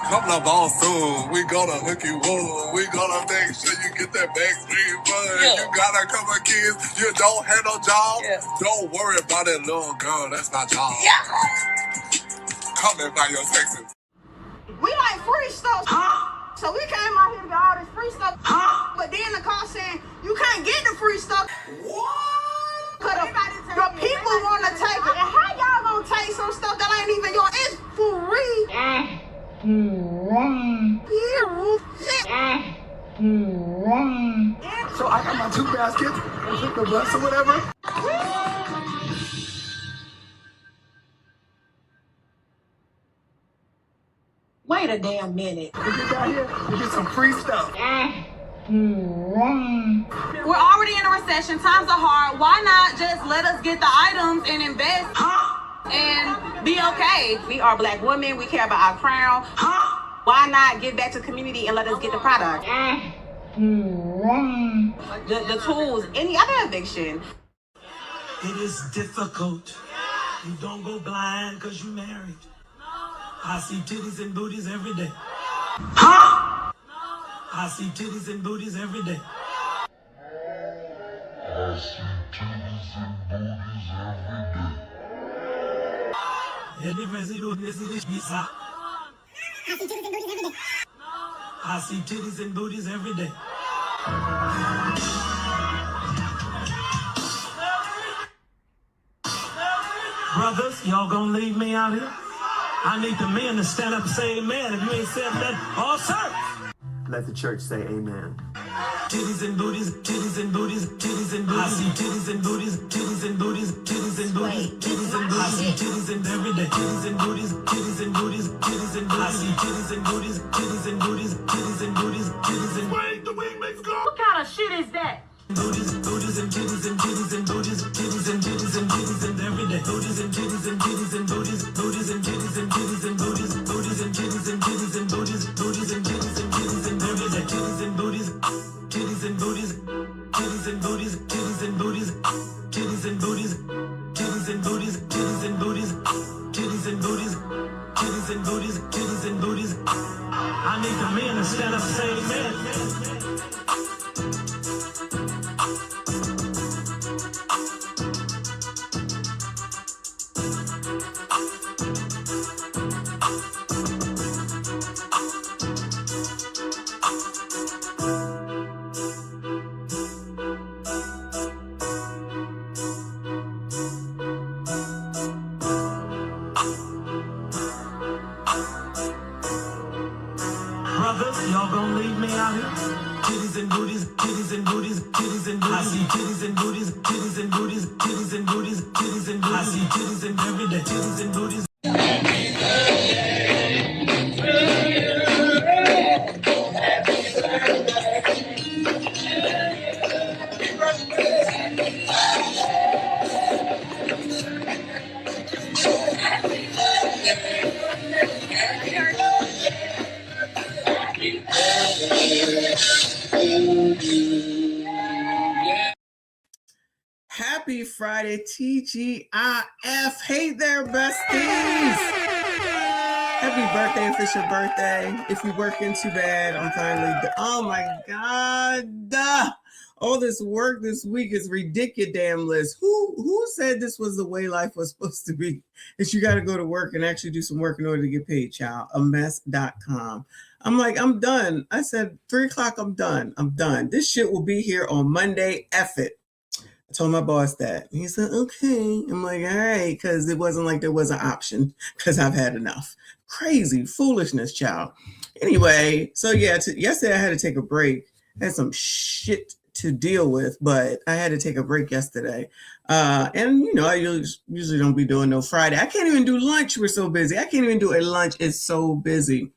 Couple of balls soon, we gonna hook you up. We gonna make sure you get that backstreet fun. Yeah. You got a couple of kids, you don't have no job. Yeah. Don't worry about that little girl, that's my job. Yeah. Come and buy your Texas. We like free stuff. Huh? So we came out here to get all this free stuff. Huh? But then the car saying, you can't get the free stuff. What? Cause the people wanna take it. And how y'all gonna take some stuff that ain't even yours? It's free. So I got my 2 baskets and took the bus or whatever. Wait a damn minute. We get down here, we get some free stuff. We're already in a recession. Times are hard. Why not just let us get the items and invest and be okay? We are Black women. We care about our crown. Why not give back to the community and let us get the product? The tools, any other eviction. It is difficult. You don't go blind because you married. I see titties and booties every day. I see titties and booties every day. I see titties and booties every day. I see titties and booties every day. Brothers, y'all gonna leave me out here? I need the men to stand up and say amen. If you ain't said that, oh sir. Let the church say amen. Titties and booties, titties and booties, titties and booties. I see titties and booties, titties and booties, titties and booties, titties and booties. I see titties and every day. Titties and booties, titties and booties, titties and booties. I see titties and booties, titties and booties, titties and booties, titties and booties. Wait, the wing makes go. What kind of shit is that? Booties, booties and titties and titties and booties, titties and titties and titties and every day. Booties and titties and titties and booties, booties and titties and titties and booties, booties and titties and titties and booties, booties and titties and titties and every day. Titties and booties, titties and booties, titties and booties, titties and booties, titties and booties, titties and booties, titties and booties, titties and booties, titties and booties, titties and booties. I need the men to stand up and say amen. Brothers, y'all gonna leave me out here? Titties and booties, titties and booties, titties and booties. I see titties and booties, titties and booties, titties and booties, titties and booties. I see titties and every day, titties and booties. Happy Friday, TGIF. Hey there, besties. Happy birthday if it's your birthday. If you're working too bad, I'm finally oh my God. All this work this week is ridiculous. Who said this was the way life was supposed to be? That you got to go to work and actually do some work in order to get paid, child. Amex.com. I'm like, I'm done. I said 3:00, I'm done. I'm done. This shit will be here on Monday. F it. I told my boss that. He said, okay. I'm like, all right, because it wasn't like there was an option because I've had enough. Crazy foolishness, child. Anyway, so yeah, yesterday I had to take a break. I had some shit to deal with, but I had to take a break yesterday. And, you know, I usually don't be doing no Friday. I can't even do lunch. We're so busy. I can't even do a lunch. It's so busy.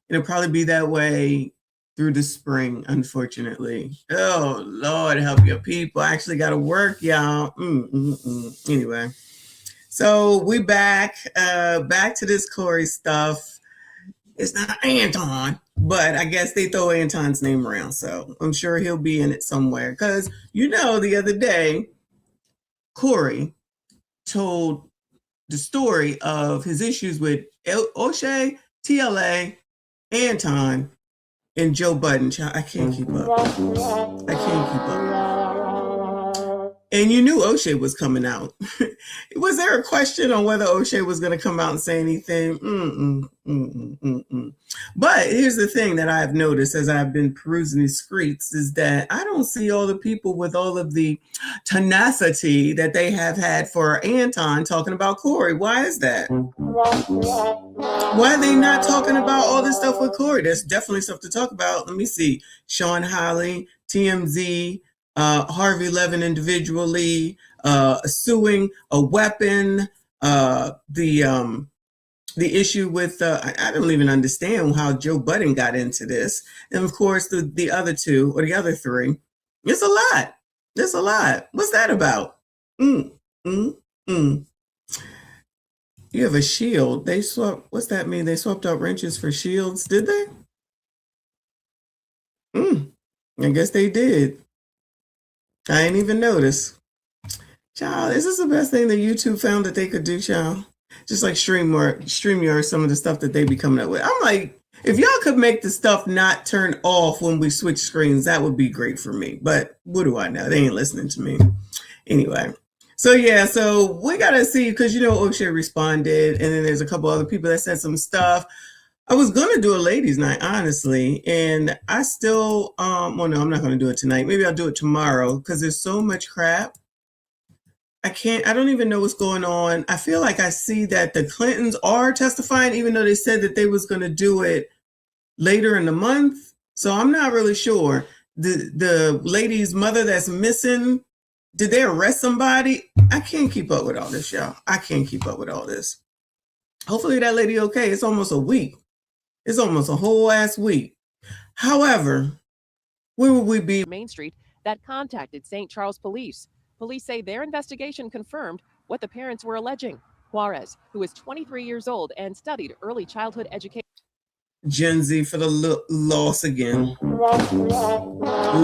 It'll probably be that way through the spring, unfortunately. Oh, Lord, help your people. I actually got to work, y'all. Anyway, so we back to this Cory stuff. It's not Anton, but I guess they throw Anton's name around, so I'm sure he'll be in it somewhere. Because, you know, the other day, Cory told the story of his issues with O'Shea, TLA, Anton and Joe Budden. Child, I can't keep up. I can't keep up. And you knew O'Shea was coming out. Was there a question on whether O'Shea was going to come out and say anything? But here's the thing that I've noticed as I've been perusing these streets is that I don't see all the people with all of the tenacity that they have had for Anton talking about Cory. Why is that? Why are they not talking about all this stuff with Cory? There's definitely stuff to talk about. Let me see. Sean Holly, TMZ, Harvey Levin individually, suing a weapon, the issue with, I don't even understand how Joe Budden got into this. And of course, the other two or the other three, it's a lot. It's a lot. What's that about? You have a shield. They swapped, what's that mean? They swapped out wrenches for shields, did they? I guess they did. I ain't even noticed. Child, is this the best thing that YouTube found that they could do, child? Just like StreamYard, some of the stuff that they be coming up with. I'm like, if y'all could make the stuff not turn off when we switch screens, that would be great for me. But what do I know? They ain't listening to me. Anyway. So yeah, so we got to see, because you know O'Shea responded, and then there's a couple other people that said some stuff. I was going to do a ladies' night, honestly, and I still, well, no, I'm not going to do it tonight. Maybe I'll do it tomorrow, because there's so much crap. I don't even know what's going on. I feel like I see that the Clintons are testifying, even though they said that they was going to do it later in the month. So I'm not really sure. The lady's mother that's missing, did they arrest somebody? I can't keep up with all this, y'all. I can't keep up with all this. Hopefully that lady okay. It's almost a week. It's almost a whole ass week. However, where would we be? Main Street that contacted St. Charles Police. Police say their investigation confirmed what the parents were alleging. Juarez, who is 23 years old and studied early childhood education. Gen Z for the loss again.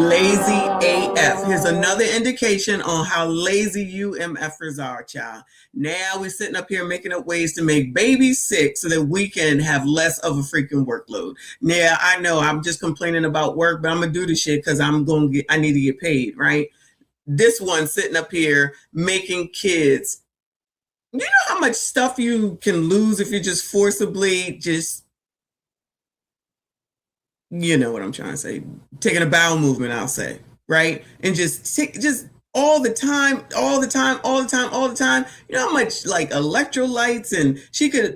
Lazy AF. Here's another indication on how lazy you MFers are, child. Now we're sitting up here making up ways to make babies sick so that we can have less of a freaking workload. Yeah, I know I'm just complaining about work, but I'm gonna do the shit because I need to get paid, right? This one sitting up here making kids. You know how much stuff you can lose if you just forcibly you know what I'm trying to say, taking a bowel movement, I'll say, right? And just all the time. You know how much like electrolytes and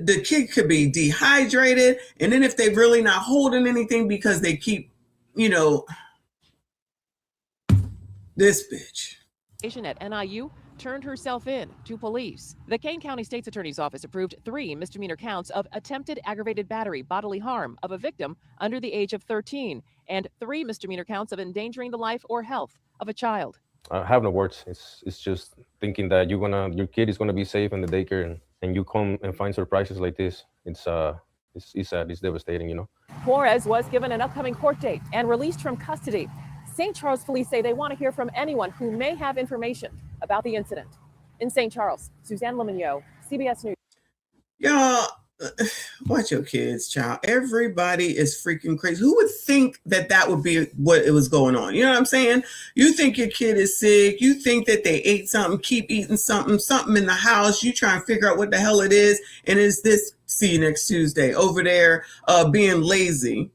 the kid could be dehydrated. And then if they're really not holding anything because they keep, you know, this bitch. At NIU turned herself in to police. The Kane County State's Attorney's Office approved 3 misdemeanor counts of attempted aggravated battery, bodily harm of a victim under the age of 13, and 3 misdemeanor counts of endangering the life or health of a child. I have no words. It's just thinking that your kid is gonna be safe in the daycare, and you come and find surprises like this. It's sad. It's devastating, you know. Juarez was given an upcoming court date and released from custody. St. Charles police say they want to hear from anyone who may have information about the incident. In St. Charles, Suzanne Lemonnier, CBS News. Y'all, watch your kids, child. Everybody is freaking crazy. Who would think that would be what it was going on? You know what I'm saying? You think your kid is sick. You think that they ate something, keep eating something in the house. You try and figure out what the hell it is. And it's this, see you next Tuesday, over there being lazy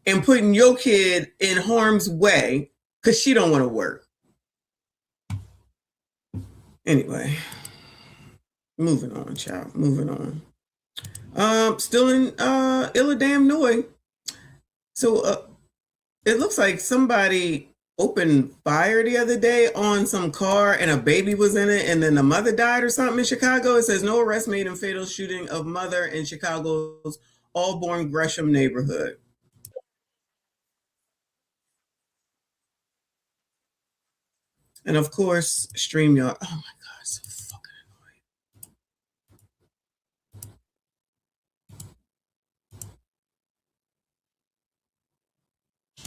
and putting your kid in harm's way because she don't want to work. Anyway, moving on, child. Moving on. Still in Illinois. So it looks like somebody opened fire the other day on some car and a baby was in it and then the mother died or something in Chicago. It says no arrest made in fatal shooting of mother in Chicago's Auburn Gresham neighborhood. And of course, StreamYard. Oh my God, so fucking annoying.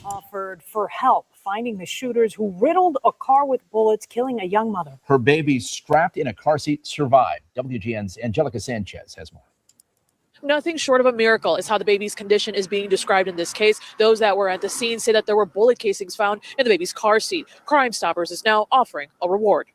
Offered for help finding the shooters who riddled a car with bullets, killing a young mother. Her baby strapped in a car seat survived. WGN's Angelica Sanchez has more. Nothing short of a miracle is how the baby's condition is being described in this case. Those that were at the scene say that there were bullet casings found in the baby's car seat. Crime Stoppers is now offering a reward.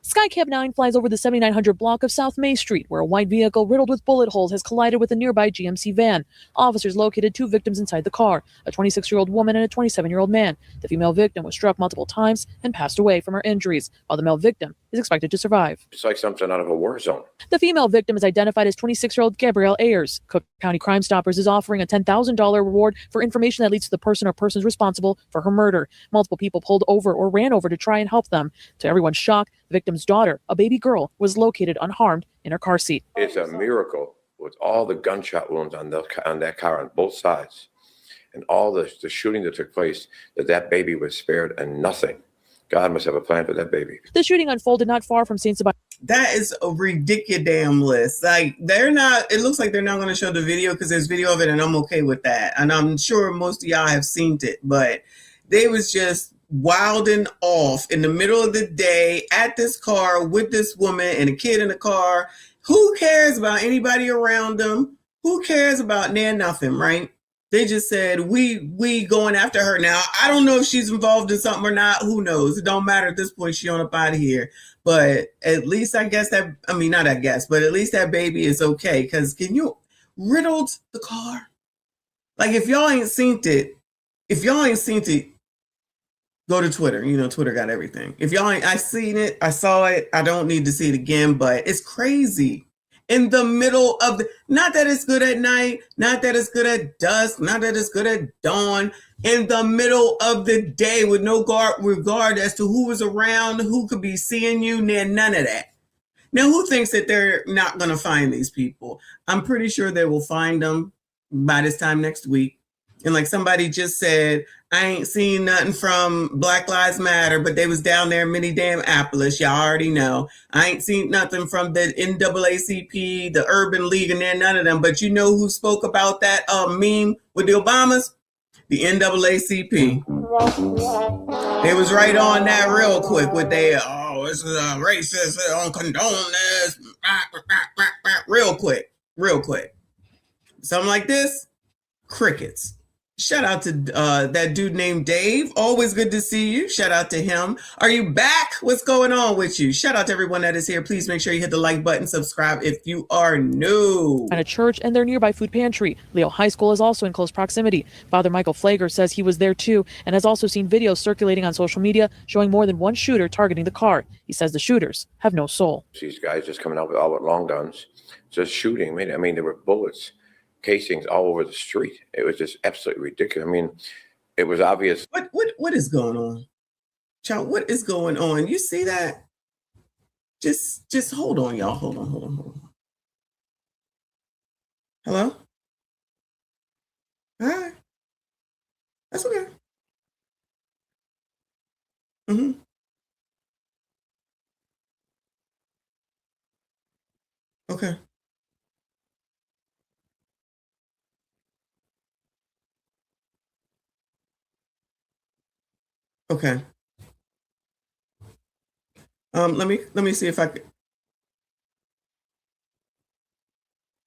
Skycab 9 flies over the 7900 block of South May Street, where a white vehicle riddled with bullet holes has collided with a nearby GMC van. Officers located 2 victims inside the car, a 26-year-old woman and a 27-year-old man. The female victim was struck multiple times and passed away from her injuries, while the male victim is expected to survive. It's like something out of a war zone. The female victim is identified as 26-year-old Gabrielle Ayers. Cook County Crime Stoppers is offering a $10,000 reward for information that leads to the person or persons responsible for her murder. Multiple people pulled over or ran over to try and help them. To everyone's shock, the victim's daughter, a baby girl, was located unharmed in her car seat. It's a miracle with all the gunshot wounds on that car on both sides and all the shooting that took place, that baby was spared and nothing. God must have a plan for that baby. The shooting unfolded not far from St. Sebastian. That is a ridiculous. Like, they're not, it looks like they're not going to show the video because there's video of it, and I'm okay with that. And I'm sure most of y'all have seen it, but they was just wilding off in the middle of the day at this car with this woman and a kid in the car. Who cares about anybody around them? Who cares about nothing, right? They just said, we going after her now. I don't know if she's involved in something or not. Who knows? It don't matter at this point. She on up out of here. But at least I guess that, I mean, not I guess, but at least that baby is okay. Because can you riddled the car? Like, if y'all ain't seen it, go to Twitter. You know, Twitter got everything. If y'all ain't, I seen it, I saw it. I don't need to see it again, but it's crazy. In the middle of the, not that it's good at night, not that it's good at dusk, not that it's good at dawn, in the middle of the day with no regard as to who was around, who could be seeing you, none of that. Now, who thinks that they're not going to find these people? I'm pretty sure they will find them by this time next week. And like somebody just said, I ain't seen nothing from Black Lives Matter, but they was down there in Minneapolis. Y'all already know. I ain't seen nothing from the NAACP, the Urban League, and none of them. But you know who spoke about that meme with the Obamas? The NAACP. They was right on that real quick with their, this is a racist, they don't condone this. Real quick. Something like this, crickets. Shout out to that dude named Dave. Always good to see you. Shout out to him. Are you back? What's going on with you? Shout out to everyone that is here. Please make sure you hit the like button, subscribe if you are new. At a church and their nearby food pantry. Leo High School is also in close proximity. Father Michael Flager says he was there too and has also seen videos circulating on social media showing more than one shooter targeting the car. He says the shooters have no soul. These guys just coming out with all with long guns, just shooting. I mean, there were bullets, casings all over the street. It was just absolutely ridiculous. I mean, it was obvious. What is going on? Child, what is going on? You see that? Just hold on, y'all. Hold on. Hello? Hi. That's okay. Okay. Okay. Let me see if I can.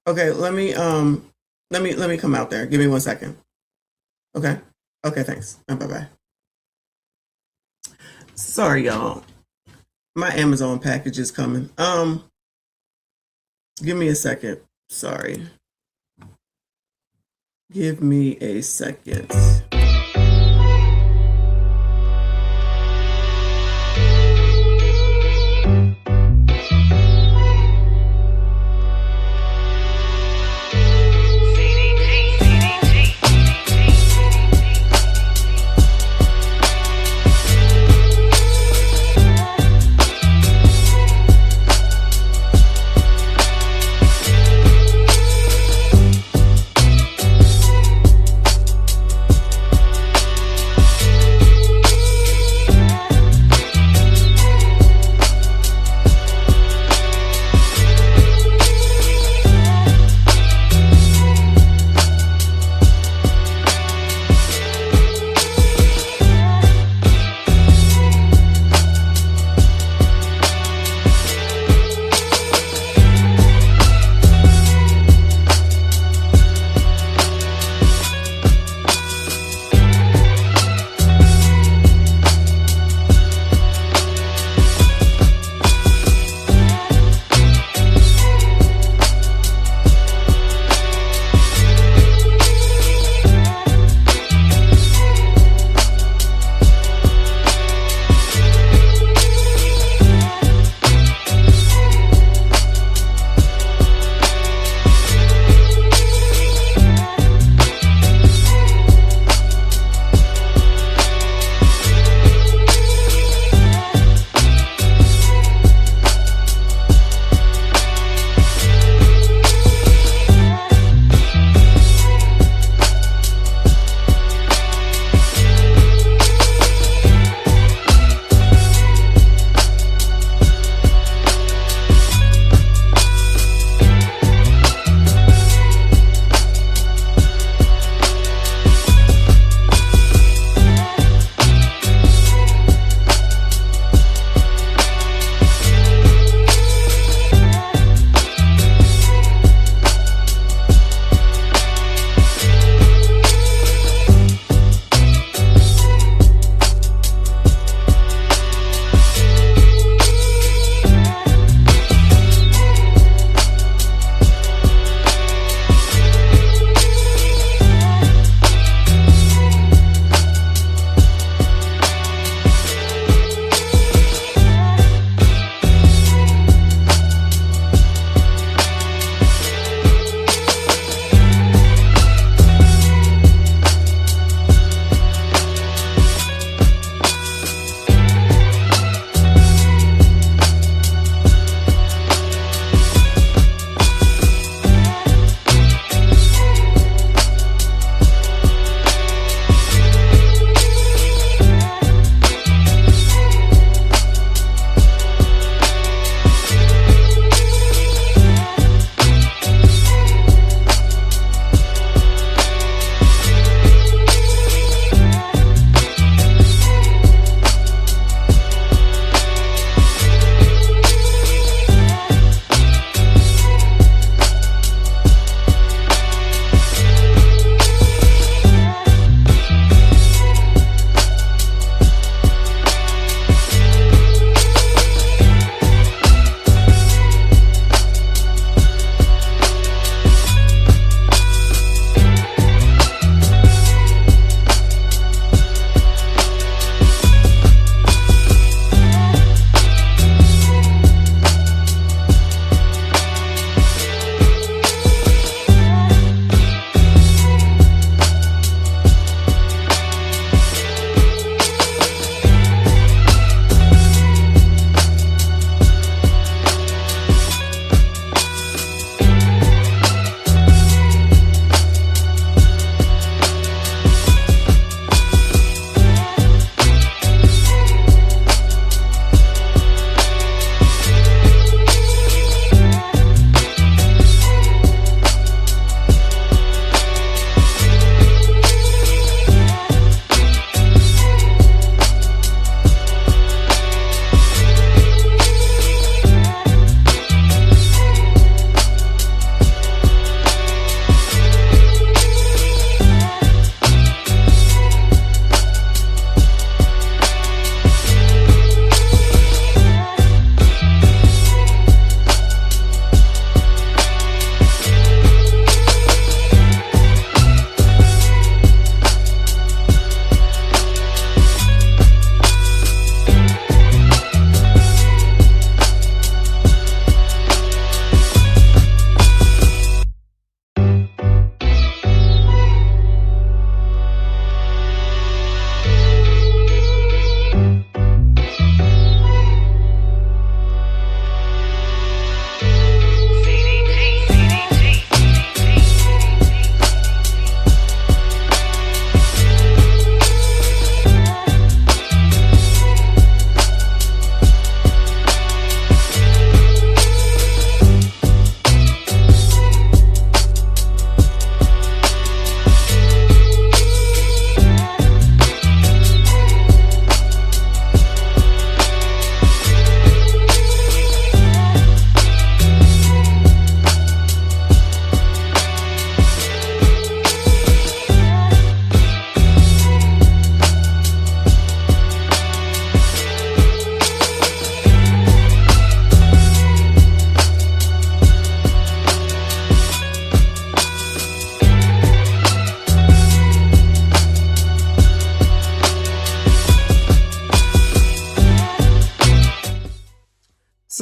Okay, let me come out there. Give me 1 second. Okay, thanks. Bye. Sorry, y'all. My Amazon package is coming. Give me a second. Sorry. Give me a second.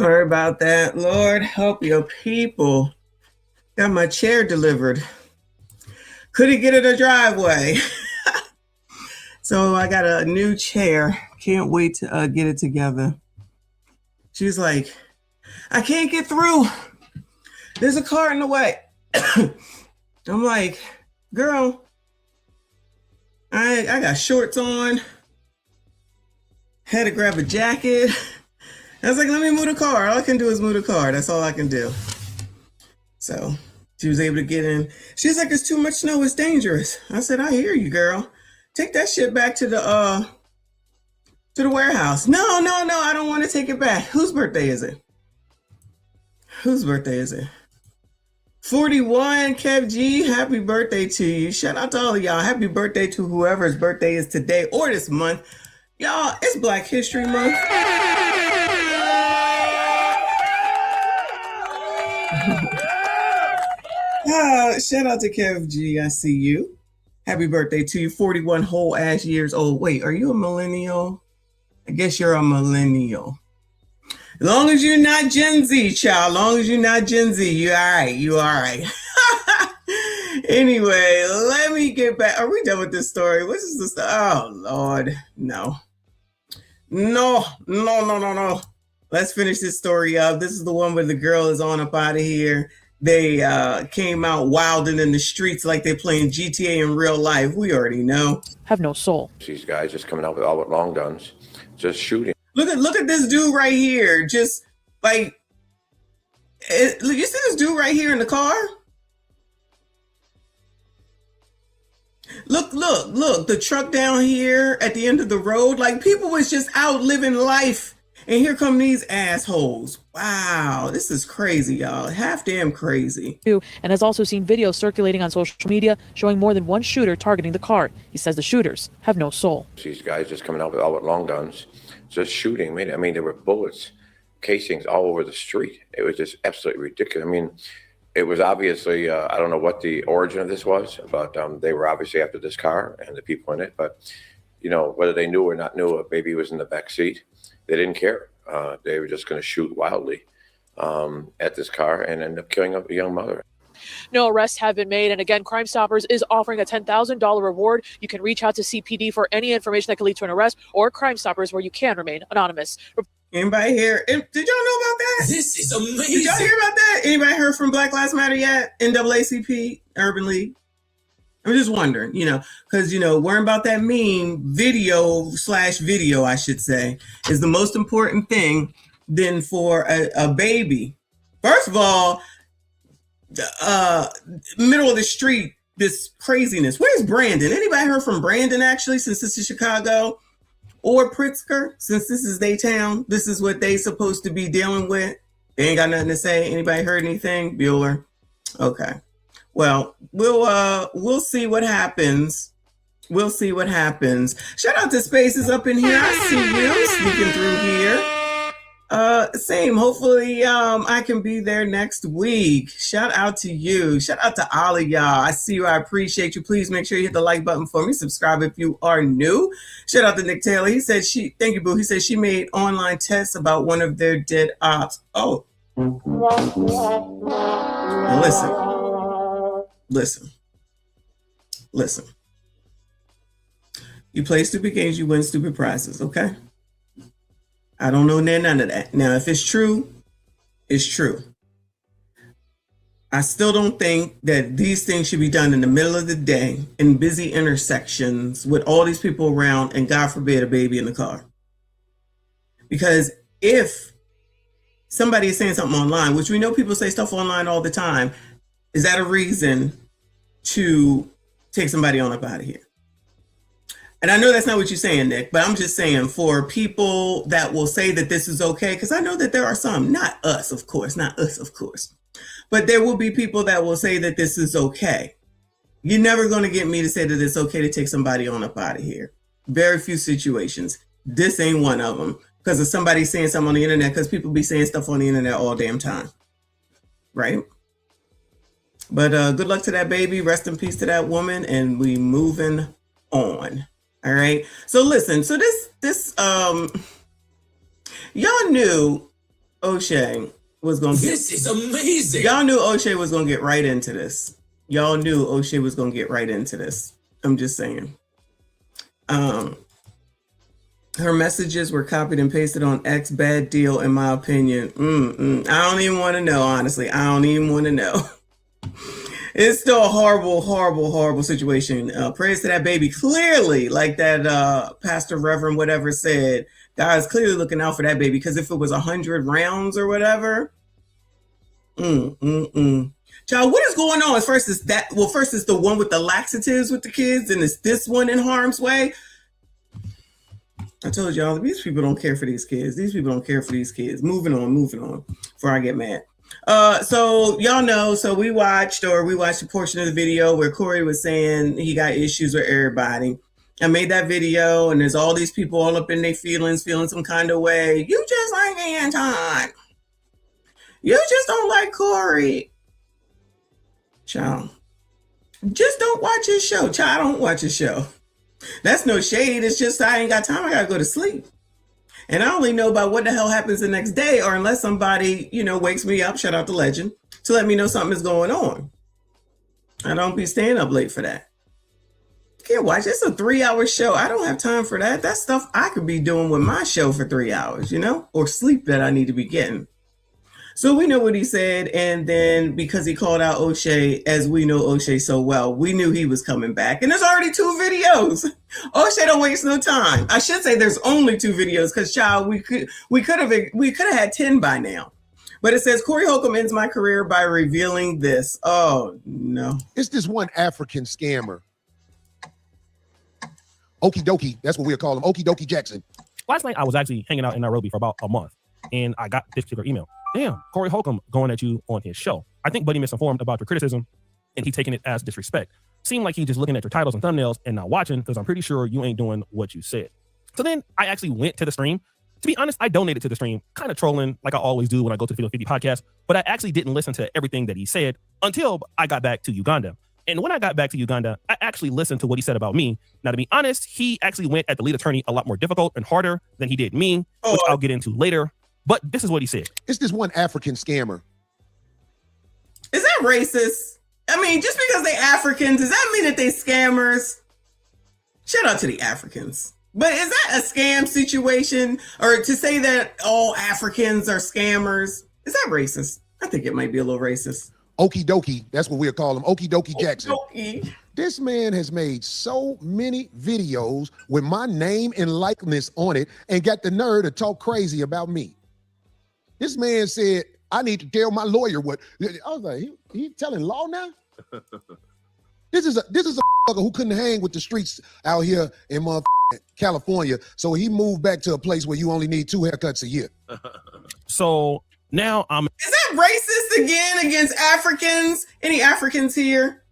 Sorry about that. Lord, help your people. Got my chair delivered. Couldn't get it a driveway. So I got a new chair. Can't wait to get it together. She's like, I can't get through. There's a car in the way. I'm like, girl, I got shorts on. Had to grab a jacket. I was like, let me move the car. All I can do is move the car. That's all I can do. So she was able to get in. She's like, it's too much snow. It's dangerous. I said, I hear you, girl. Take that shit back to the warehouse. No, I don't want to take it back. Whose birthday is it? Whose birthday is it? 41, Kev G. Happy birthday to you. Shout out to all of y'all. Happy birthday to whoever's birthday is today or this month. Y'all, it's Black History Month. Shout out to Kev G. I see you. Happy birthday to you. 41 whole ass years old. Wait, are you a millennial? I guess you're a millennial. As long as you're not Gen Z, child. As long as you're not Gen Z, you all right. You all right. Anyway, let me get back. Are we done with this story? What is this? Oh, Lord. No. Let's finish this story up. This is the one where the girl is on up out of here. They came out wilding in the streets like they're playing GTA in real life. We already know. Have no soul. These guys just coming out with all with long guns, just shooting. Look at this dude right here. Just like, you see this dude right here in the car? Look, the truck down here at the end of the road. Like, people was just out living life. And here come these assholes. Wow, this is crazy, y'all. Half damn crazy. And has also seen videos circulating on social media showing more than one shooter targeting the car. He says the shooters have no soul. These guys just coming out with all with long guns, just shooting. I mean, there were bullets, casings all over the street. It was just absolutely ridiculous. I mean, it was obviously, I don't know what the origin of this was, but they were obviously after this car and the people in it. But, you know, whether they knew or not knew a baby was in the back seat, they didn't care. They were just going to shoot wildly at this car and end up killing a young mother. No arrests have been made. And again, Crime Stoppers is offering a $10,000 reward. You can reach out to CPD for any information that could lead to an arrest, or Crime Stoppers where you can remain anonymous. Anybody here? Did y'all know about that? This is amazing. Did y'all hear about that? Anybody heard from Black Lives Matter yet? NAACP, Urban League? I'm just wondering, because, worrying about that meme, video, I should say, is the most important thing than for a baby. First of all, middle of the street, this craziness. Where's Brandon? Anybody heard from Brandon, actually, since this is Chicago? Or Pritzker, since this is their town? This is what they supposed to be dealing with? They ain't got nothing to say? Anybody heard anything? Bueller? Okay. Well, we'll see what happens. We'll see what happens. Shout out to Spaces up in here. I see you sneaking through here. Same. Hopefully, I can be there next week. Shout out to you. Shout out to all of y'all. I see you. I appreciate you. Please make sure you hit the like button for me. Subscribe if you are new. Shout out to Nick Taylor. He said thank you, boo. He said she made online tests about one of their dead ops. Oh. Now listen. You play stupid games, you win stupid prizes, okay? I don't know none of that. Now, if it's true, it's true. I still don't think that these things should be done in the middle of the day in busy intersections with all these people around and, God forbid, a baby in the car. Because if somebody is saying something online, which we know people say stuff online all the time, is that a reason to take somebody on up out of here? And I know that's not what you're saying, Nick, but I'm just saying for people that will say that this is okay, because I know that there are some, not us, of course, but there will be people that will say that this is okay. You're never going to get me to say that it's okay to take somebody on up out of here. Very few situations. This ain't one of them because of somebody saying something on the internet, because people be saying stuff on the internet all damn time. Right? But good luck to that baby. Rest in peace to that woman. And we moving on. All right. So listen, so this y'all knew O'Shea was going to get... This is amazing. Y'all knew O'Shea was going to get right into this. Y'all knew O'Shea was going to get right into this. I'm just saying. Her messages were copied and pasted on X. Bad deal, in my opinion. I don't even want to know, honestly. I don't even want to know. It's still a horrible, horrible, horrible situation. Praise to that baby. Clearly, like that Pastor Reverend whatever said, God's clearly looking out for that baby, because if it was 100 rounds or whatever, Child, what is going on? First is the one with the laxatives with the kids, and it's this one in harm's way. I told y'all, these people don't care for these kids. These people don't care for these kids. Moving on before I get mad. So y'all know, we watched a portion of the video where Cory was saying he got issues with everybody. I made that video, and there's all these people all up in their feelings, feeling some kind of way. You just like Anton. You just don't like Cory. Child, just don't watch his show. Child, don't watch his show. That's no shade. It's just I ain't got time. I gotta go to sleep. And I only know about what the hell happens the next day, or unless somebody, wakes me up, shout out to Legend, to let me know something is going on. I don't be staying up late for that. Can't watch. It's a 3-hour show. I don't have time for that. That's stuff I could be doing with my show for 3 hours, or sleep that I need to be getting. So we know what he said, and then because he called out O'Shea, as we know O'Shea so well, we knew he was coming back. And there's already 2 videos. O'Shea don't waste no time. I should say there's only 2 videos, because child, we could have had 10 by now. But it says Cory Holcomb ends my career by revealing this. Oh no! It's this one African scammer. Okie dokie, that's what we'll call him. Okie dokie Jackson. Last night I was actually hanging out in Nairobi for about a month, and I got this particular email. Damn, Cory Holcomb going at you on his show. I think Buddy misinformed about your criticism, and he taking it as disrespect. Seemed like he just looking at your titles and thumbnails and not watching, because I'm pretty sure you ain't doing what you said. So then I actually went to the stream. To be honest, I donated to the stream, kind of trolling like I always do when I go to the 50 podcast, but I actually didn't listen to everything that he said until I got back to Uganda. And when I got back to Uganda, I actually listened to what he said about me. Now, to be honest, he actually went at the lead attorney a lot more difficult and harder than he did me, which I'll get into later. But this is what he said. It's this one African scammer. Is that racist? I mean, just because they Africans, does that mean that they scammers? Shout out to the Africans. But is that a scam situation? Or to say that all Africans are scammers? Is that racist? I think it might be a little racist. Okie dokie, that's what we'll call him. Okie dokie Jackson. Okey-dokey. This man has made so many videos with my name and likeness on it and got the nerve to talk crazy about me. This man said, I need to tell my lawyer what. I was like, he telling law now? This is a motherfucker who couldn't hang with the streets out here in California, so he moved back to a place where you only need 2 haircuts a year. So now Is that racist again against Africans? Any Africans here?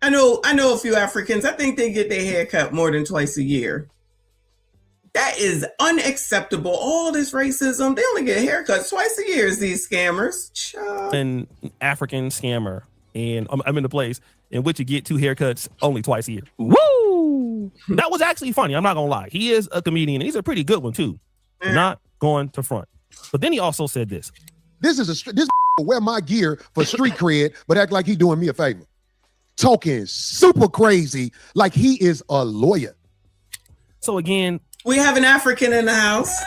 I know a few Africans. I think they get their hair cut more than twice a year. That is unacceptable. All this racism, they only get haircuts twice a year as these scammers. an African scammer, and I'm in the place in which you get 2 haircuts only twice a year. Woo! That was actually funny. I'm not gonna lie. He is a comedian, and he's a pretty good one too. Not going to front. But then he also said this. This wear my gear for street cred, but act like he doing me a favor. Talking super crazy like he is a lawyer. So again, we have an African in the house.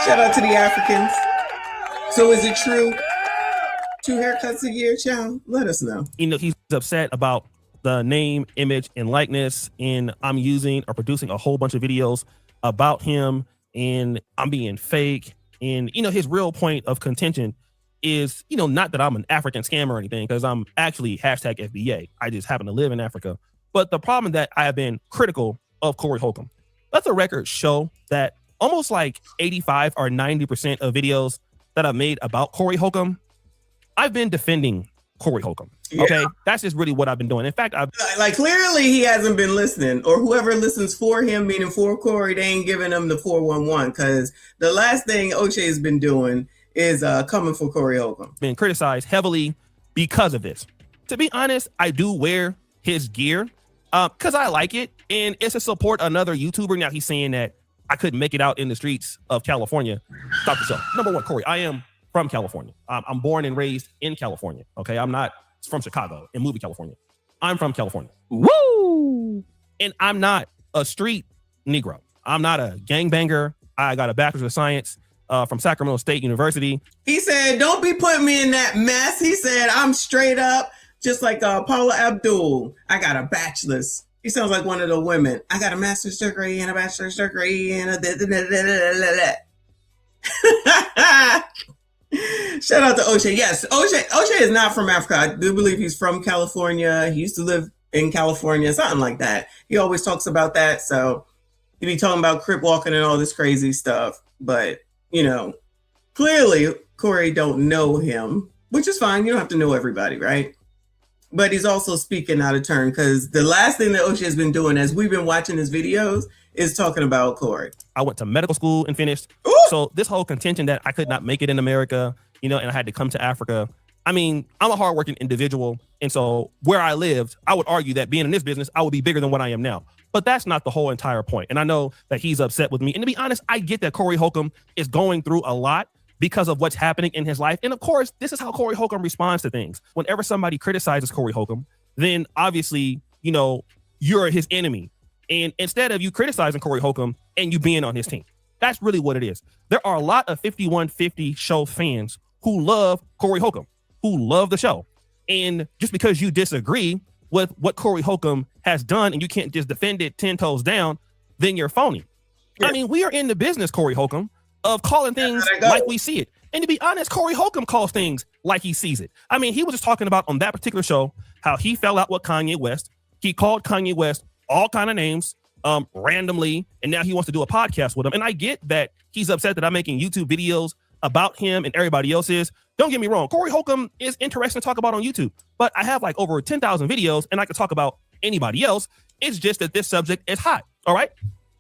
Shout out to the Africans. So is it true? 2 haircuts a year, child? Let us know. You know, he's upset about the name, image, and likeness, and I'm using or producing a whole bunch of videos about him, and I'm being fake. And, you know, his real point of contention is, you know, not that I'm an African scammer or anything, because I'm actually #FBA. I just happen to live in Africa. But the problem that I have been critical of Cory Holcomb. Let the record show that almost like 85 or 90% of videos that I've made about Cory Holcomb, I've been defending Cory Holcomb. Okay, yeah. That's just really what I've been doing. In fact, clearly he hasn't been listening, or whoever listens for him, meaning for Cory, they ain't giving him the 411, because the last thing O'Shea has been doing is coming for Cory Holcomb. Been criticized heavily because of this. To be honest, I do wear his gear because I like it, and it's to support another YouTuber. Now he's saying that I couldn't make it out in the streets of California. Stop the show. Number one, Cory, I am from California. I'm born and raised in California. Okay, I'm not from Chicago and moved to California. I'm from California. Woo! And I'm not a street Negro. I'm not a gangbanger. I got a bachelor's of science from Sacramento State University. He said, don't be putting me in that mess. He said, I'm straight up, just like Paula Abdul. I got a bachelor's. He sounds like one of the women. I got a master's degree and a bachelor's degree and a Shout out to O'Shea. Yes, O'Shea is not from Africa. I do believe he's from California. He used to live in California, something like that. He always talks about that. So he be talking about crip walking and all this crazy stuff. But, you know, clearly Cory don't know him, which is fine. You don't have to know everybody, right? But he's also speaking out of turn because the last thing that O'Shea has been doing as we've been watching his videos is talking about Cory. I went to medical school and finished. Ooh! So this whole contention that I could not make it in America, you know, and I had to come to Africa. I mean, I'm a hardworking individual. And so where I lived, I would argue that being in this business, I would be bigger than what I am now. But that's not the whole entire point. And I know that he's upset with me. And to be honest, I get that Cory Holcomb is going through a lot because of what's happening in his life. And of course, this is how Cory Holcomb responds to things. Whenever somebody criticizes Cory Holcomb, then obviously, you know, you're his enemy. And instead of you criticizing Cory Holcomb and you being on his team, that's really what it is. There are a lot of 5150 show fans who love Cory Holcomb, who love the show. And just because you disagree with what Cory Holcomb has done and you can't just defend it 10 toes down, then you're phony. Yeah. I mean, we are in the business, Cory Holcomb, of calling things like we see it. And to be honest, Cory Holcomb calls things like he sees it. I mean, he was just talking about on that particular show how he fell out with Kanye West. He called Kanye West all kind of names randomly, and now he wants to do a podcast with him. And I get that he's upset that I'm making YouTube videos about him and everybody else is. Don't get me wrong, Cory Holcomb is interesting to talk about on YouTube, but I have like over 10,000 videos and I could talk about anybody else. It's just that this subject is hot. All right,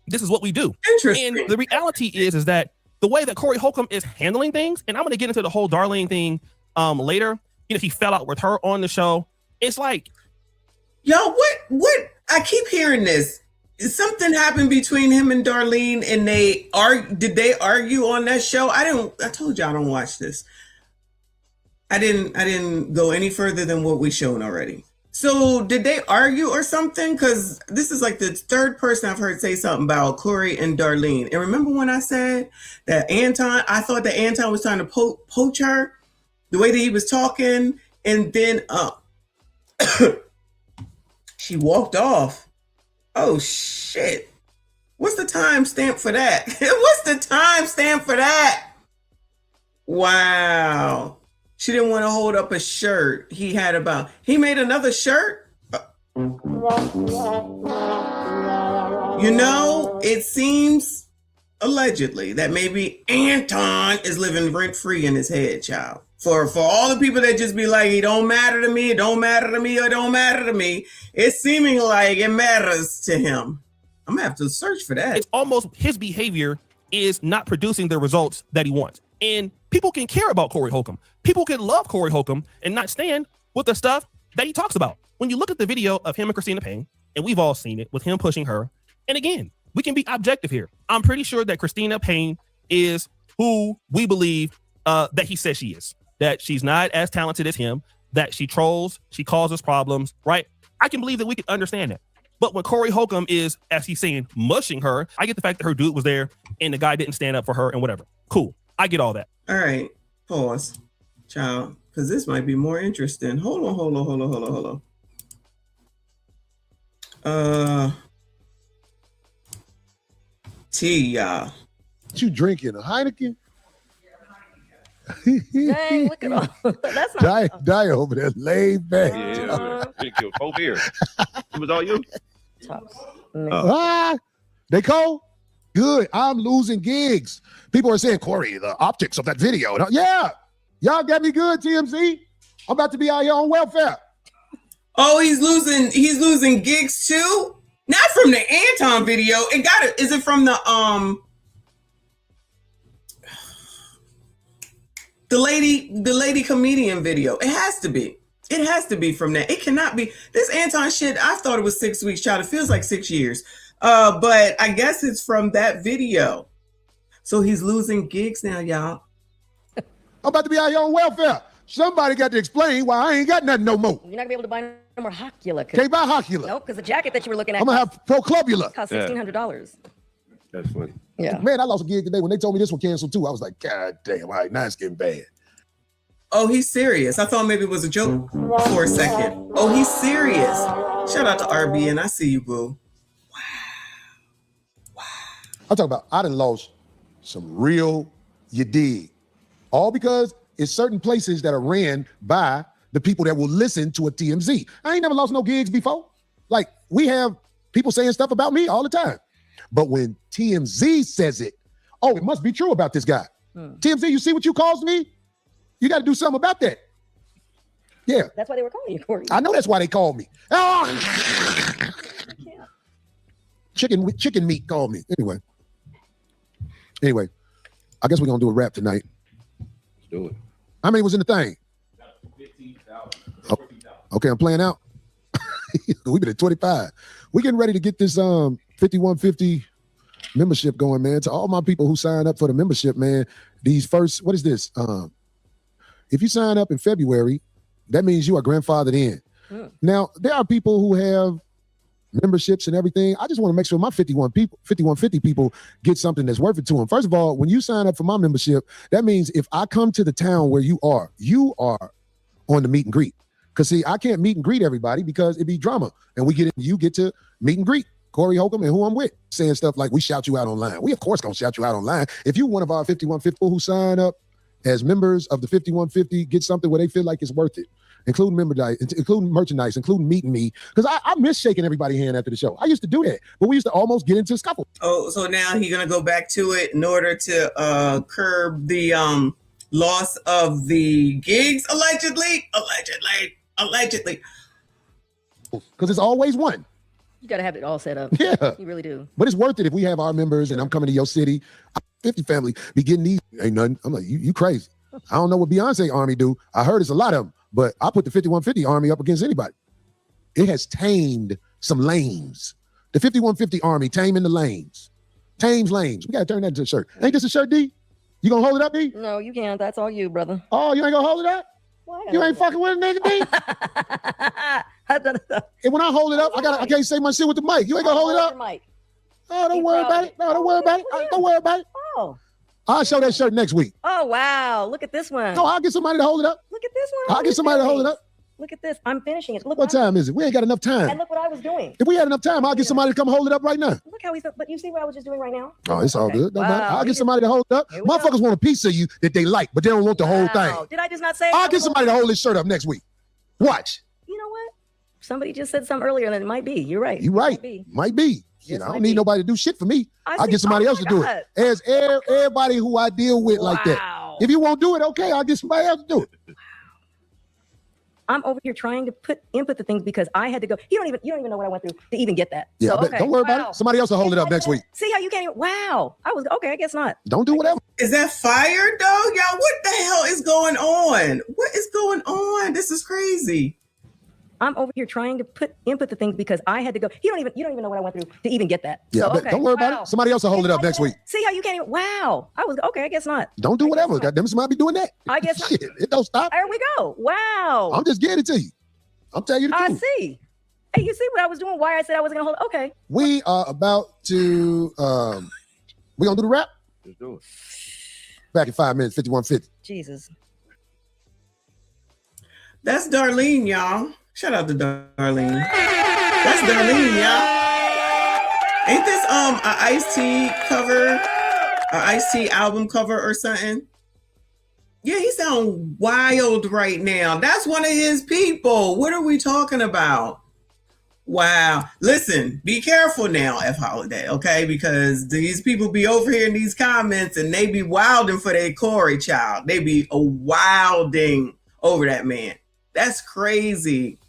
this is what we do. Interesting. And the reality is that the way that Cory Holcomb is handling things, and I'm going to get into the whole Darlene thing later. You know, he fell out with her on the show. It's like, yo, what? I keep hearing this. Something happened between him and Darlene, and did they argue on that show? I told you I don't watch this. I didn't go any further than what we've shown already. So did they argue or something? Because this is like the third person I've heard say something about Cory and Darlene. And remember when I said that I thought that Anton was trying to poach her, the way that he was talking, and then she walked off. Oh shit. What's the timestamp for that? What's the timestamp for that? Wow. She didn't want to hold up a shirt he made another shirt. You know, it seems allegedly that maybe Anton is living rent free in his head, child. For all the people that just be like, it don't matter to me, it don't matter to me, it don't matter to me. It's seeming like it matters to him. I'm gonna have to search for that. It's almost his behavior is not producing the results that he wants. And people can care about Cory Holcomb. People can love Cory Holcomb and not stand with the stuff that he talks about. When you look at the video of him and Christina Payne, and we've all seen it with him pushing her. And again, we can be objective here. I'm pretty sure that Christina Payne is who we believe that he says she is. That she's not as talented as him, that she trolls, she causes problems, right? I can believe that we can understand that. But when Cory Holcomb is, as he's saying, mushing her, I get the fact that her dude was there and the guy didn't stand up for her and whatever. Cool. I get all that. All right. Pause, child, because this might be more interesting. Hold on. Tea, y'all. What you drinking? A Heineken? Dang, look at all. That's not Die over there, laid back. Yeah, big kill 4 beers. It was all you? They cold? Good. I'm losing gigs. People are saying, Cory, the optics of that video. Yeah. Y'all got me good, TMZ. I'm about to be out here on welfare. Oh, he's losing gigs too? Not from the Anton video. Is it from the lady comedian video? It has to be. It has to be from that. It cannot be. This Anton shit, I thought it was 6 weeks, child. It feels like 6 years. But I guess it's from that video. So he's losing gigs now, y'all. I'm about to be out here on welfare. Somebody got to explain why I ain't got nothing no more. You're not gonna be able to buy no more Hocula. Can't buy Hocula. Nope, because the jacket that you were looking at I'm gonna have Proclubula. cost $1,600. That's funny. Yeah. Man, I lost a gig today when they told me this one canceled too. I was like, God damn, all right, now it's getting bad. Oh, he's serious. I thought maybe it was a joke for a second. Oh, he's serious. Shout out to RB, and I see you, boo. I'm talking about I done lost some real, you dig. All because it's certain places that are ran by the people that will listen to a TMZ. I ain't never lost no gigs before. Like, we have people saying stuff about me all the time. But when TMZ says it, oh, it must be true about this guy. TMZ, you see what you caused me? You got to do something about that. Yeah. That's why they were calling you, Cory. I know that's why they called me. Oh! Chicken meat called me. Anyway, I guess we're going to do a rap tonight. Let's do it. How many was in the thing? 15,000. Oh, okay, I'm playing out. We've been at 25. We're getting ready to get this 5150 membership going, man. To all my people who sign up for the membership, man, these first, what is this? If you sign up in February, that means you are grandfathered in. Now, there are people who have memberships and everything. I just want to make sure my 5150 people get something that's worth it to them. First of all, when you sign up for my membership, that means if I come to the town where you are on the meet and greet. Because see, I can't meet and greet everybody because it'd be drama. And you get to meet and greet Cory Holcomb and who I'm with, saying stuff like we shout you out online. We of course gonna shout you out online. If you one of our 5150 people who sign up as members of the 5150, get something where they feel like it's worth it. Including merchandise, including meeting me. Because I miss shaking everybody's hand after the show. I used to do that, but we used to almost get into a scuffle. Oh, so now he's gonna go back to it in order to curb the loss of the gigs, allegedly. Because it's always one. You got to have it all set up. Yeah. You really do. But it's worth it if we have our members and I'm coming to your city. 50 family be getting these. Ain't nothing. I'm like, you crazy. I don't know what Beyonce army do. I heard it's a lot of them. But I put the 5150 army up against anybody. It has tamed some lames. The 5150 army taming the lames. Tames lames. We got to turn that into a shirt. Ain't this a shirt, D? You going to hold it up, D? No, you can't. That's all you, brother. Oh, you ain't going to hold it up? Why? You ain't fucking with a nigga, D? And when I hold it up, I can't say my shit with the mic. You ain't going to hold it up? Mic. Oh, don't worry about it. No, don't worry about it. Don't worry about it. Oh. I'll show that shirt next week. Oh, wow. Look at this one. No, I'll get somebody to hold it up. Look at this one. I'll get somebody to hold it up. Look at this. I'm finishing it. Look What time is it? We ain't got enough time. And look what I was doing. If we had enough time, I'll get somebody to come hold it up right now. Look how he's, but you see what I was just doing right now? Oh, it's all good. Don't Wow. matter. I'll get somebody to hold it up. Motherfuckers want a piece of you that they like, but they don't want the whole thing. Did I just not say? I'll get somebody to hold this shirt up next week. Watch. You know what? Somebody just said something earlier that it might be. You're right. You're right. Might be. You know, I don't need nobody to do shit for me. I'll get somebody else to do it. As everybody who I deal with like that. If you won't do it, okay, I'll get somebody else to do it. I'm over here trying to input the things because I had to go. You don't even know what I went through to even get that. Yeah, so, but don't worry about it. Somebody else will hold it up next week. See how you can't even, wow. I was, okay, I guess not. Don't do whatever. Is that fire, though? Y'all, what the hell is going on? What is going on? This is crazy. I'm over here trying to input the things because I had to go. You don't even know what I went through to even get that. Yeah, so, but okay. don't worry about it. Somebody else will hold it up next week. See how you can't even, wow. I was, okay, I guess not. Don't do whatever. Goddamn, somebody be doing that. I guess not. Shit, it don't stop. There we go. Wow. I'm just getting it to you. I'm telling you the truth. I see. Hey, you see what I was doing? Why I said I wasn't going to hold it? Okay. We are about to, we going to do the rap? Let's do it. Back in 5 minutes, 5150. Jesus. That's Darlene, y'all. Shout out to Darlene. That's Darlene, y'all. Ain't this a Ice-T cover, a Ice-T album cover or something? Yeah, he sound wild right now. That's one of his people. What are we talking about? Wow. Listen, be careful now, F Holiday, okay? Because these people be over here in these comments and they be wilding for their Cory child. They be wilding over that man. That's crazy.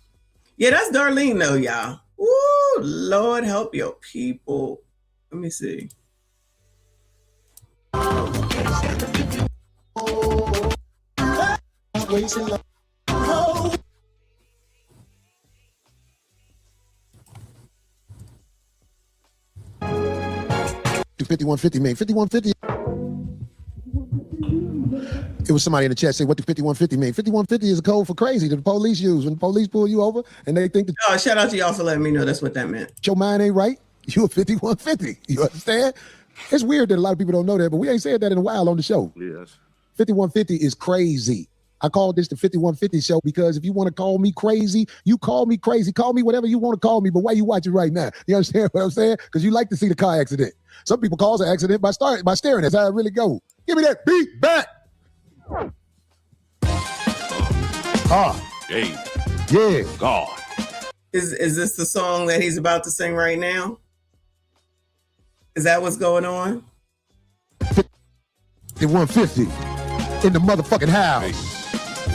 Yeah, that's Darlene though, y'all. Woo, Lord help your people. Let me see. Do 5150 mean? 5150. It was somebody in the chat say, what do 5150 mean? 5150 is a code for crazy that the police use. When the police pull you over and they think that... Oh, shout out to y'all for letting me know that's what that meant. Your mind ain't right, you a 5150. You understand? It's weird that a lot of people don't know that, but we ain't said that in a while on the show. Yes. 5150 is crazy. I call this the 5150 show because if you want to call me crazy, you call me crazy. Call me whatever you want to call me, but why you watching right now? You understand what I'm saying? Because you like to see the car accident. Some people cause an accident by staring. That's how it really go. Give me that beat back. Hey. Yeah. God. Is this the song that he's about to sing right now? Is that what's going on? 5150 in the motherfucking house.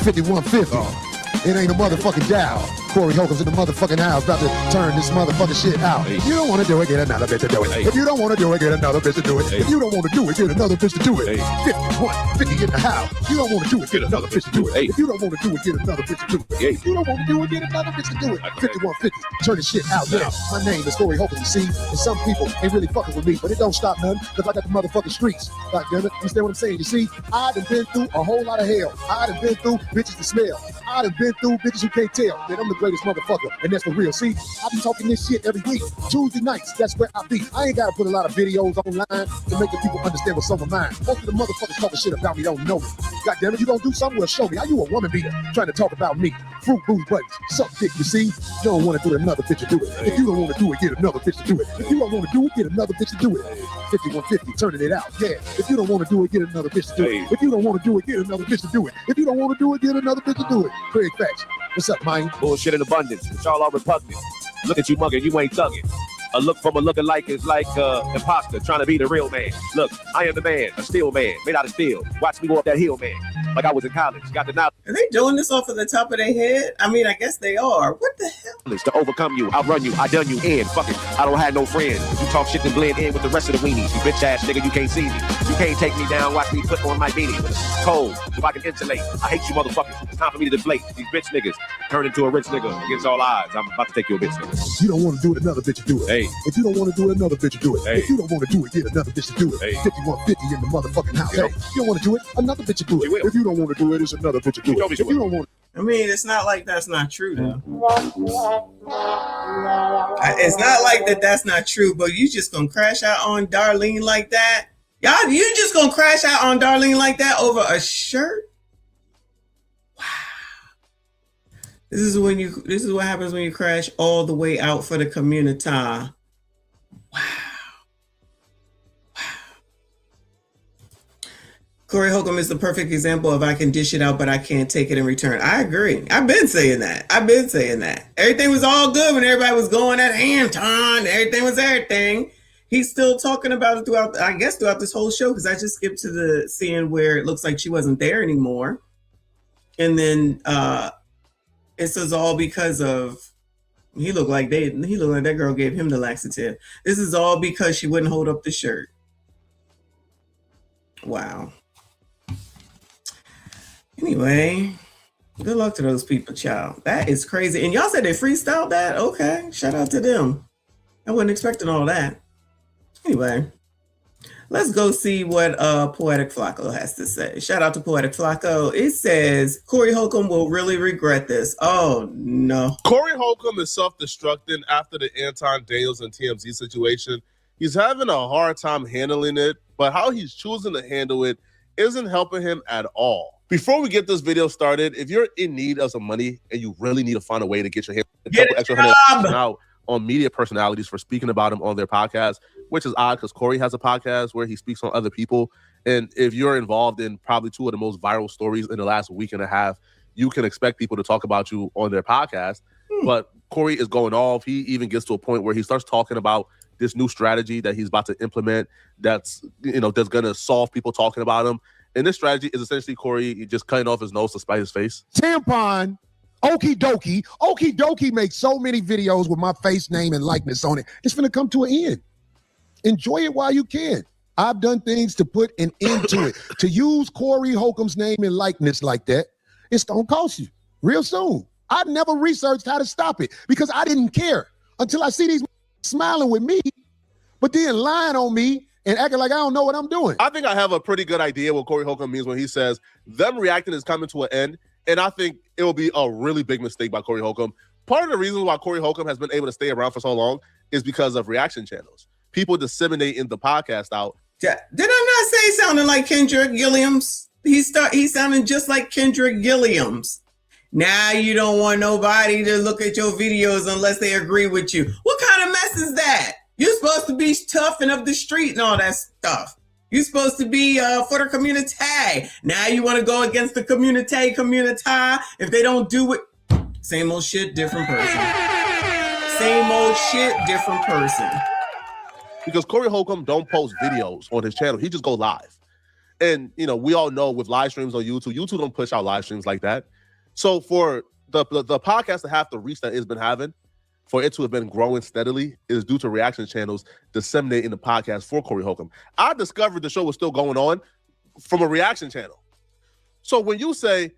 5150. It ain't a motherfucking doubt. Cory Holcomb's in the motherfucking house about to turn this motherfucking shit out. If you don't want to do it, get another bitch to do it. If you don't want to do it, get another bitch to do it. If you don't want to do it, get another bitch to do it. 5150 in the house. If you don't want to do it, get another bitch to do it. If you don't want to do it, get another bitch to do it. If you don't want to do it, get another bitch to do it. 5150. Turn this shit out now. My name is Cory Holcomb, you see? And some people ain't really fucking with me, but it don't stop none because I got the motherfucking streets. God damn it. You understand what I'm saying? You see, I done been through a whole lot of hell. I done been through bitches to smell. I done been through bitches who can't tell that I'm the greatest motherfucker. And that's for real. See, I be talking this shit every week. Tuesday nights, that's where I be. I ain't got to put a lot of videos online to make the people understand what's on my mind. Most of the motherfuckers talking shit about me don't know me. God damn it, you gonna do something? Well, show me. Are you a woman beater trying to talk about me? Fruit, booze, buttons, suck dick, you see? You don't want to do it, another bitch to do it. If you don't want to do it, get another bitch to do it. If you don't want to do it, get another bitch to do it. 5150, turning it out. Yeah. If you don't want to do it, get another bitch to do it. If you don't want to do it, get another bitch to do it. If you don't want to do it, get another bitch to do it. Craig Facts. What's up, man? Bullshit in abundance. It's all repugnant. Look at you mugging, you ain't thugging. A look from a looking like is like imposter trying to be the real man. Look, I am the man, a steel man, made out of steel. Watch me go up that hill, man. Like I was in college, got the knowledge. Are they doing this off of the top of their head? I mean, I guess they are. What the hell? To overcome you, outrun you, I done you in. Fuck it, I don't have no friends. You talk shit and blend in with the rest of the weenies. You bitch ass nigga, you can't see me. You can't take me down, watch me put on my beanie. Cold, so I can insulate. I hate you motherfuckers. It's time for me to deflate. These bitch niggas turn into a rich nigga against all odds. I'm about to take you a bitch nigga. You don't want to do it, another bitch to do it. Hey. If you don't want to do it, another bitch to do it. Hey. If you don't want to do it, get another bitch to do it. Hey. 5150 in the motherfucking house. Yo. Hey, you don't want to do it, another bitch to do it. If you don't want to do it, it's another bitch to do it. If you don't want I mean, it's not like that's not true, though. It's not like that's not true, but you just gonna crash out on Darlene like that? Y'all, you just gonna crash out on Darlene like that over a shirt? Wow. This is what happens when you crash all the way out for the community. Wow. Cory Holcomb is the perfect example of I can dish it out, but I can't take it in return. I agree. I've been saying that. Everything was all good when everybody was going at Anton. Everything was everything. He's still talking about it throughout this whole show, because I just skipped to the scene where it looks like she wasn't there anymore. And then this is all because of he looked like that girl gave him the laxative. This is all because she wouldn't hold up the shirt. Wow. Anyway, good luck to those people, child. That is crazy. And y'all said they freestyled that? Okay, shout out to them. I wasn't expecting all that. Anyway, let's go see what Poetic Flacco has to say. Shout out to Poetic Flacco. It says, Cory Holcomb will really regret this. Oh, no. Cory Holcomb is self-destructing after the Anton Daniels and TMZ situation. He's having a hard time handling it, but how he's choosing to handle it isn't helping him at all. Before we get this video started, if you're in need of some money and you really need to find a way to get your hands out on media personalities for speaking about him on their podcast, which is odd because Cory has a podcast where he speaks on other people. And if you're involved in probably two of the most viral stories in the last week and a half, you can expect people to talk about you on their podcast. But Cory is going off. He even gets to a point where he starts talking about this new strategy that he's about to implement that's going to solve people talking about him. And this strategy is essentially Cory just cutting off his nose to spite his face. Tampon, okie dokie. Okie dokie makes so many videos with my face, name, and likeness on it. It's going to come to an end. Enjoy it while you can. I've done things to put an end to it. To use Cory Holcomb's name and likeness like that, it's going to cost you real soon. I never researched how to stop it because I didn't care until I see these smiling with me, but then lying on me and acting like I don't know what I'm doing. I think I have a pretty good idea what Cory Holcomb means when he says them reacting is coming to an end. And I think it will be a really big mistake by Cory Holcomb. Part of the reason why Cory Holcomb has been able to stay around for so long is because of reaction channels. People disseminating the podcast out. Did I not say he sounded like Kendrick Gilliams? He sounded just like Kendrick Gilliams. Now you don't want nobody to look at your videos unless they agree with you. What kind of mess is that? You're supposed to be tough and of the street and all that stuff. You're supposed to be for the community. Now you want to go against the community. If they don't do it, same old shit, different person. Same old shit, different person. Because Cory Holcomb don't post videos on his channel. He just go live. And, you know, we all know with live streams on YouTube, YouTube don't push out live streams like that. So for the podcast to have the reach that it's been having, for it to have been growing steadily, is due to reaction channels disseminating the podcast for Cory Holcomb. I discovered the show was still going on from a reaction channel. So when you say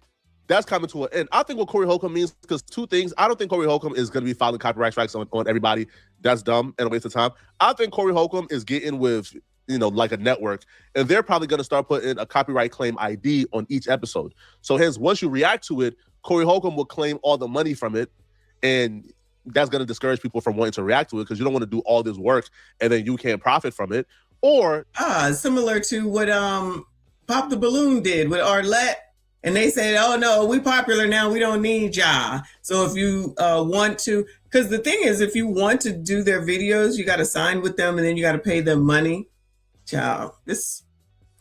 that's coming to an end, I think what Cory Holcomb means, because two things. I don't think Cory Holcomb is going to be filing copyright strikes on everybody. That's dumb and a waste of time. I think Cory Holcomb is getting with, you know, like a network, and they're probably going to start putting a copyright claim ID on each episode. So hence, once you react to it, Cory Holcomb will claim all the money from it, and that's going to discourage people from wanting to react to it, because you don't want to do all this work and then you can't profit from it. Or similar to what Pop the Balloon did with Arlette, and they said, oh no, we popular now, we don't need y'all. So if you want to, because the thing is, if you want to do their videos, you got to sign with them and then you got to pay them money. Child, this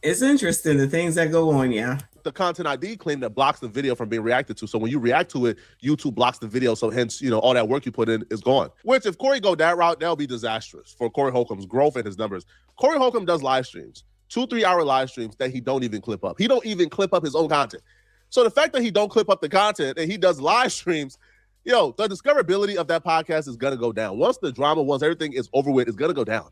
is interesting, the things that go on, yeah. The content ID claim that blocks the video from being reacted to. So when you react to it, YouTube blocks the video. So hence, you know, all that work you put in is gone. Which, if Cory go that route, that'll be disastrous for Cory Holcomb's growth and his numbers. Cory Holcomb does live streams, 2-3 hour live streams that he don't even clip up. He don't even clip up his own content. So the fact that he don't clip up the content and he does live streams, yo, the discoverability of that podcast is going to go down. Once the drama, once everything is over with, it's going to go down.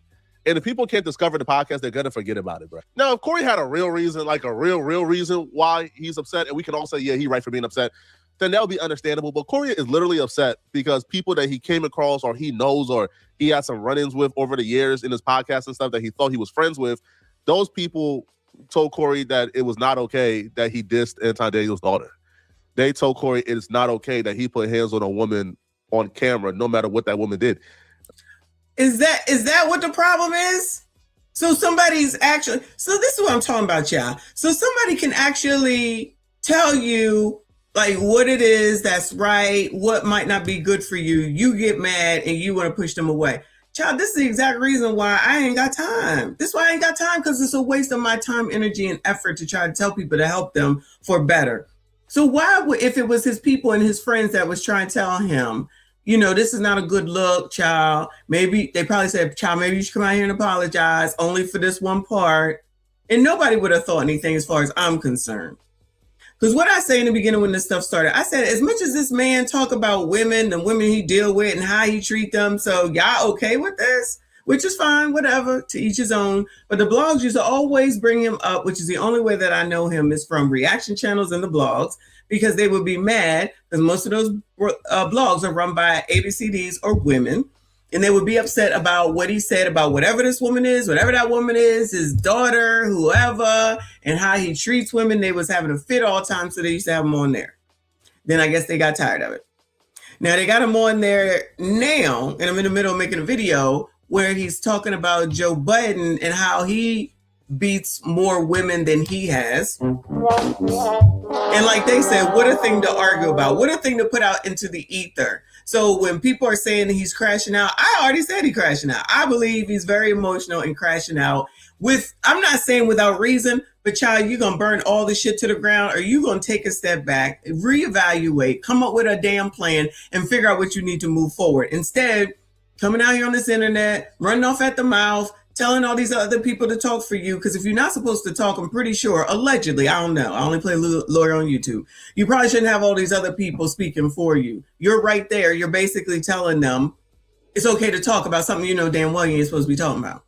And if people can't discover the podcast, they're going to forget about it, bro. Now, if Cory had a real reason, like a real reason why he's upset, and we can all say, yeah, he's right for being upset, then that would be understandable. But Cory is literally upset because people that he came across or he knows or he had some run-ins with over the years in his podcast and stuff that he thought he was friends with, those people told Cory that it was not okay that he dissed Anton Daniels' daughter. They told Cory it is not okay that he put hands on a woman on camera, no matter what that woman did. Is that what the problem is? So somebody's actually, so this is what I'm talking about, y'all. So somebody can actually tell you like what it is that's right, what might not be good for you. You get mad and you want to push them away. Child, this is the exact reason why I ain't got time. This is why I ain't got time, because it's a waste of my time, energy, and effort to try to tell people to help them for better. So why would, if it was his people and his friends that was trying to tell him, you know, this is not a good look, child. Maybe they probably said, child, maybe you should come out here and apologize only for this one part. And nobody would have thought anything as far as I'm concerned. Because what I say in the beginning when this stuff started, I said, as much as this man talk about women, the women he deal with and how he treat them, so y'all okay with this? Which is fine, whatever, to each his own. But the blogs used to always bring him up, which is the only way that I know him is from reaction channels and the blogs, because they would be mad because most of those blogs are run by ABCDs or women. And they would be upset about what he said about whatever this woman is, whatever that woman is, his daughter, whoever, and how he treats women. They was having a fit all the time, so they used to have him on there. Then I guess they got tired of it. Now they got him on there now, and I'm in the middle of making a video where he's talking about Joe Biden and how he beats more women than he has. And like they said, what a thing to argue about. What a thing to put out into the ether. So when people are saying that he's crashing out, I already said he's crashing out. I believe he's very emotional and crashing out with, I'm not saying without reason, but child, you're going to burn all this shit to the ground, or you're going to take a step back, reevaluate, come up with a damn plan and figure out what you need to move forward. Instead, coming out here on this internet, running off at the mouth, telling all these other people to talk for you. Because if you're not supposed to talk, I'm pretty sure, allegedly, I don't know, I only play lawyer on YouTube, you probably shouldn't have all these other people speaking for you. You're right there. You're basically telling them it's okay to talk about something you know damn well you ain't supposed to be talking about.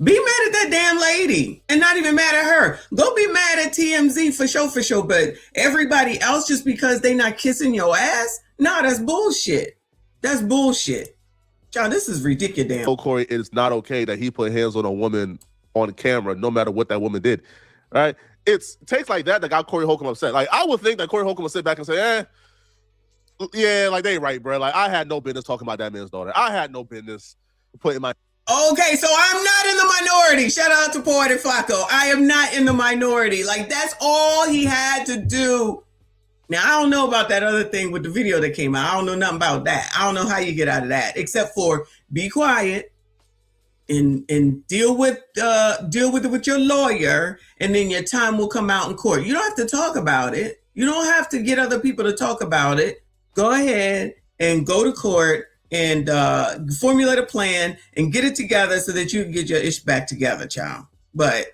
Be mad at that damn lady and not even mad at her. Go be mad at TMZ for sure. But everybody else, just because they not kissing your ass, nah, that's bullshit. That's bullshit. John, this is ridiculous. Oh, Cory, it's not okay that he put hands on a woman on camera, no matter what that woman did, right? It's takes like that got Cory Holcomb upset. Like, I would think that Cory Holcomb would sit back and say, yeah, like, they right, bro. Like, I had no business talking about that man's daughter. I had no business putting my... Okay, so I'm not in the minority. Shout out to Poet and Flacco. I am not in the minority. Like, that's all he had to do. Now, I don't know about that other thing with the video that came out. I don't know nothing about that. I don't know how you get out of that, except for be quiet and deal with it with your lawyer, and then your time will come out in court. You don't have to talk about it. You don't have to get other people to talk about it. Go ahead and go to court and formulate a plan and get it together so that you can get your ish back together, child. But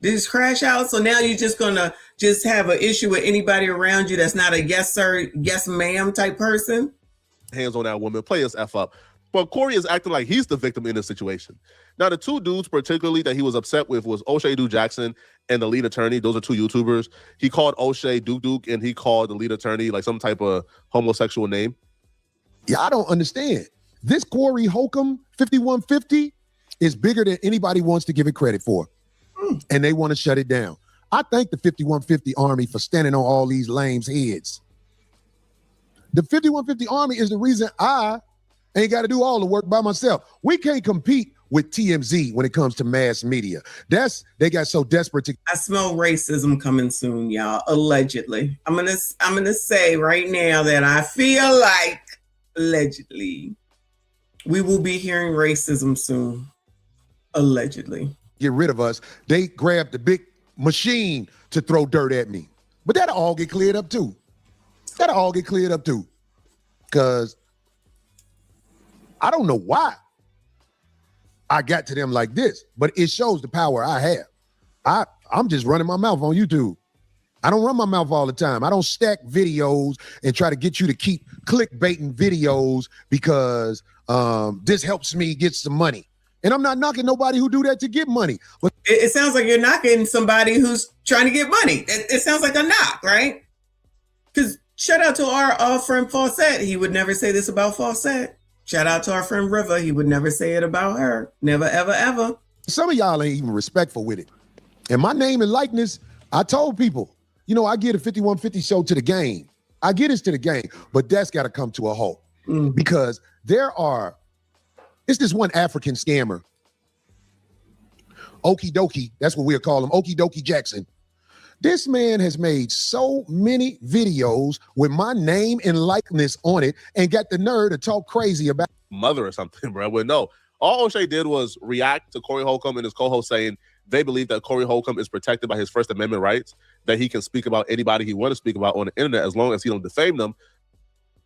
this crash out, so now you're just gonna just have an issue with anybody around you that's not a yes sir, yes ma'am type person. Hands on that woman, play his F up. But Cory is acting like he's the victim in this situation. Now, the two dudes particularly that he was upset with was O'Shea Duke Jackson and the lead attorney. Those are two YouTubers. He called O'Shea Duke, and he called the lead attorney like some type of homosexual name. Yeah, I don't understand. This Cory Holcomb 5150 is bigger than anybody wants to give it credit for. And they want to shut it down. I thank the 5150 Army for standing on all these lames' heads. The 5150 Army is the reason I ain't got to do all the work by myself. We can't compete with TMZ when it comes to mass media. They got so desperate to... I smell racism coming soon, y'all. Allegedly. I'm gonna say right now that I feel like allegedly we will be hearing racism soon. Allegedly. Get rid of us. They grabbed the big machine to throw dirt at me. But that'll all get cleared up too. Because I don't know why I got to them like this, but it shows the power I have. I'm just running my mouth on YouTube. I don't run my mouth all the time. I don't stack videos and try to get you to keep clickbaiting videos because this helps me get some money. And I'm not knocking nobody who do that to get money. But it sounds like you're knocking somebody who's trying to get money. It sounds like a knock, right? Because shout out to our friend Fawcett. He would never say this about Fawcett. Shout out to our friend River. He would never say it about her. Never, ever, ever. Some of y'all ain't even respectful with it. And my name and likeness, I told people, I get a 5150 show to the game. I get us to the game, but that's got to come to a halt because it's this one African scammer. Okie dokie, that's what we'll call him, Okie dokie Jackson. This man has made so many videos with my name and likeness on it and got the nerve to talk crazy about mother or something, bro. But no, all O'Shea did was react to Cory Holcomb and his co-host saying they believe that Cory Holcomb is protected by his First Amendment rights, that he can speak about anybody he wants to speak about on the internet as long as he don't defame them.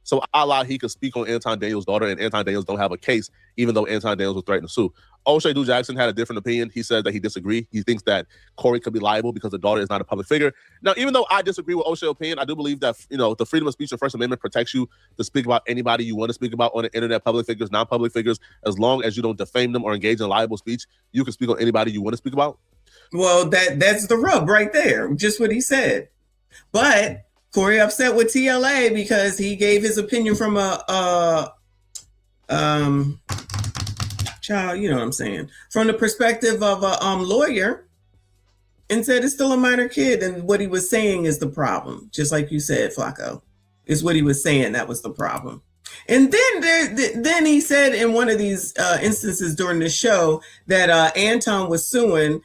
So he could speak on Anton Daniels' daughter, and Anton Daniels don't have a case, even though Anton Daniels was threatened to sue. O'Shea Duke Jackson had a different opinion. He said that he disagreed. He thinks that Cory could be liable because the daughter is not a public figure. Now, even though I disagree with O'Shea's opinion, I do believe that the freedom of speech and First Amendment protects you to speak about anybody you want to speak about on the internet, public figures, non-public figures, as long as you don't defame them or engage in libel speech. You can speak on anybody you want to speak about. Well, that's the rub right there. Just what he said. But Cory upset with TLA because he gave his opinion from child, you know what I'm saying, from the perspective of a lawyer, and said it's still a minor kid, and what he was saying is the problem. Just like you said, Flacco, is what he was saying that was the problem. And then he said in one of these instances during the show that Anton was suing.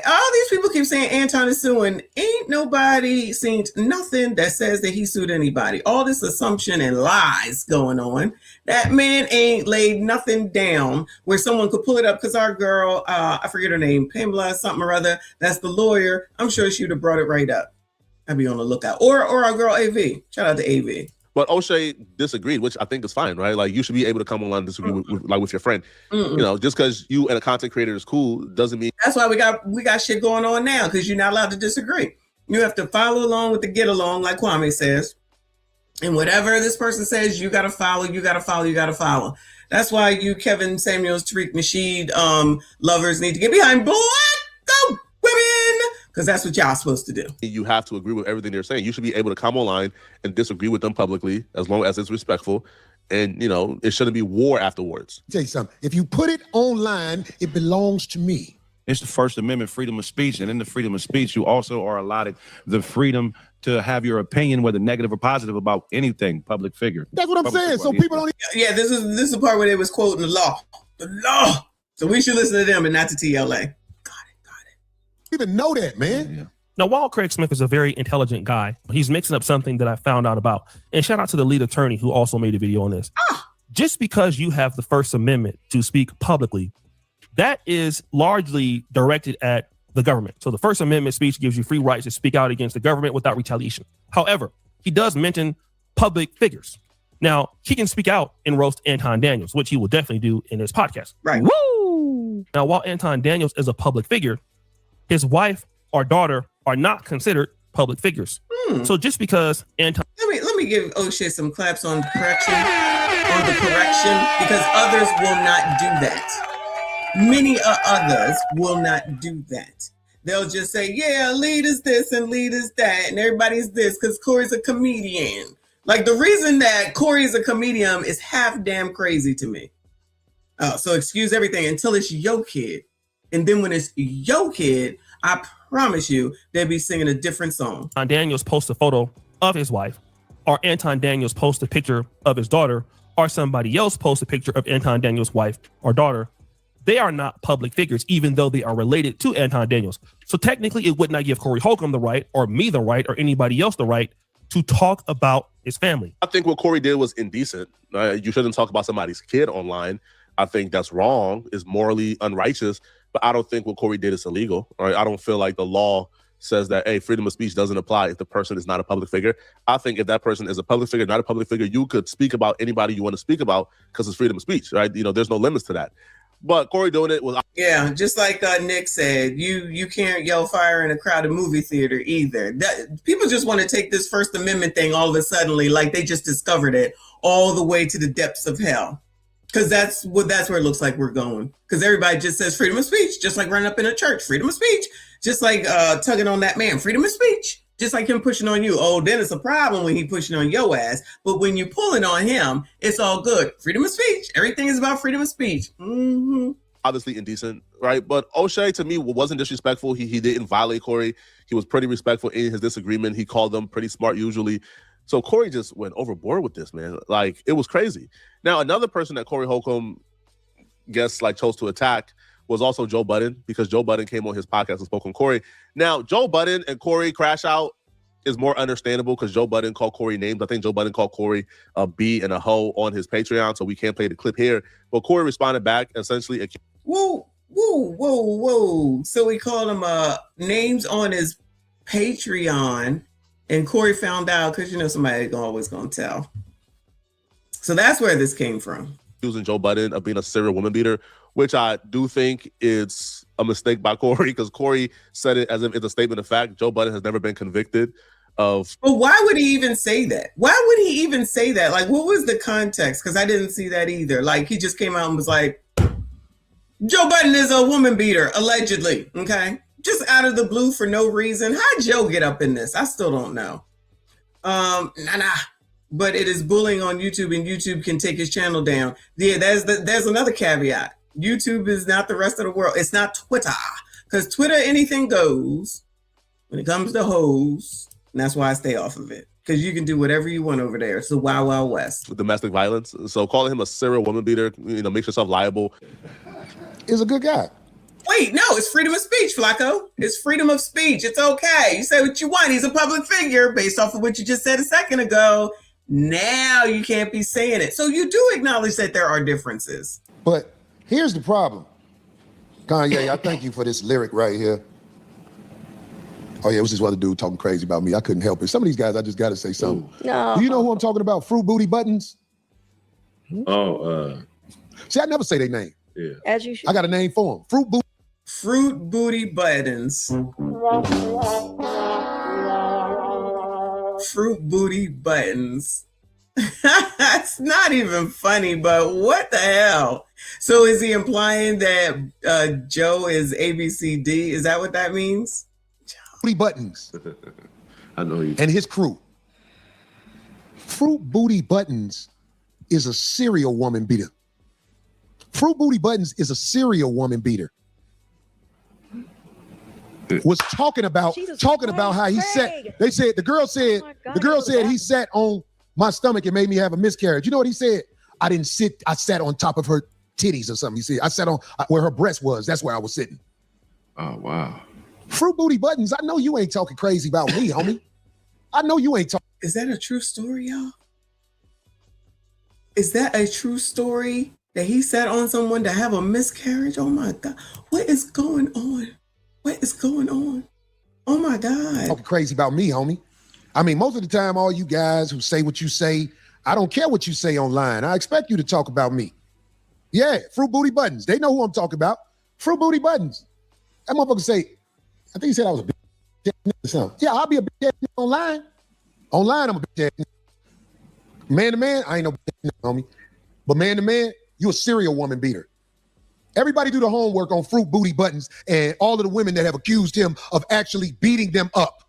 All these people keep saying Anton is suing. Ain't nobody seen nothing that says that he sued anybody. All this assumption and lies going on. That man ain't laid nothing down where someone could pull it up, because our girl, I forget her name, Pamela something or other, that's the lawyer. I'm sure she would have brought it right up. I'd be on the lookout. Or our girl AV. Shout out to AV. But O'Shea disagreed, which I think is fine, right? Like, you should be able to come online and disagree with your friend. Just because you and a content creator is cool doesn't mean... That's why we got shit going on now, because you're not allowed to disagree. You have to follow along with the get along, like Kwame says. And whatever this person says, you got to follow. That's why you, Kevin Samuels, Tariq Nasheed, lovers need to get behind black women, because that's what y'all supposed to do. You have to agree with everything they're saying. You should be able to come online and disagree with them publicly, as long as it's respectful. and you know it shouldn't be war afterwards. Tell you something. If you put it online, it belongs to me. It's the First Amendment, freedom of speech, and in the freedom of speech, you also are allotted the freedom to have your opinion, whether negative or positive, about anything, public figure. That's what I'm saying. So people don't. Yeah, this is the part where they was quoting the law. The law. So we should listen to them and not to TLA. Even know that, man. Yeah. Now, while Craig Smith is a very intelligent guy, he's mixing up something that I found out about. And shout out to the lead attorney who also made a video on this. Just because you have the First Amendment to speak publicly, that is largely directed at the government. So the First Amendment speech gives you free rights to speak out against the government without retaliation. However, he does mention public figures. Now, he can speak out and roast Anton Daniels, which he will definitely do in his podcast. Right. Woo! Now, while Anton Daniels is a public figure, his wife or daughter are not considered public figures. So just because Anton... Let me give O'Shea some claps on the correction, because others will not do that. Many others will not do that. They'll just say, yeah, lead is this and lead is that, and everybody's this because Cory's a comedian. Like, the reason that Cory's a comedian is half damn crazy to me. So excuse everything until it's your kid. And then when it's your kid, I promise you, they'll be singing a different song. Anton Daniels posts a photo of his wife, or Anton Daniels posts a picture of his daughter, or somebody else posts a picture of Anton Daniels' wife or daughter. They are not public figures, even though they are related to Anton Daniels. So technically, it would not give Cory Holcomb the right, or me the right, or anybody else the right to talk about his family. I think what Cory did was indecent. You shouldn't talk about somebody's kid online. I think that's wrong. It's morally unrighteous. But I don't think what Cory did is illegal. Right? I don't feel like the law says that, hey, freedom of speech doesn't apply if the person is not a public figure. I think if that person is a public figure, not a public figure, you could speak about anybody you want to speak about because it's freedom of speech, right? You know, there's no limits to that. But Cory doing it was... Yeah, just like Nick said, you can't yell fire in a crowded movie theater either. People just want to take this First Amendment thing all of a sudden, like they just discovered it, all the way to the depths of hell. Because that's where it looks like we're going. Because everybody just says freedom of speech, just like running up in a church, freedom of speech, just like tugging on that man, freedom of speech, just like him pushing on you. Oh, then it's a problem when he pushing on your ass. But when you pulling on him, it's all good. Freedom of speech. Everything is about freedom of speech. Mm-hmm. Obviously indecent, right? But O'Shea, to me, wasn't disrespectful. He didn't violate Cory. He was pretty respectful in his disagreement. He called them pretty smart usually. So Cory just went overboard with this, man. Like, it was crazy. Now, another person that Cory Holcomb chose to attack was also Joe Budden, because Joe Budden came on his podcast and spoke on Cory. Now, Joe Budden and Cory crash out is more understandable because Joe Budden called Cory names. I think Joe Budden called Cory a B and a hoe on his Patreon, so we can't play the clip here. But Cory responded back, essentially. Whoa. So he called him names on his Patreon. And Cory found out because, somebody always going to tell. So that's where this came from. Accusing Joe Budden of being a serial woman beater, which I do think is a mistake by Cory, because Cory said it as if it's a statement of fact. Joe Budden has never been convicted of... But why would he even say that? Why would he even say that? Like, what was the context? Because I didn't see that either. Like, he just came out and was like, Joe Budden is a woman beater, allegedly. Okay. Just out of the blue for no reason. How'd Joe get up in this? I still don't know. But it is bullying on YouTube, and YouTube can take his channel down. Yeah, there's another caveat. YouTube is not the rest of the world. It's not Twitter, because Twitter, anything goes when it comes to hoes, and that's why I stay off of it, because you can do whatever you want over there. It's the Wild Wild West. With domestic violence. So calling him a serial woman beater, makes yourself liable. Is a good guy. Wait, no, it's freedom of speech, Flacco. It's freedom of speech. It's okay. You say what you want. He's a public figure based off of what you just said a second ago. Now you can't be saying it. So you do acknowledge that there are differences. But here's the problem. Kanye, I thank you for this lyric right here. Oh, yeah, it was this other dude talking crazy about me. I couldn't help it. Some of these guys, I just got to say something. No. Do you know who I'm talking about? Fruit Booty Buttons? See, I never say their name. Yeah. As you should. I got a name for them. Fruit Booty Buttons. Fruit Booty Buttons. That's not even funny, but what the hell? So is he implying that Joe is ABCD? Is that what that means? Booty Buttons. I know you. And his crew. Fruit Booty Buttons is a serial woman beater. Fruit Booty Buttons is a serial woman beater. Was talking about how he sat. They said the girl said he sat on my stomach and made me have a miscarriage. You know what he said? I didn't sit. I sat on top of her titties or something. He said I sat on where her breast was. That's where I was sitting. Oh wow. Fruit Booty Buttons. I know you ain't talking crazy about me, homie. I know you ain't talking. Is that a true story, y'all? Is that a true story that he sat on someone to have a miscarriage? Oh my God. What is going on? What is going on? Oh my God. Talking crazy about me, homie. I mean, most of the time, all you guys who say what you say, I don't care what you say online. I expect you to talk about me. Yeah, Fruit Booty Buttons. They know who I'm talking about. Fruit Booty Buttons. That motherfucker say, I think he said I was a bitch or something. Yeah, I'll be a bitch online. Online, I'm a bitch. Man to man, I ain't no bitch, homie. But man to man, you a serial woman beater. Everybody do the homework on Fruit Booty Buttons and all of the women that have accused him of actually beating them up.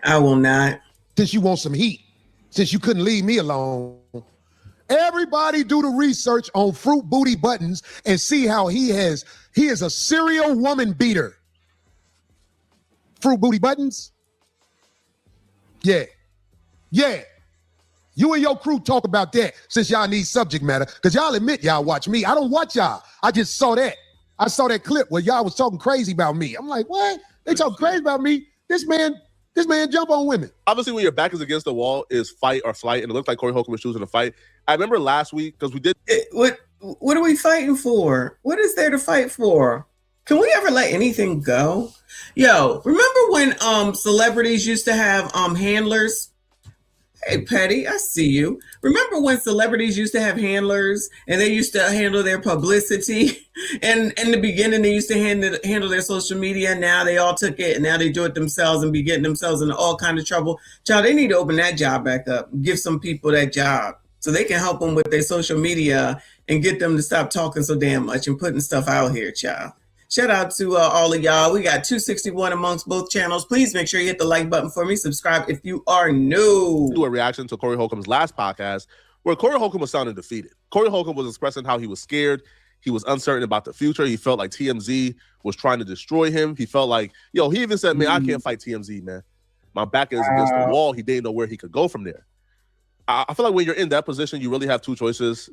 I will not. Since you want some heat, since you couldn't leave me alone. Everybody do the research on Fruit Booty Buttons and see how he is a serial woman beater. Fruit Booty Buttons? Yeah. Yeah. You and your crew talk about that since y'all need subject matter, because y'all admit y'all watch me. I don't watch y'all. I just saw that. I saw that clip where y'all was talking crazy about me. I'm like, what? They talking crazy about me? This man jump on women. Obviously, when your back is against the wall, is fight or flight, and it looked like Cory Holcomb was choosing to fight. I remember last week, because we did... What are we fighting for? What is there to fight for? Can we ever let anything go? Yo, remember when celebrities used to have handlers? Hey, Petty, I see you. Remember when celebrities used to have handlers and they used to handle their publicity? And in the beginning, they used to handle their social media. Now they all took it and now they do it themselves and be getting themselves into all kind of trouble. Child, they need to open that job back up. Give some people that job so they can help them with their social media and get them to stop talking so damn much and putting stuff out here, child. Shout out to all of y'all. We got 261 amongst both channels. Please make sure you hit the like button for me. Subscribe if you are new. Do a reaction to Cory Holcomb's last podcast where Cory Holcomb was sounding defeated. Cory Holcomb was expressing how he was scared. He was uncertain about the future. He felt like TMZ was trying to destroy him. He felt like, he even said, man, I can't fight TMZ, man. My back is against the wall. He didn't know where he could go from there. I feel like when you're in that position, you really have two choices,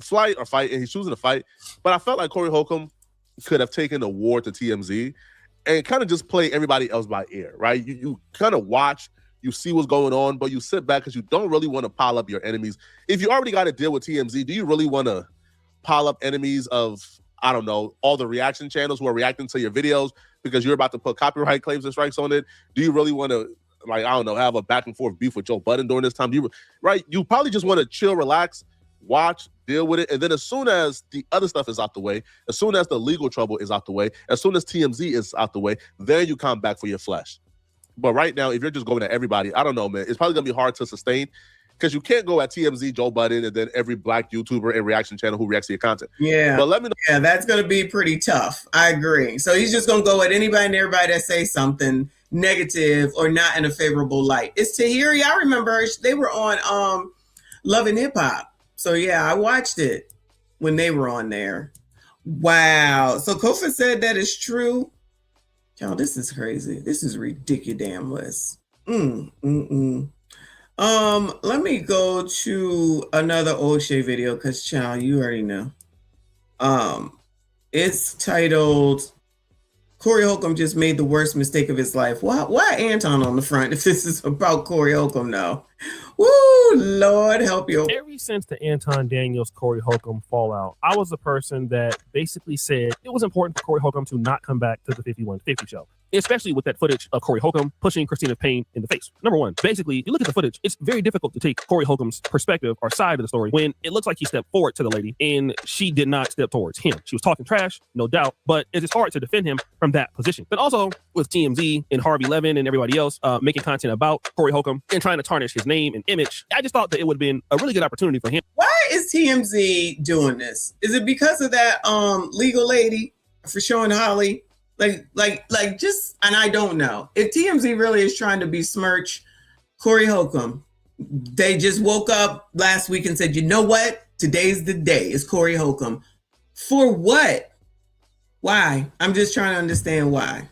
flight or fight, and he's choosing to fight. But I felt like Cory Holcomb could have taken the war to TMZ and kind of just play everybody else by ear, right? You kind of watch, you see what's going on, but you sit back because you don't really want to pile up your enemies. If you already got to deal with TMZ, do you really want to pile up enemies of, I don't know, all the reaction channels who are reacting to your videos because you're about to put copyright claims and strikes on it? Do you really want to, like, I don't know, have a back and forth beef with Joe Budden during this time? Right? You probably just want to chill, relax, watch, deal with it, and then as soon as the other stuff is out the way, as soon as the legal trouble is out the way, as soon as TMZ is out the way, then you come back for your flesh. But right now, if you're just going at everybody, I don't know, man, it's probably gonna be hard to sustain because you can't go at TMZ, Joe Budden, and then every black YouTuber and reaction channel who reacts to your content. Yeah, but let me know. Yeah, that's gonna be pretty tough. I agree. So he's just gonna go at anybody and everybody that say something negative or not in a favorable light. It's Tahiri. I remember her, they were on Love and Hip Hop. So yeah, I watched it when they were on there. Wow. So Kofa said that is true. Y'all, this is crazy. This is ridiculous. Let me go to another O'Shea video because child, you already know. It's titled Cory Holcomb just made the worst mistake of his life. Why Anton on the front if this is about Cory Holcomb now? Woo, Lord help you. Ever since the Anton Daniels Cory Holcomb fallout, I was the person that basically said it was important for Cory Holcomb to not come back to the 5150 show. Especially with that footage of Cory Holcomb pushing Christina Payne in the face. Number one, basically, you look at the footage, it's very difficult to take Cory Holcomb's perspective or side of the story when it looks like he stepped forward to the lady and she did not step towards him. She was talking trash, no doubt, but it's hard to defend him from that position. But also with TMZ and Harvey Levin and everybody else making content about Cory Holcomb and trying to tarnish his name and image, I just thought that it would have been a really good opportunity for him. Why is TMZ doing this? Is it because of that legal lady for showing Holly? Like just, and I don't know. If TMZ really is trying to besmirch Cory Holcomb, They just woke up last week and said, you know what? Today's the day. It's Cory Holcomb. For what? Why? I'm just trying to understand why.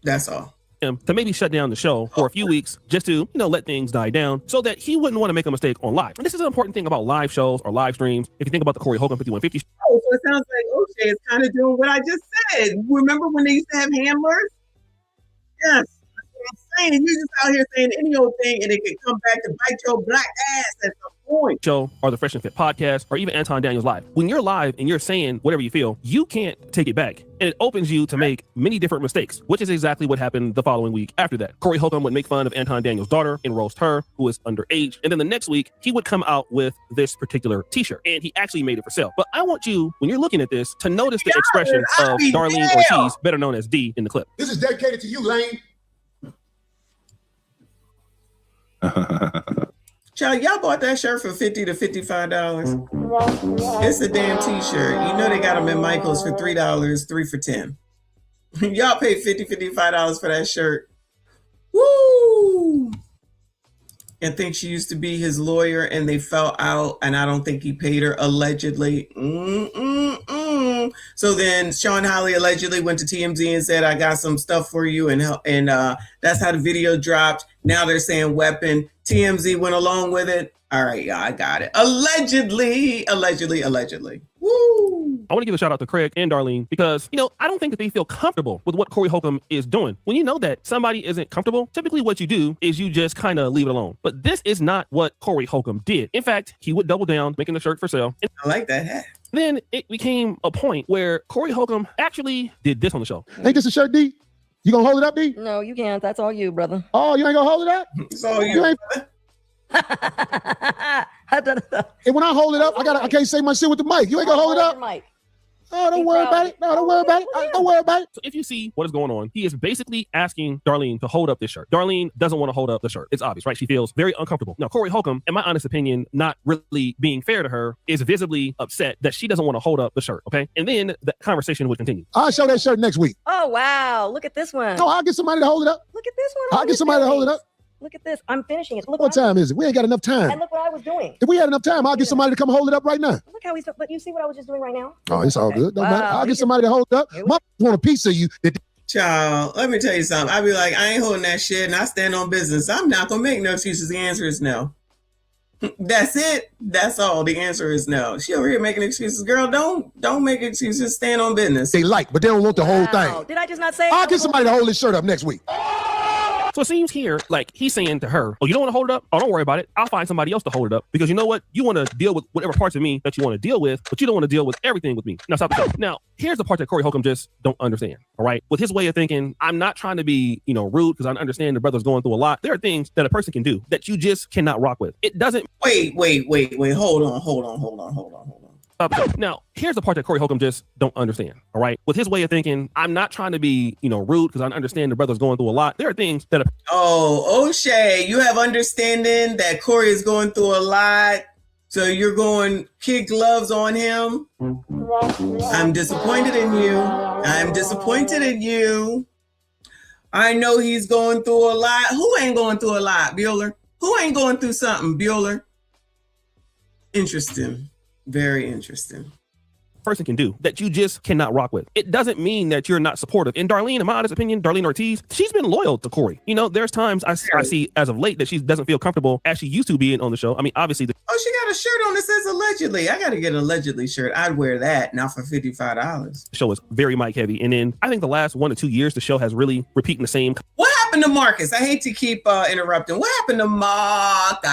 That's all. To maybe shut down the show for a few weeks just to, let things die down so that he wouldn't want to make a mistake on live. And this is an important thing about live shows or live streams. If you think about the Cory Holcomb 5150. Oh, so it sounds like OJ is kind of doing what I just said. Remember when they used to have handlers? Yes. Saying you just out here saying any old thing and it can come back to bite your black ass at some point. Show or the Fresh and Fit podcast or even Anton Daniels live. When you're live and you're saying whatever you feel, you can't take it back. And it opens you to make many different mistakes, which is exactly what happened the following week after that. Cory Holcomb would make fun of Anton Daniels' daughter and roast her, who is underage. And then the next week, he would come out with this particular t-shirt. And he actually made it for sale. But I want you, when you're looking at this, to notice the expression of Darlene Ortiz, better known as D, in the clip. This is dedicated to you, Lane. Child, y'all bought that shirt for $50 to $55. It's a damn t-shirt. You know they got them in Michael's for $3, 3 for $10. Y'all paid $50, $55 for that shirt. Woo! And think she used to be his lawyer and they fell out and I don't think he paid her, allegedly. So then Sean Holly allegedly went to TMZ and said, I got some stuff for you. And that's how the video dropped. Now they're saying weapon. TMZ went along with it. All right, y'all, I got it. Allegedly. Woo! I want to give a shout out to Craig and Darlene because, I don't think that they feel comfortable with what Cory Holcomb is doing. When you know that somebody isn't comfortable, typically what you do is you just kind of leave it alone. But this is not what Cory Holcomb did. In fact, he would double down, making the shirt for sale. I like that hat. Then it became a point where Cory Holcomb actually did this on the show. Ain't this a shirt, D? You gonna hold it up, D? No, you can't. That's all you, brother. Oh, you ain't gonna hold it up? It's all you. And when I hold it up, I can't say my shit with the mic. You ain't gonna hold it up? Oh, don't worry about it. No, don't worry about it. Don't worry about it. So if you see what is going on, he is basically asking Darlene to hold up this shirt. Darlene doesn't want to hold up the shirt. It's obvious, right? She feels very uncomfortable. Now, Cory Holcomb, in my honest opinion, not really being fair to her, is visibly upset that she doesn't want to hold up the shirt, okay? And then the conversation would continue. I'll show that shirt next week. Oh, wow. Look at this one. No, I'll get somebody to hold it up. Look at this one. I'll get somebody to hold it up. Look at this. I'm finishing it. Look what time is it? We ain't got enough time. And look what I was doing. If we had enough time, I'll get somebody to come hold it up right now. Look how he's, but you see what I was just doing right now? Oh, it's all good. Don't matter. I'll get somebody to hold it up. Mom want a piece of you. Child, let me tell you something. I'd be like, I ain't holding that shit and I stand on business. I'm not going to make no excuses. The answer is no. That's it. That's all. The answer is no. She over here making excuses. Girl, don't make excuses. Stand on business. They but they don't want the whole thing. Did I just not say? I'll get somebody to hold this shirt up next week. So it seems here like he's saying to her, oh, you don't want to hold it up? Oh, don't worry about it. I'll find somebody else to hold it up because you know what? You want to deal with whatever parts of me that you want to deal with, but you don't want to deal with everything with me. Now, stop the show. Now, here's the part that Cory Holcomb just don't understand, all right? With his way of thinking, I'm not trying to be, rude because I understand the brother's going through a lot. There are things that a person can do that you just cannot rock with. It doesn't... Wait. Hold on. Now, here's the part that Cory Holcomb just don't understand, all right? With his way of thinking, I'm not trying to be, rude because I understand the brother's going through a lot. There are things that... O'Shea, you have understanding that Cory is going through a lot, so you're going kid gloves on him? I'm disappointed in you. I know he's going through a lot. Who ain't going through a lot, Bueller? Who ain't going through something, Bueller? Interesting. Very interesting. Person can do that you just cannot rock with. It doesn't mean that you're not supportive. And Darlene, in my honest opinion, Darlene Ortiz, she's been loyal to Cory. There's times I see as of late that she doesn't feel comfortable as she used to being on the show. I mean, obviously. She got a shirt on that says allegedly. I got to get an allegedly shirt. I'd wear that now for $55. The show is very mic heavy. And then I think the last 1 to 2 years, the show has really repeating the same. What happened to Marcus? I hate to keep interrupting. What happened to Marcus?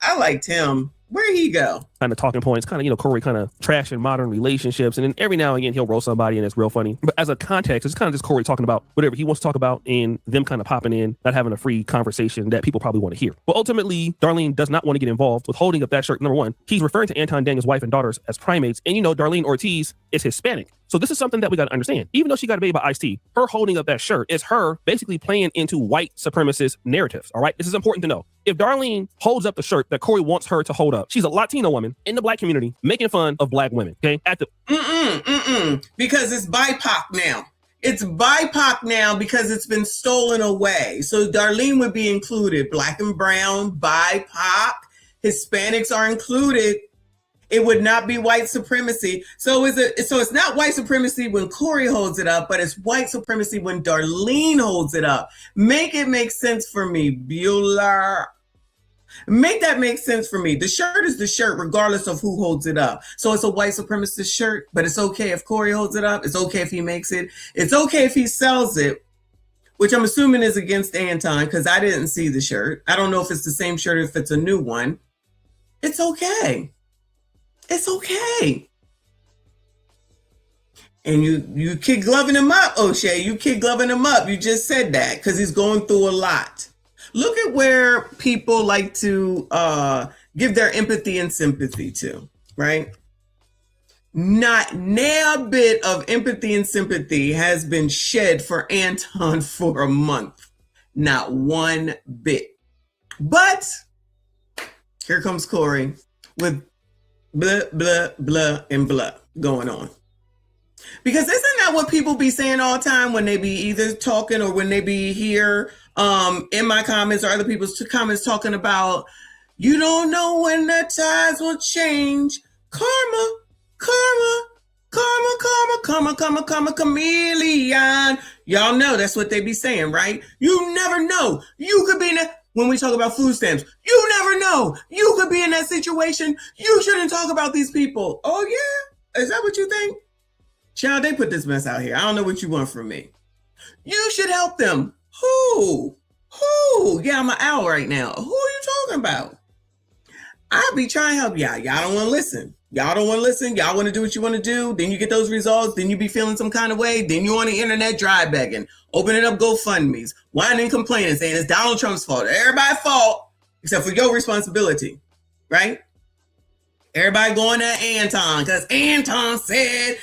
I liked him. Where'd he go? Kind of talking points, Cory kind of trashing modern relationships. And then every now and again, he'll roast somebody and it's real funny. But as a context, it's kind of just Cory talking about whatever he wants to talk about and them kind of popping in, not having a free conversation that people probably want to hear. But ultimately, Darlene does not want to get involved with holding up that shirt. Number one, he's referring to Anton Daniels' wife and daughters as primates. And Darlene Ortiz is Hispanic. So this is something that we got to understand. Even though she got a baby by Ice-T, her holding up that shirt is her basically playing into white supremacist narratives. All right. This is important to know. If Darlene holds up the shirt that Cory wants her to hold up, she's a Latino woman in the black community making fun of black women. Okay. At the because it's BIPOC now. It's BIPOC now because it's been stolen away. So Darlene would be included. Black and brown, BIPOC, Hispanics are included. It would not be white supremacy. So it's not white supremacy when Cory holds it up, but it's white supremacy when Darlene holds it up. Make it make sense for me, Bueller. Make that make sense for me. The shirt is the shirt regardless of who holds it up. So it's a white supremacist shirt, but it's okay if Cory holds it up. It's okay if he makes it. It's okay if he sells it, which I'm assuming is against Anton because I didn't see the shirt. I don't know if it's the same shirt or if it's a new one. It's okay. It's okay. And you kid gloving him up, O'Shea. You kid gloving him up. You just said that because he's going through a lot. Look at where people like to give their empathy and sympathy to, right? Not a bit of empathy and sympathy has been shed for Anton for a month. Not one bit. But here comes Cory with blah, blah, blah, and blah going on. Because isn't that what people be saying all the time when they be either talking or when they be here in my comments or other people's comments talking about, you don't know when the tides will change. Karma, karma, karma, karma, karma, karma, karma, chameleon. Y'all know that's what they be saying, right? You never know. You could be in when we talk about food stamps, you never know. You could be in that situation. You shouldn't talk about these people. Oh, yeah? Is that what you think? Child, they put this mess out here. I don't know what you want from me. You should help them. Who? Yeah, I'm an owl right now. Who are you talking about? I'll be trying to help y'all. Y'all don't want to listen. Y'all want to do what you want to do. Then you get those results. Then you be feeling some kind of way. Then you on the internet dry begging, opening up GoFundMes, whining, complaining, saying it's Donald Trump's fault. Everybody's fault except for your responsibility, right? Everybody going at Anton because Anton said.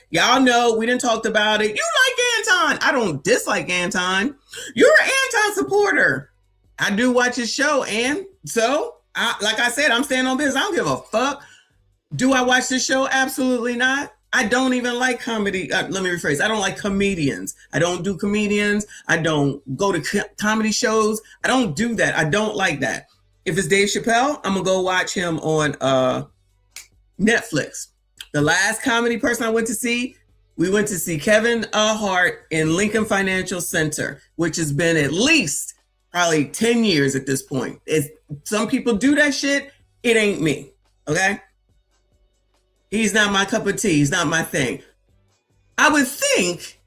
Y'all know we done talked about it. You like Anton. I don't dislike Anton. You're an Anton supporter. I do watch his show, and so like I said, I'm standing on business. I don't give a fuck. Do I watch this show? Absolutely not. I don't even like comedy. Let me rephrase. I don't like comedians. I don't do comedians. I don't go to comedy shows. I don't do that. I don't like that. If it's Dave Chappelle, I'm going to go watch him on Netflix. The last comedy person I went to see, we went to see Kevin Hart in Lincoln Financial Center, which has been at least probably 10 years at this point. Some people do that shit. It ain't me. Okay? He's not my cup of tea. He's not my thing. I would think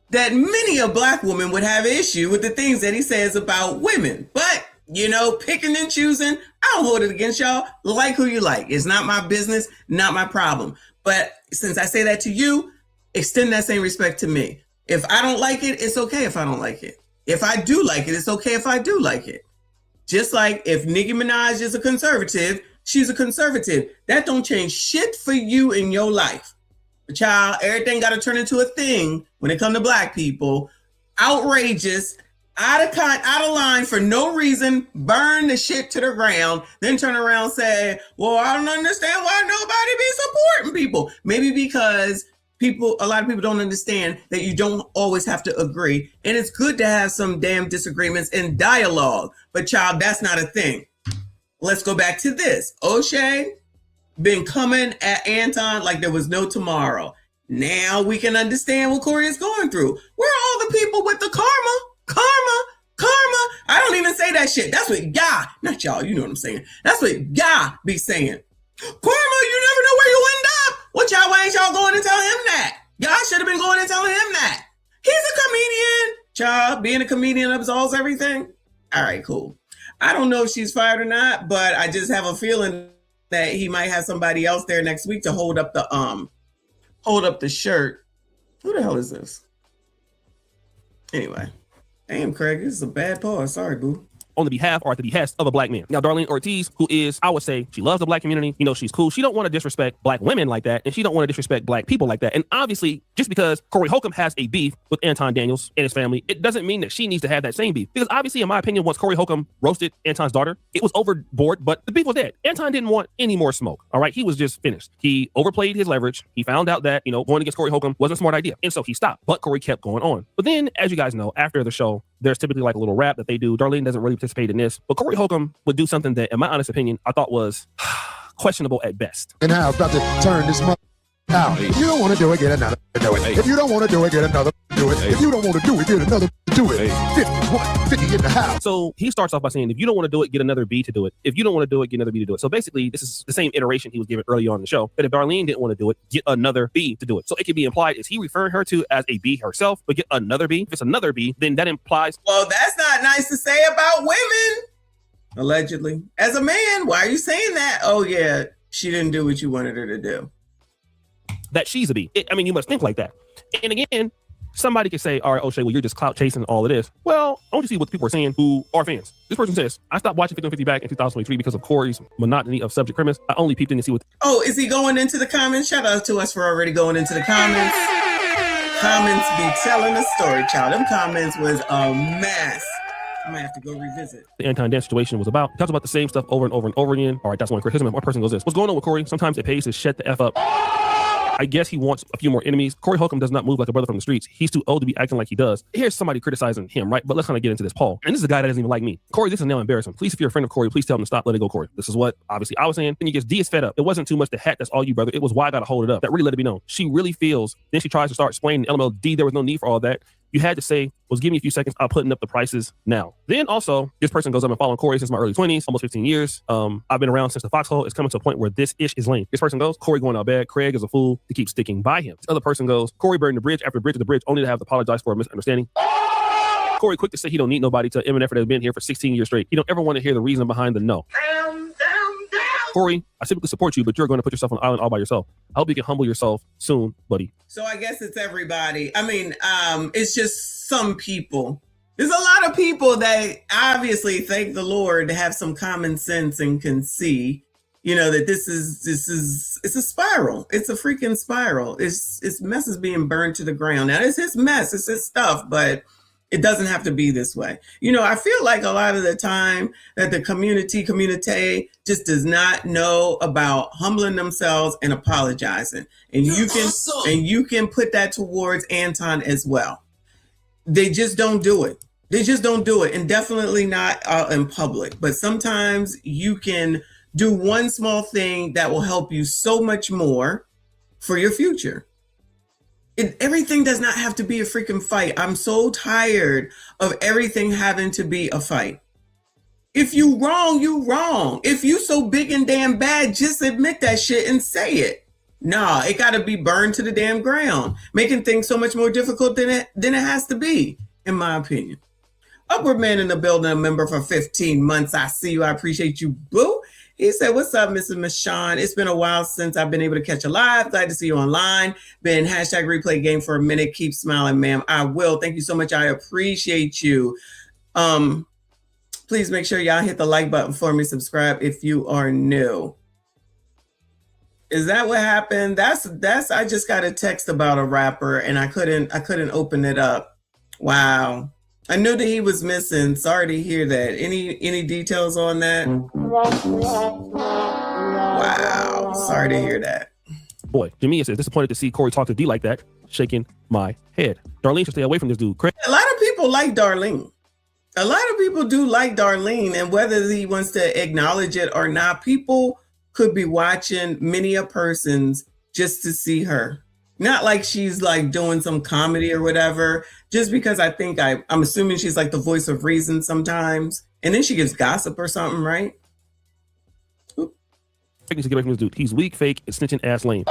that many a Black woman would have an issue with the things that he says about women. But, you know, picking and choosing, I don't hold it against y'all. Like who you like. It's not my business, not my problem. But since I say that to you, extend that same respect to me. If I don't like it, it's okay if I don't like it. If I do like it, it's okay if I do like it. Just like if Nicki Minaj is a conservative, she's a conservative. That don't change shit for you in your life. But child, everything got to turn into a thing when it comes to Black people. Outrageous, out of line for no reason, burn the shit to the ground, then turn around and say, well, I don't understand why nobody be supporting people. Maybe because a lot of people don't understand that you don't always have to agree. And it's good to have some damn disagreements and dialogue. But child, that's not a thing. Let's go back to this. O'Shea been coming at Anton like there was no tomorrow. Now we can understand what Cory is going through. Where are all the people with the karma? I don't even say that shit. That's what y'all, not y'all, you know what I'm saying. That's what y'all be saying. Karma, you never know where you end up. Why ain't y'all going and tell him that? Y'all should have been going and telling him that. He's a comedian. Child, being a comedian absolves everything. All right, cool. I don't know if she's fired or not, but I just have a feeling that he might have somebody else there next week to hold up the shirt. Who the hell is this? Anyway, damn, Craig, this is a bad pause. Sorry, boo. on the behalf or at the behest of a black man. Now, Darlene Ortiz, who is, I would say, she loves the black community. You know, she's cool. She don't want to disrespect black women like that, and she don't want to disrespect black people like that. And obviously, just because Cory Holcomb has a beef with Anton Daniels and his family, it doesn't mean that she needs to have that same beef. Because obviously, in my opinion, once Cory Holcomb roasted Anton's daughter, it was overboard, but the beef was dead. Anton didn't want any more smoke. All right, he was just finished. He overplayed his leverage. He found out that, you know, going against Cory Holcomb wasn't a smart idea, and so he stopped. But Cory kept going on. But then, as you guys know, after the show, there's typically like a little rap that they do. Darlene doesn't really participate in this, but Cory Holcomb would do something that, in my honest opinion, I thought was questionable at best. And how about to turn this out? If you don't want to do it, get another do it. If you don't want to do it, get another do it. If you don't want to do it, get another do it. 50 in the house. So he starts off by saying, if you don't want to do it, get another B to do it. If you don't want to do it, get another B to do it. So basically, this is the same iteration he was given early on in the show, that if Darlene didn't want to do it, get another B to do it. So it can be implied, is he referring her to as a B herself, but get another B? If it's another B, then that implies... Well, that's not nice to say about women. Allegedly. As a man, why are you saying that? Oh, yeah, she didn't do what you wanted her to do. That she's a B. I mean, you must think like that. And again, somebody could say, all right, O'Shea, well, you're just clout chasing all of this. Well, I want you to see what the people are saying who are fans. This person says, I stopped watching 50 back in 2023 because of Cory's monotony of subject premise. I only peeped in to see what... Oh, is he going into the comments? Shout out to us for already going into the comments. Comments be telling a story, child. Them comments was a mess. I might have to go revisit. The Anton Dance situation was about. He talks about the same stuff over and over and over again. All right, that's one criticism. One person goes this. What's going on with Cory? Sometimes it pays to shut the F up. I guess he wants a few more enemies. Cory Holcomb does not move like a brother from the streets. He's too old to be acting like he does. Here's somebody criticizing him, right? But let's kind of get into this. Paul. And this is a guy that doesn't even like me. Cory, this is now embarrassing. Please, if you're a friend of Cory, please tell him to stop. Let it go, Cory. This is what, obviously, I was saying. Then you get D is fed up. It wasn't too much the hat. That's all you, brother. It was why I got to hold it up. That really let it be known. She really feels. Then she tries to start explaining LMLD. There was no need for all that. You had to say, was give me a few seconds. I'm putting up the prices now. Then also, this person goes up and following Cory since my early 20s, almost 15 years. I've been around since the foxhole. It's coming to a point where this ish is lame. This person goes, Cory going out bad. Craig is a fool to keep sticking by him. This other person goes, Cory burned the bridge after bridge to the bridge, only to have to apologize for a misunderstanding. Cory quick to say he don't need nobody to him and effort has been here for 16 years straight. He don't ever want to hear the reason behind the no. Cory, I typically support you, but you're going to put yourself on an island all by yourself. I hope you can humble yourself soon, buddy. So I guess it's everybody. I mean, it's just some people. There's a lot of people that obviously, thank the Lord, have some common sense and can see, you know, that this is it's a spiral. It's a freaking spiral. It's mess is being burned to the ground. Now it's his mess, it's his stuff, but it doesn't have to be this way. You know, I feel like a lot of the time that the community just does not know about humbling themselves and apologizing. And you can put that towards Anton as well. They just don't do it. They just don't do it. And definitely not in public. But sometimes you can do one small thing that will help you so much more for your future. Everything does not have to be a freaking fight. I'm so tired of everything having to be a fight. If you wrong, you wrong. If you so big and damn bad, just admit that shit and say it. Nah, it got to be burned to the damn ground, making things so much more difficult than it has to be, in my opinion. Upward Man in the building, a member for 15 months. I see you. I appreciate you, boo. He said, what's up, Mrs. Michon? It's been a while since I've been able to catch a live. Glad to see you online. Been hashtag replay game for a minute. Keep smiling, ma'am. I will. Thank you so much. I appreciate you. Please make sure y'all hit the like button for me. Subscribe if you are new. Is that what happened? That's I just got a text about a rapper and I couldn't open it up. Wow. I knew that he was missing. Sorry to hear that. Any details on that? Wow. Sorry to hear that. Boy, Jamia says, disappointed to see Cory talk to D like that. Shaking my head. Darlene should stay away from this dude. A lot of people like Darlene. A lot of people do like Darlene, and whether he wants to acknowledge it or not, people could be watching many a person's just to see her. Not like she's like doing some comedy or whatever, just because I think I'm assuming she's like the voice of reason sometimes. And then she gives gossip or something, right? To get away from this dude. He's weak, fake, and snitching ass lame.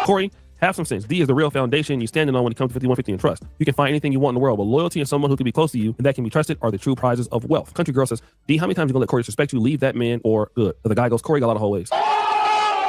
Cory, have some sense. D is the real foundation you're standing on when it comes to 5150 and trust. You can find anything you want in the world, but loyalty and someone who can be close to you and that can be trusted are the true prizes of wealth. Country Girl says, D, how many times you gonna let Cory disrespect you? Leave that man or good. The guy goes, Cory got a lot of whole ways.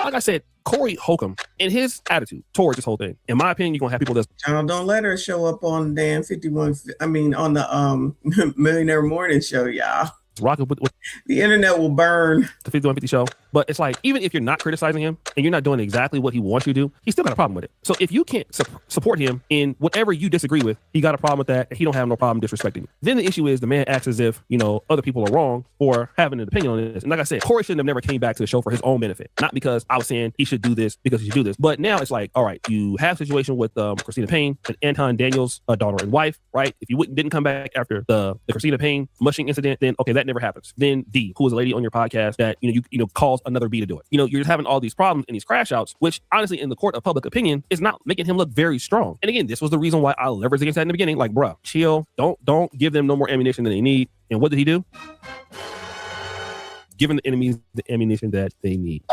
Like I said, Cory Holcomb and his attitude towards this whole thing, in my opinion, you're gonna have people that's Child, don't let her show up on the damn 51. I mean, on the Millionaire Morning Show, y'all. rocking with The internet will burn. the 5150 show. But it's like, even if you're not criticizing him and you're not doing exactly what he wants you to do, he's still got a problem with it. So if you can't support him in whatever you disagree with, he got a problem with that, and he don't have no problem disrespecting you. Then the issue is the man acts as if, you know, other people are wrong for having an opinion on this. And like I said, Cory shouldn't have never came back to the show for his own benefit. Not because I was saying he should do this, because he should do this. But now it's like, all right, you have a situation with Christina Payne and Anton Daniels' daughter and wife, right? If you didn't come back after the Christina Payne mushing incident, then okay, that never happens. Then D, who is a lady on your podcast that, you know, calls another B to do it. You know, you're just having all these problems and these crash outs, which honestly in the court of public opinion is not making him look very strong. And again, this was the reason why I leveraged against that in the beginning. Like, bruh, chill. Don't give them no more ammunition than they need. And what did he do? Giving the enemies the ammunition that they need.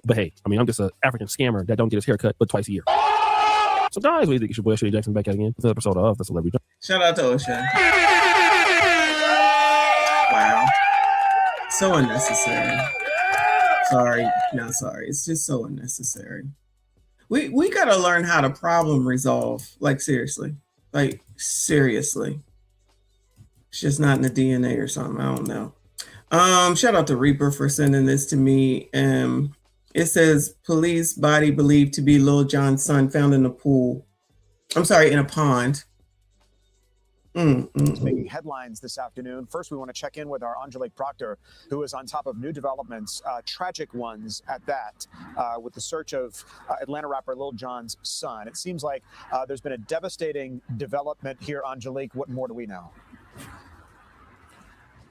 But hey, I mean, I'm just an African scammer that don't get his hair cut but twice a year. So guys, we think it's your boy Shady Jackson back at again with another episode of The Celebrity. Shout out to Ocean. Wow. So unnecessary. Sorry. No, sorry. It's just so unnecessary. We got to learn how to problem resolve. Like, seriously. Like, seriously. It's just not in the DNA or something. I don't know. Shout out to Reaper for sending this to me. It says, police body believed to be Lil John's son found in a pool. I'm sorry, in a pond. It's making headlines this afternoon. First, we want to check in with our Angelique Proctor, who is on top of new developments, tragic ones at that, with the search of Atlanta rapper Lil Jon's son. It seems like there's been a devastating development here, Angelique. What more do we know?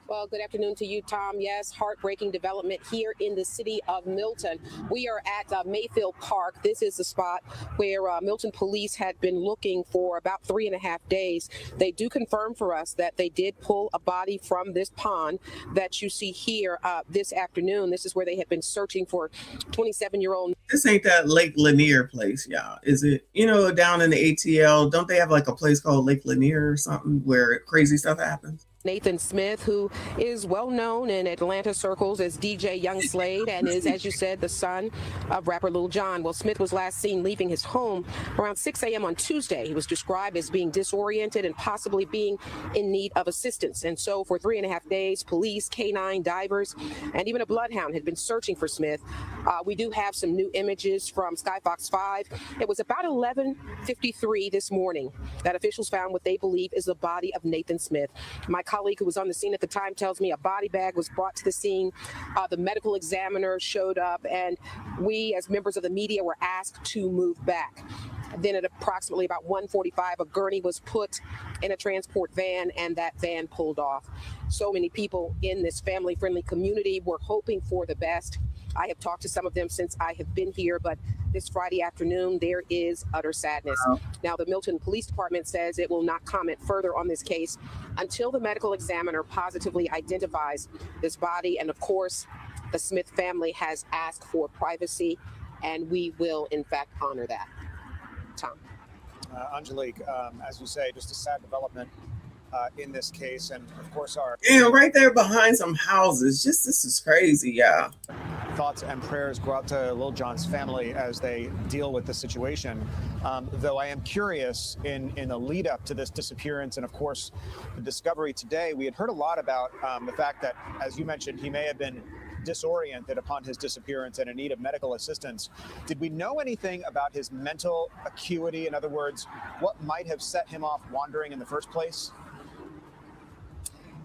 Well, good afternoon to you, Tom. Yes, heartbreaking development here in the city of Milton. We are at Mayfield Park. This is the spot where Milton police had been looking for about 3.5 days. They do confirm for us that they did pull a body from this pond that you see here this afternoon. This is where they had been searching for 27-year-old. This ain't that Lake Lanier place, y'all, is it? You know, down in the ATL, don't they have like a place called Lake Lanier or something where crazy stuff happens? Nathan Smith, who is well known in Atlanta circles as DJ Young Slade and is, as you said, the son of rapper Lil John. Well, Smith was last seen leaving his home around 6 a.m. on Tuesday. He was described as being disoriented and possibly being in need of assistance. And so for 3.5 days, police, canine, divers, and even a bloodhound had been searching for Smith. We do have some new images from Skyfox 5. It was about 11:53 this morning that officials found what they believe is the body of Nathan Smith. My colleague who was on the scene at the time tells me a body bag was brought to the scene. The medical examiner showed up, and we as members of the media were asked to move back. Then at approximately about 1:45, a gurney was put in a transport van, and that van pulled off. So many people in this family-friendly community were hoping for the best. I have talked to some of them since I have been here, but this Friday afternoon, there is utter sadness. Wow. Now, the Milton Police Department says it will not comment further on this case until the medical examiner positively identifies this body. And of course, the Smith family has asked for privacy, and we will, in fact, honor that. Tom. Angelique, as you say, just a sad development in this case, and of course right there behind some houses. Just, this is crazy, yeah. Thoughts and prayers go out to Lil Jon's family as they deal with the situation. Though I am curious, in the lead up to this disappearance and of course the discovery today, we had heard a lot about the fact that, as you mentioned, he may have been disoriented upon his disappearance and in need of medical assistance. Did we know anything about his mental acuity? In other words, what might have set him off wandering in the first place?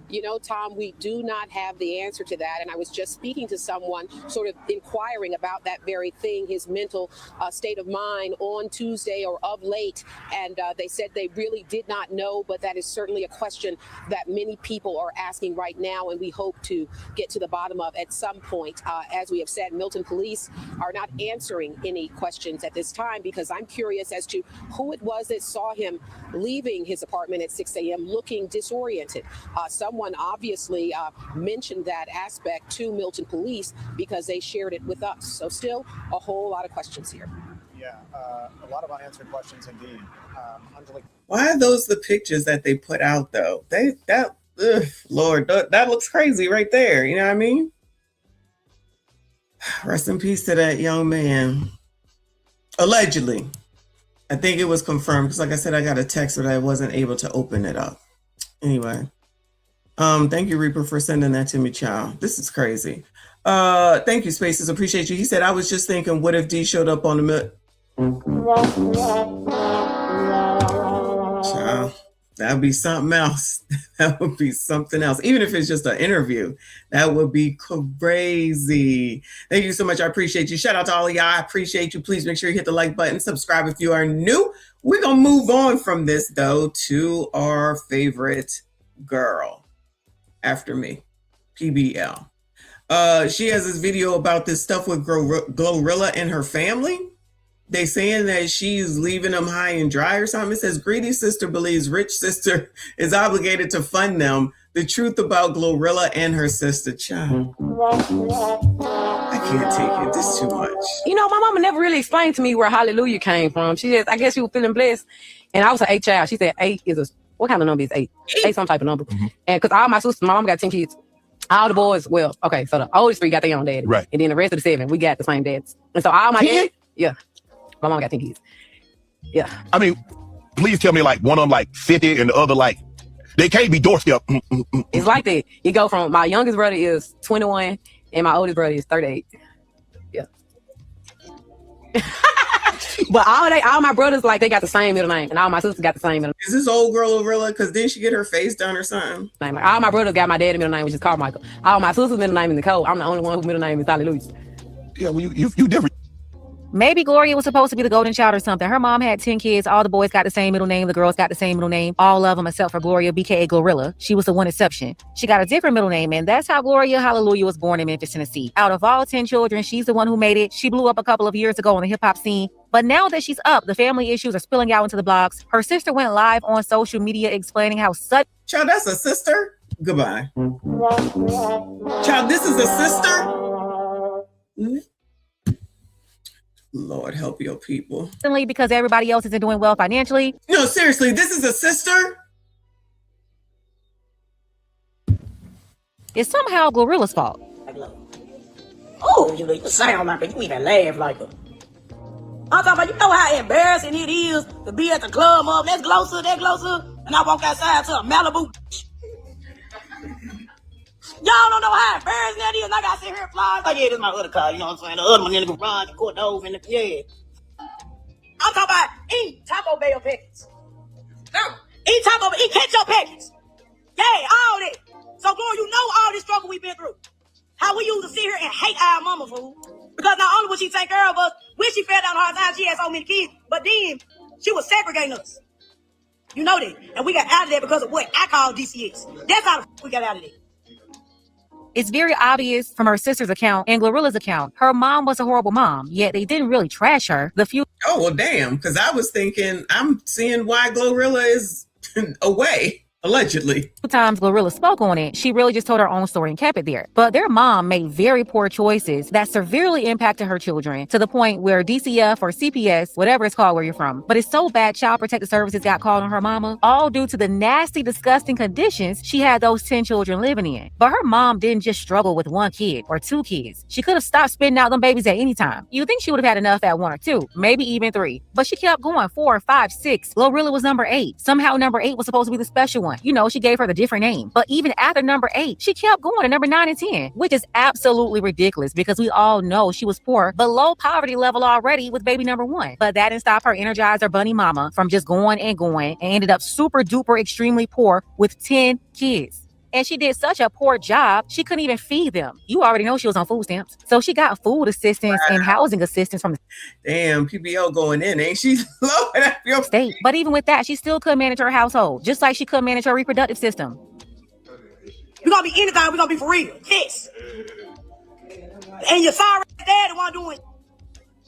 You know, Tom, we do not have the answer to that. And I was just speaking to someone sort of inquiring about that very thing, his mental state of mind on Tuesday or of late. And they said they really did not know. But that is certainly a question that many people are asking right now, and we hope to get to the bottom of at some point. As we have said, Milton police are not answering any questions at this time, because I'm curious as to who it was that saw him leaving his apartment at 6 a.m. looking disoriented. Someone obviously mentioned that aspect to Milton police because they shared it with us. So still a whole lot of questions here. Yeah, a lot of unanswered questions indeed. Angelique. Why are those the pictures that they put out though? Lord, that looks crazy right there. You know what I mean? Rest in peace to that young man. Allegedly. I think it was confirmed because, like I said, I got a text that I wasn't able to open it up. Anyway, thank you, Reaper, for sending that to me, child. This is crazy. Thank you, Spaces. Appreciate you. He said, I was just thinking, what if D showed up on the child, that would be something else. That would be something else. Even if it's just an interview, that would be crazy. Thank you so much. I appreciate you. Shout out to all of y'all. I appreciate you. Please make sure you hit the like button, subscribe if you are new. We're going to move on from this, though, to our favorite girl after me, PBL. She has this video about this stuff with Glorilla and her family. They saying that she's leaving them high and dry or something. It says, greedy sister believes rich sister is obligated to fund them. The truth about Glorilla and her sister. Child, I can't take it. This is too much. You know, my mama never really explained to me where hallelujah came from. She just, I guess she was feeling blessed. And I was an 8 child. She said 8 is what kind of number is 8? 8 some type of number. Mm-hmm. And because all my sisters, my mom got 10 kids. All the boys, well, okay, so the oldest 3 got their own daddy. Right. And then the rest of the 7, we got the same dads. And so all my dads, yeah. My mom got 10 kids. Yeah. I mean, please tell me like one of them like 50 and the other like, they can't be doorstep. It's like that. You go from, my youngest brother is 21 and my oldest brother is 38. Yeah. But all my brothers, like, they got the same middle name and all my sisters got the same middle name. Is this old girl Glorilla? Because didn't she get her face done or something? Like, all my brothers got my dad's middle name, which is Carmichael. All my sister's middle name is Nicole. I'm the only one whose middle name is Hallelujah. Yeah, well, you different. Maybe Gloria was supposed to be the golden child or something. Her mom had 10 kids. All the boys got the same middle name. The girls got the same middle name. All of them except for Gloria, BKA Glorilla. She was the one exception. She got a different middle name, and that's how Gloria Hallelujah was born in Memphis, Tennessee. Out of all 10 children, she's the one who made it. She blew up a couple of years ago on the hip-hop scene. But now that she's up, the family issues are spilling out into the blogs. Her sister went live on social media explaining how such... Child, that's a sister? Goodbye. Child, this is a sister? Lord help your people. Because everybody else isn't doing well financially. No, seriously, this is a sister? It's somehow Glorilla's fault. Oh, you sound like it. You even laugh like her. I'm talking about, you know how embarrassing it is to be at the club up. Let's closer, and I walk outside to a Malibu. Y'all don't know how embarrassing that is. I got to sit here and fly. Like, yeah, this is my other car. You know what I'm saying? The other one in the garage, the court over in the, yeah. I'm talking about eat Taco Bell packets. Eat Taco Bell, eat ketchup packets. Yeah, all that. So, Gloria, you know all this struggle we've been through. How we used to sit here and hate our mama food. Because not only would she take care of us, when she fell down hard times, she had so many kids, but then she was segregating us. You know that. And we got out of there because of what I call DCS. That's how the we got out of there. It's very obvious from her sister's account and Glorilla's account. Her mom was a horrible mom, yet they didn't really trash her. Oh, well, damn, because I was thinking, I'm seeing why Glorilla is away. Allegedly. Times Glorilla spoke on it, she really just told her own story and kept it there. But their mom made very poor choices that severely impacted her children to the point where DCF or CPS, whatever it's called where you're from, but it's so bad Child Protective Services got called on her mama, all due to the nasty, disgusting conditions she had those 10 children living in. But her mom didn't just struggle with 1 kid or 2 kids. She could have stopped spitting out them babies at any time. You think she would have had enough at 1 or 2, maybe even 3. But she kept going 4, 5, 6. Glorilla was number 8. Somehow number 8 was supposed to be the special one. You know, she gave her the different name. But even after number 8, she kept going to number 9 and 10, which is absolutely ridiculous because we all know she was poor, below poverty level already with baby number 1. But that didn't stop her Energizer Bunny mama from just going and ended up super duper extremely poor with 10 kids. And she did such a poor job, she couldn't even feed them. You already know she was on food stamps. So she got food assistance and housing assistance from the damn PBL going in, ain't she? Lord, your state. But even with that, she still couldn't manage her household, just like she couldn't manage her reproductive system. We're going to be anytime, we're going to be for real. Yes. And your sorry daddy wasn't doing.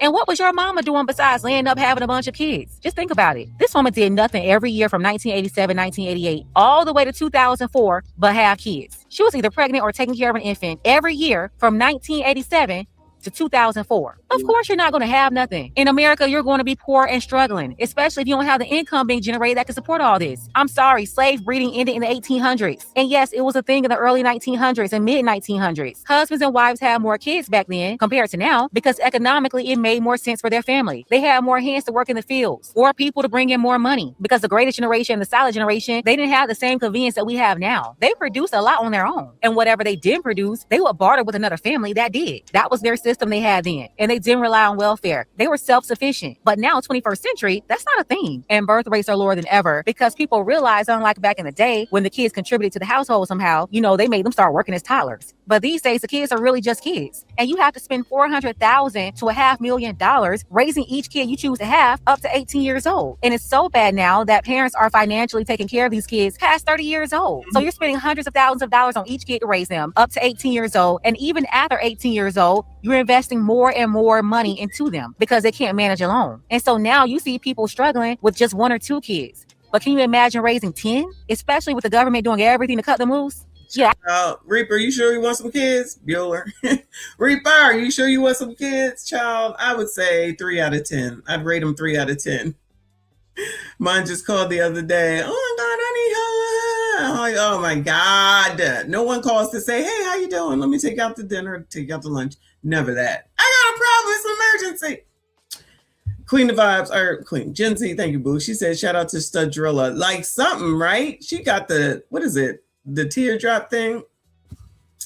And what was your mama doing besides laying up having a bunch of kids? Just think about it. This woman did nothing every year from 1987, 1988, all the way to 2004, but have kids. She was either pregnant or taking care of an infant every year from 1987 to 2004. Of course, you're not going to have nothing. In America, you're going to be poor and struggling, especially if you don't have the income being generated that can support all this. I'm sorry, slave breeding ended in the 1800s. And yes, it was a thing in the early 1900s and mid 1900s. Husbands and wives had more kids back then compared to now because economically it made more sense for their family. They had more hands to work in the fields, more people to bring in more money because the greatest generation, the silent generation, they didn't have the same convenience that we have now. They produced a lot on their own. And whatever they didn't produce, they would barter with another family that did. That was their system they had then. And they didn't rely on welfare. They were self-sufficient. But now, 21st century, that's not a thing. And birth rates are lower than ever because people realize, unlike back in the day, when the kids contributed to the household somehow, they made them start working as toddlers. But these days, the kids are really just kids. And you have to spend $400,000 to $500,000 raising each kid you choose to have up to 18 years old. And it's so bad now that parents are financially taking care of these kids past 30 years old. So you're spending hundreds of thousands of dollars on each kid to raise them up to 18 years old. And even after 18 years old, you're investing more and more money into them because they can't manage alone. And so now you see people struggling with just 1 or 2 kids. But can you imagine raising 10? Especially with the government doing everything to cut them loose? Yeah. Reaper, you sure you want some kids? Bueller. Reaper, you sure you want some kids? Child, I would say 3 out of 10. I'd rate them 3 out of 10. Mine just called the other day. Oh my God, I need help. I'm like, oh my God. No one calls to say, hey, how you doing? Let me take you out to dinner, take you out to lunch. Never that. I got a problem. It's an emergency. Queen the vibes, or Queen Gen Z, thank you, boo. She said, shout out to Studrilla. Like something, right? She got what is it? The teardrop thing?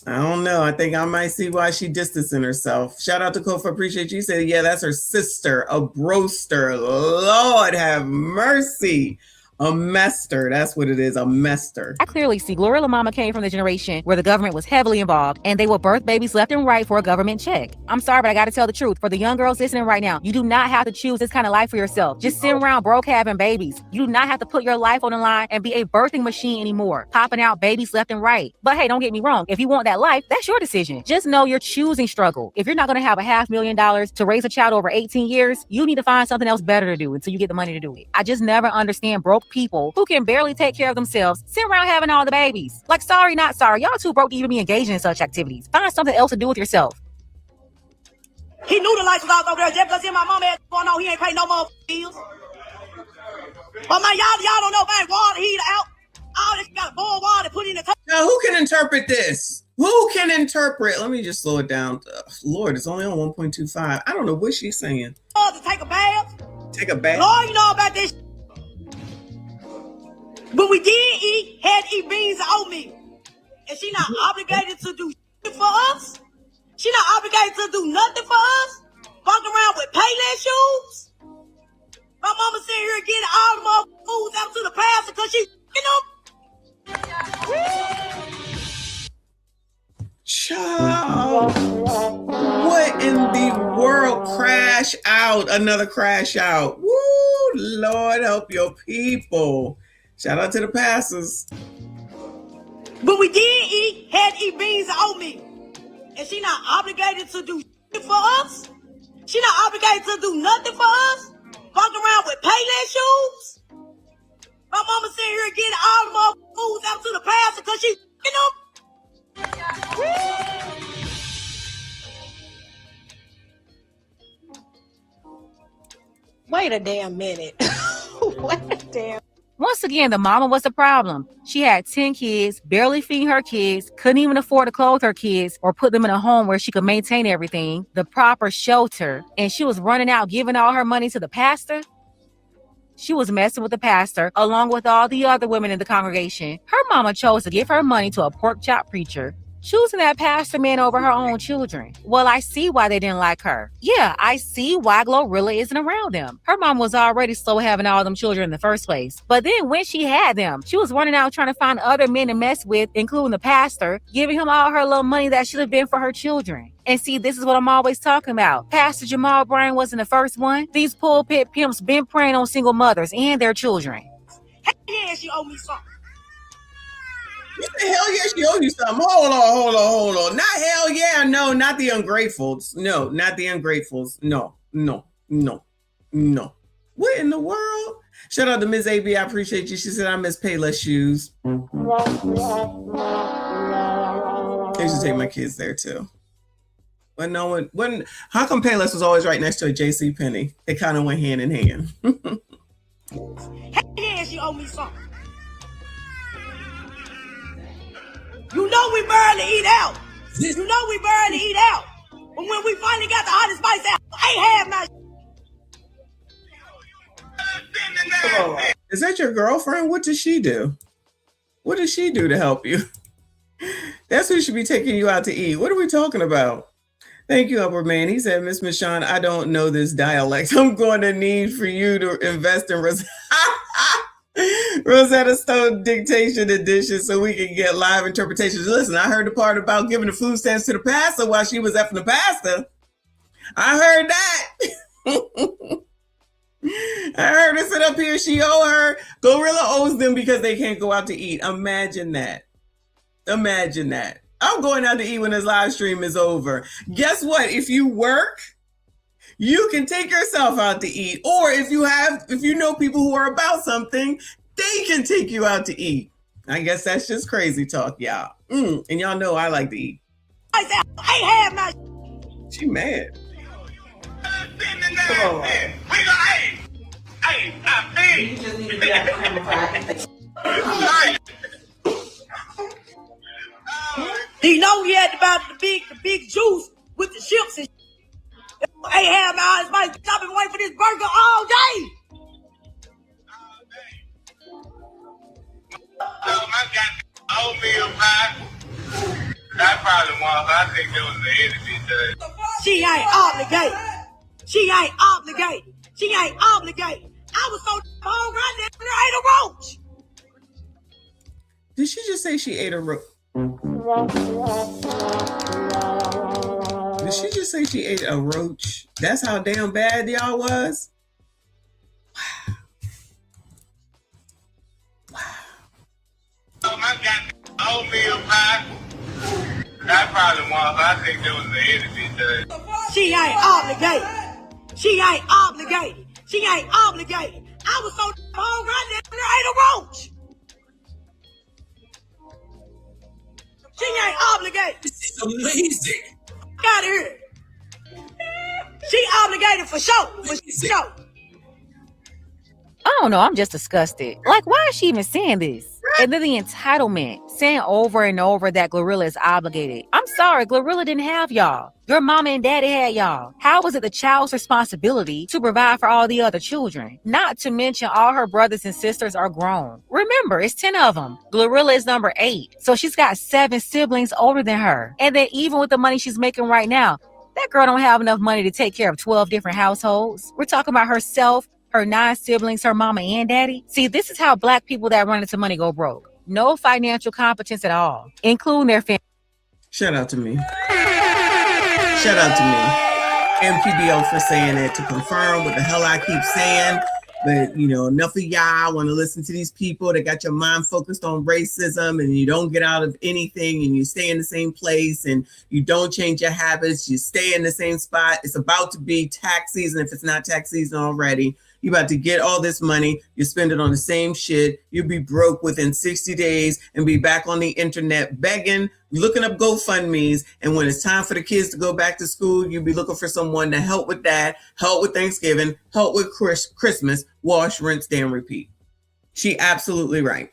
I don't know. I think I might see why she distancing herself. Shout out to Kofa. Appreciate you. Said, yeah, that's her sister, a broster. Lord have mercy. A mester. That's what it is. A mester. I clearly see Glorilla Mama came from the generation where the government was heavily involved and they would birth babies left and right for a government check. I'm sorry, but I got to tell the truth. For the young girls listening right now, you do not have to choose this kind of life for yourself. Just sit around broke having babies. You do not have to put your life on the line and be a birthing machine anymore, popping out babies left and right. But hey, don't get me wrong. If you want that life, that's your decision. Just know you're choosing struggle. If you're not going to have $500,000 to raise a child over 18 years, you need to find something else better to do until you get the money to do it. I just never understand broke people who can barely take care of themselves sit around having all the babies. Like, sorry, not sorry. Y'all too broke to even be engaging in such activities. Find something else to do with yourself. He knew the lights was off over there just because my mama had going on. He ain't pay no more bills. But man, y'all don't know about water heater out. All this got boil water put in the cup. Now, who can interpret this? Who can interpret? Let me just slow it down. Lord, it's only on 1.25. I don't know what she's saying. To take a bath. Take a bath? Lord, you know about this. But we did had to eat beans and oatmeal. And she not obligated to do shit for us. She not obligated to do nothing for us. Walk around with Payless shoes. My mama sitting here getting all the more foods out to the pastor because she, Child, what in the world? Crash out. Another crash out. Woo, Lord help your people. Shout out to the pastors. But we did had to eat beans and oatmeal. And she not obligated to do shit for us. She not obligated to do nothing for us. Walk around with Payless shoes. My mama sitting here getting all the more foods out to the pastor because she, Wait a damn minute. Wait a damn. Once again, the mama was the problem. She had 10 kids, barely feeding her kids, couldn't even afford to clothe her kids or put them in a home where she could maintain everything, the proper shelter, and she was running out giving all her money to the pastor. She was messing with the pastor along with all the other women in the congregation. Her mama chose to give her money to a pork chop preacher, choosing that pastor man over her own children. Well, I see why they didn't like her. Yeah, I see why Glorilla isn't around them. Her mom was already slow having all them children in the first place. But then when she had them, she was running out trying to find other men to mess with, including the pastor, giving him all her little money that should have been for her children. And see, this is what I'm always talking about. Pastor Jamal Bryan wasn't the first one. These pulpit pimps been preying on single mothers and their children. yeah, she owe me something. What the hell yeah, she owe you something? Hold on. Not hell yeah, no, not the ungratefuls. No, not the ungratefuls. No. What in the world? Shout out to Ms. AB. I appreciate you. She said I miss Payless shoes. I used to take my kids there too. But no one, when how come Payless was always right next to a JC Penney? It kind of went hand in hand. Yeah, she owe me something. You know we barely eat out. You know we barely eat out. But when we finally got the hottest spice out, I ain't have my. Is that your girlfriend? What does she do? What does she do to help you? That's who should be taking you out to eat. What are we talking about? Thank you, Upper Man. He said, Miss Michon, I don't know this dialect. I'm going to need for you to invest in Rosetta Stone dictation edition so we can get live interpretations. Listen, I heard the part about giving the food stamps to the pastor while she was effing the pastor. I heard that. I heard her sit up here. She owe her. Glorilla owes them because they can't go out to eat. Imagine that. Imagine that. I'm going out to eat when this live stream is over. Guess what? If you work, you can take yourself out to eat. Or if you know people who are about something, they can take you out to eat. I guess that's just crazy talk, y'all. And y'all know I like to eat. I have my. She mad. Come on. You just need to be on camera. You know he had about the big juice with the chips and I ain't have my eyes. I've been waiting for this burger all day. I got oatmeal pie. That probably one. I think there was an enemy to. She ain't obligated. She ain't obligated. She ain't obligated. I was so hungry, I never ate a roach. Did she just say she ate a roach? Did she just say she ate a roach? That's how damn bad y'all was? Wow. I got oatmeal pie. That probably one. I think there was an enemy to. She ain't obligated. She ain't obligated. She ain't obligated. I was so hungry, I never ate a roach. She ain't obligated. This is amazing. Got here. She obligated for sure. For sure. I don't know. I'm just disgusted. Like, why is she even saying this? And then the entitlement, saying over and over that Glorilla is obligated. I'm sorry, Glorilla didn't have y'all. Your mama and daddy had y'all. How was it the child's responsibility to provide for all the other children? Not to mention all her brothers and sisters are grown. Remember, it's 10 of them. Glorilla is number 8. So she's got 7 siblings older than her. And then even with the money she's making right now, that girl don't have enough money to take care of 12 different households. We're talking about herself, her 9 siblings, her mama and daddy. See, this is how Black people that run into money go broke. No financial competence at all, including their family. Shout out to me. Shout out to me. MPBO for saying it to confirm what the hell I keep saying. But, you know, enough of y'all want to listen to these people that got your mind focused on racism and you don't get out of anything and you stay in the same place and you don't change your habits. You stay in the same spot. It's about to be tax season if it's not tax season already. You about to get all this money. You spend it on the same shit. You'll be broke within 60 days and be back on the internet begging, looking up GoFundMe's. And when it's time for the kids to go back to school, you'll be looking for someone to help with that, help with Thanksgiving, help with Christmas, wash, rinse, damn, repeat. She absolutely right.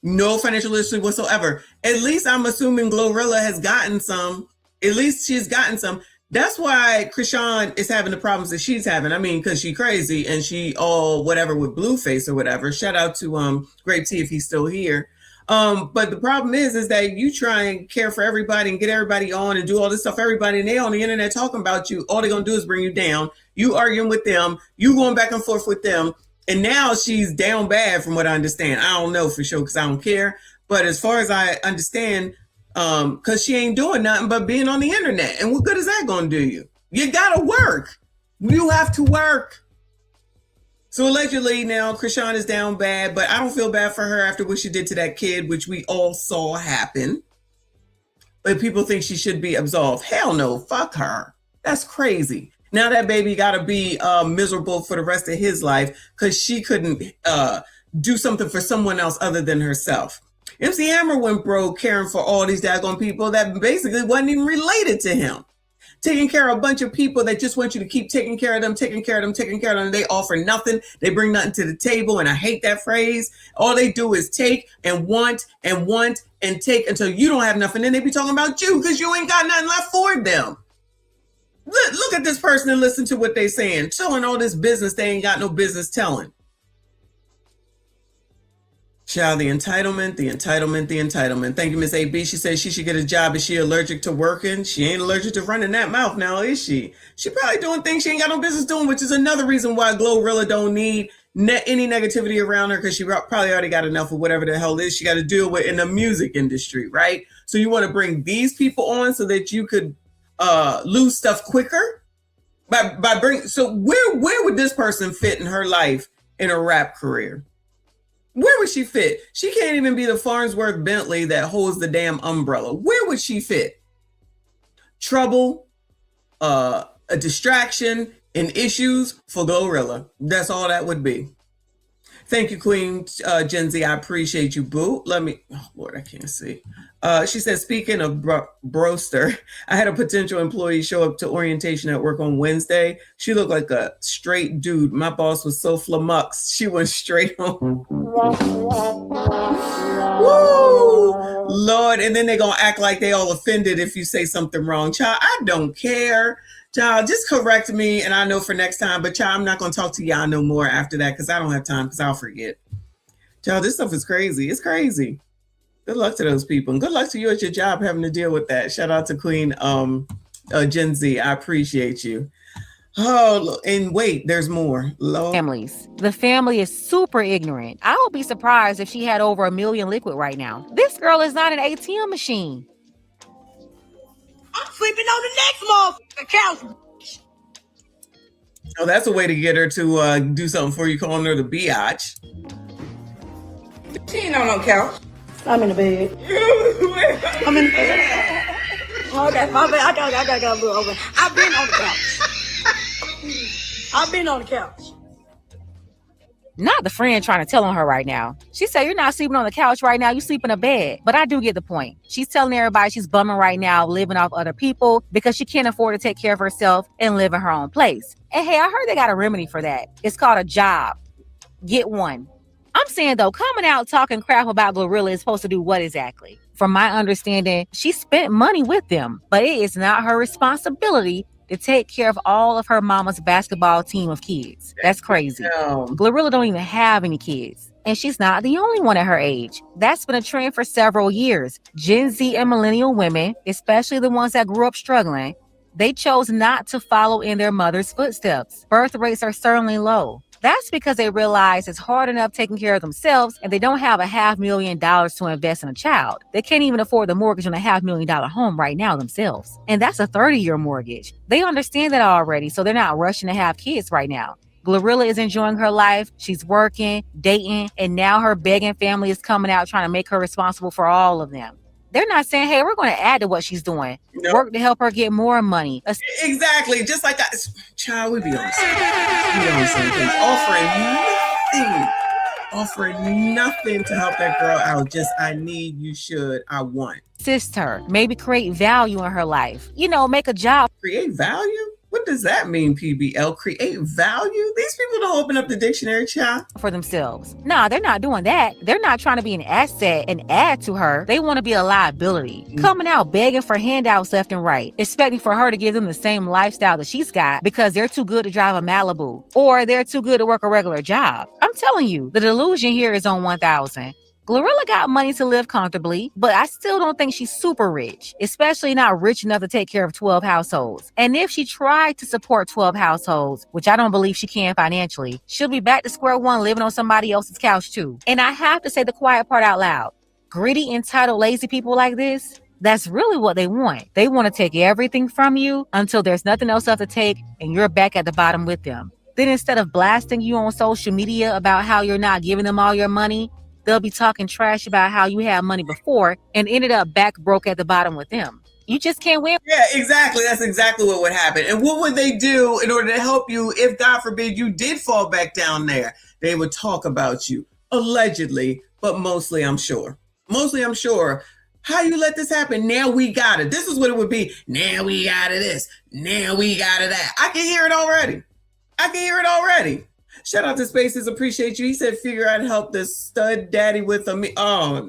No financial literacy whatsoever. At least I'm assuming Glorilla has gotten some. At least she's gotten some. That's why Krishan is having the problems that she's having. I mean, because she's crazy and she all whatever with Blueface or whatever. Shout out to Great T if he's still here. But the problem is that you try and care for everybody and get everybody on and do all this stuff. Everybody and they on the internet talking about you. All they're gonna do is bring you down. You arguing with them. You going back and forth with them. And now she's down bad from what I understand. I don't know for sure because I don't care. But as far as I understand, because she ain't doing nothing but being on the internet. And what good is that going to do you? You got to work. You have to work. So allegedly now Krishan is down bad, but I don't feel bad for her after what she did to that kid, which we all saw happen. But people think she should be absolved. Hell no, fuck her. That's crazy. Now that baby got to be miserable for the rest of his life because she couldn't do something for someone else other than herself. MC Hammer went broke caring for all these daggone people that basically wasn't even related to him. taking care of a bunch of people that just want you to keep taking care of them, and they offer nothing. They bring nothing to the table, and I hate that phrase. All they do is take and want and take until you don't have nothing. Then they be talking about you because you ain't got nothing left for them. Look at this person and listen to what they saying, telling all this business they ain't got no business telling. Child, the entitlement. Thank you, Miss AB. She says she should get a job. Is she allergic to working? She ain't allergic to running that mouth now, is she? She probably doing things she ain't got no business doing, which is another reason why Glorilla don't need any negativity around her, because she probably already got enough of whatever the hell is she got to deal with in the music industry, right? So you want to bring these people on so that you could lose stuff quicker? So where would this person fit in her life in a rap career? Where would she fit? She can't even be the Farnsworth Bentley that holds the damn umbrella. Where would she fit? Trouble, a distraction, and issues for Glorilla. That's all that would be. Thank you, Queen Gen Z. I appreciate you, boo. Oh, Lord, I can't see. She says, speaking of broster, I had a potential employee show up to orientation at work on Wednesday. She looked like a straight dude. My boss was so flummoxed. She went straight home. Woo! Lord, and then they're going to act like they all offended if you say something wrong. Child, I don't care. Child, just correct me, and I know for next time. But child, I'm not going to talk to y'all no more after that because I don't have time because I'll forget. Child, this stuff is crazy. It's crazy. Good luck to those people, and good luck to you at your job having to deal with that. Shout out to Queen Gen Z. I appreciate you. Oh, and wait, there's more. Lord. Families. The family is super ignorant. I would be surprised if she had over $1 million liquid right now. This girl is not an ATM machine. I'm sleeping on the next motherfucking couch. Oh, that's a way to get her to do something for you, calling her the biatch. She ain't on no couch. I'm in the bed. I'm in the bed. Okay, my bad. I gotta move over. I've been on the couch. Not the friend trying to tell on her right now. She said, you're not sleeping on the couch right now. You sleep in a bed. But I do get the point. She's telling everybody she's bumming right now, living off other people because she can't afford to take care of herself and live in her own place. And hey, I heard they got a remedy for that. It's called a job. Get one. I'm saying, though, coming out talking crap about Glorilla is supposed to do what exactly? From my understanding, she spent money with them, but it is not her responsibility to take care of all of her mama's basketball team of kids. That's crazy. Glorilla don't even have any kids. And she's not the only one at her age. That's been a trend for several years. Gen Z and millennial women, especially the ones that grew up struggling, they chose not to follow in their mother's footsteps. Birth rates are certainly low. That's because they realize it's hard enough taking care of themselves and they don't have $500,000 to invest in a child. They can't even afford the mortgage on a $500,000 home right now themselves. And that's a 30-year mortgage. They understand that already, so they're not rushing to have kids right now. Glorilla is enjoying her life. She's working, dating, and now her begging family is coming out trying to make her responsible for all of them. They're not saying, hey, we're going to add to what she's doing. Nope. Work to help her get more money. Exactly. Just like that. Child, we be on the same thing. Offering nothing to help that girl out. Just, I need, you should, I want. Assist her. Maybe create value in her life. You know, make a job. Create value? What does that mean, PBL? Create value? These people don't open up the dictionary, child. For themselves. Nah, they're not doing that. They're not trying to be an asset and add to her. They want to be a liability. Coming out begging for handouts left and right, expecting for her to give them the same lifestyle that she's got because they're too good to drive a Malibu or they're too good to work a regular job. I'm telling you, the delusion here is on 1,000. Glorilla got money to live comfortably, but I still don't think she's super rich, especially not rich enough to take care of 12 households. And if she tried to support 12 households, which I don't believe she can financially, she'll be back to square one living on somebody else's couch too. And I have to say the quiet part out loud. Greedy, entitled, lazy people like this, that's really what they want. They want to take everything from you until there's nothing else left to take and you're back at the bottom with them. Then instead of blasting you on social media about how you're not giving them all your money, they'll be talking trash about how you had money before and ended up back broke at the bottom with them. You just can't win. Yeah, exactly. That's exactly what would happen. And what would they do in order to help you if, God forbid, you did fall back down there? They would talk about you, allegedly, but mostly I'm sure. How you let this happen? Now we got it. This is what it would be. Now we got it. Now we got it at. I can hear it already. Shout out to Spaces. Appreciate you. He said, figure out help this stud daddy with a me. Oh,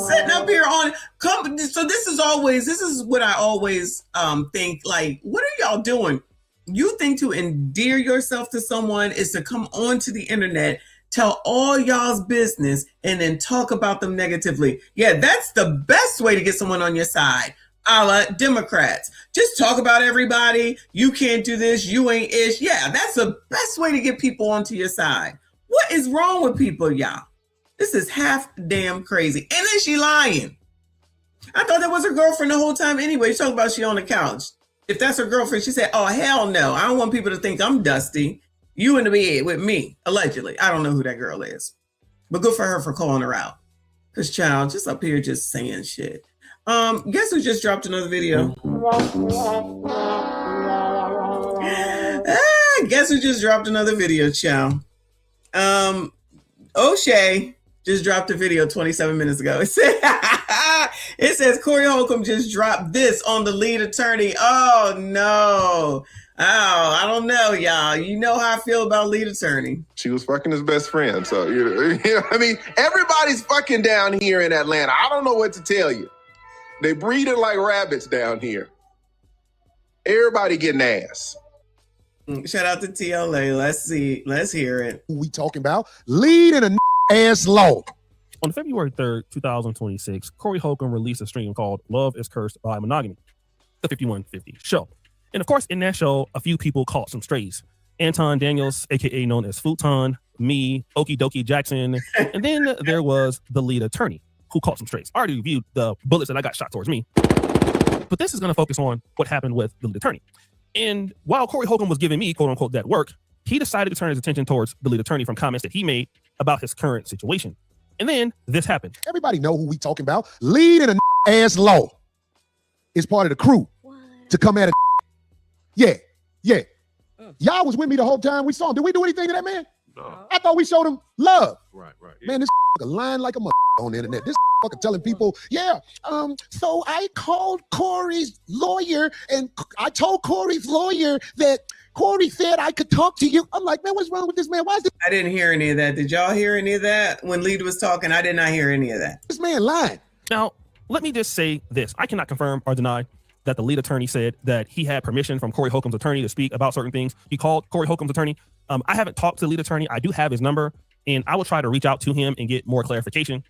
sitting up here on come. So this is what I always think. Like, what are y'all doing? You think to endear yourself to someone is to come onto the internet, tell all y'all's business, and then talk about them negatively. Yeah, that's the best way to get someone on your side. A la Democrats. Just talk about everybody. You can't do this. You ain't ish. Yeah, that's the best way to get people onto your side. What is wrong with people, y'all? This is half damn crazy. And then she lying. I thought that was her girlfriend the whole time anyway. She talking about she on the couch. If that's her girlfriend, she said, oh, hell no. I don't want people to think I'm dusty. You in the bed with me, allegedly. I don't know who that girl is. But good for her for calling her out. Because child, just up here just saying shit. Guess who just dropped another video? Guess who just dropped another video, child? O'Shea just dropped a video 27 minutes ago. It says Cory Holcomb just dropped this on the lead attorney. Oh no. Oh, I don't know, y'all. You know how I feel about lead attorney. She was fucking his best friend. So, I mean, everybody's fucking down here in Atlanta. I don't know what to tell you. They breeding like rabbits down here. Everybody getting ass. Shout out to TLA. Let's hear it. Who we talking about? Leading a ass law. On February 3rd, 2026, Cory Holcomb released a stream called Love is Cursed by Monogamy, the 5150 show. And of course, in that show, a few people caught some strays. Anton Daniels, aka known as Futon, me, Okie Dokie Jackson, and then there was the lead attorney who caught some strays. I already reviewed the bullets that I got shot towards me. But this is going to focus on what happened with the lead attorney. And while Cory Holcomb was giving me, quote unquote, that work, he decided to turn his attention towards the lead attorney from comments that he made about his current situation. And then this happened. Everybody know who we talking about. Leading a ass law is part of the crew to come at it. Yeah. Y'all was with me the whole time we saw him. Did we do anything to that man? No. I thought we showed him love. Right. Yeah. Man, this lying like a on the internet. This telling people, so I called Cory's lawyer and I told Cory's lawyer that Cory said I could talk to you. I'm like, man, what's wrong with this man? Why is this? I didn't hear any of that. Did y'all hear any of that? When Lead was talking, I did not hear any of that. This man lied. Now, let me just say this. I cannot confirm or deny that the lead attorney said that he had permission from Cory Holcomb's attorney to speak about certain things. He called Cory Holcomb's attorney. I haven't talked to the lead attorney. I do have his number, and I will try to reach out to him and get more clarification.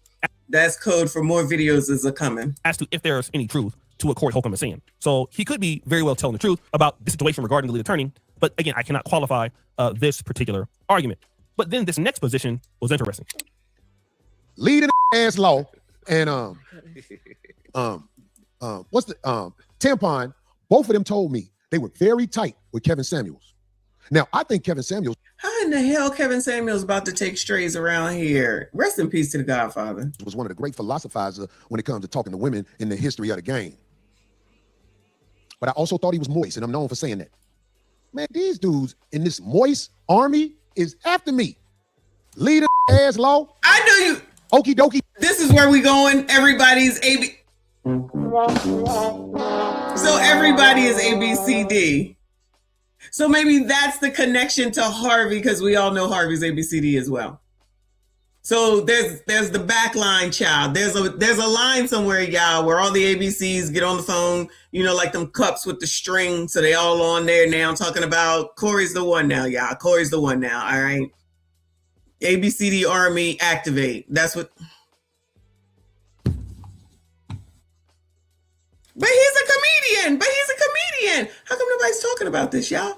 That's code for more videos is coming. As to if there's any truth to what Cory Holcomb is saying. So he could be very well telling the truth about the situation regarding the lead attorney. But again, I cannot qualify this particular argument. But then this next position was interesting. Leading ass law and what's the Tampon, both of them told me they were very tight with Kevin Samuels. Now, I think Kevin Samuels. How in the hell Kevin Samuels about to take strays around here? Rest in peace to the Godfather. Was one of the great philosophizers when it comes to talking to women in the history of the game. But I also thought he was moist, and I'm known for saying that. Man, these dudes in this moist army is after me. Leader ass law. I knew you. Okie dokie. This is where we going. Everybody's AB. So everybody is ABCD. So maybe that's the connection to Harvey, because we all know Harvey's ABCD as well. So there's the back line, child. There's a line somewhere, y'all, where all the ABCs get on the phone, like them cups with the string. So they all on there now talking about Cory's the one now, y'all. Cory's the one now. All right. ABCD Army activate. That's what. But he's a comedian. How come nobody's talking about this, y'all?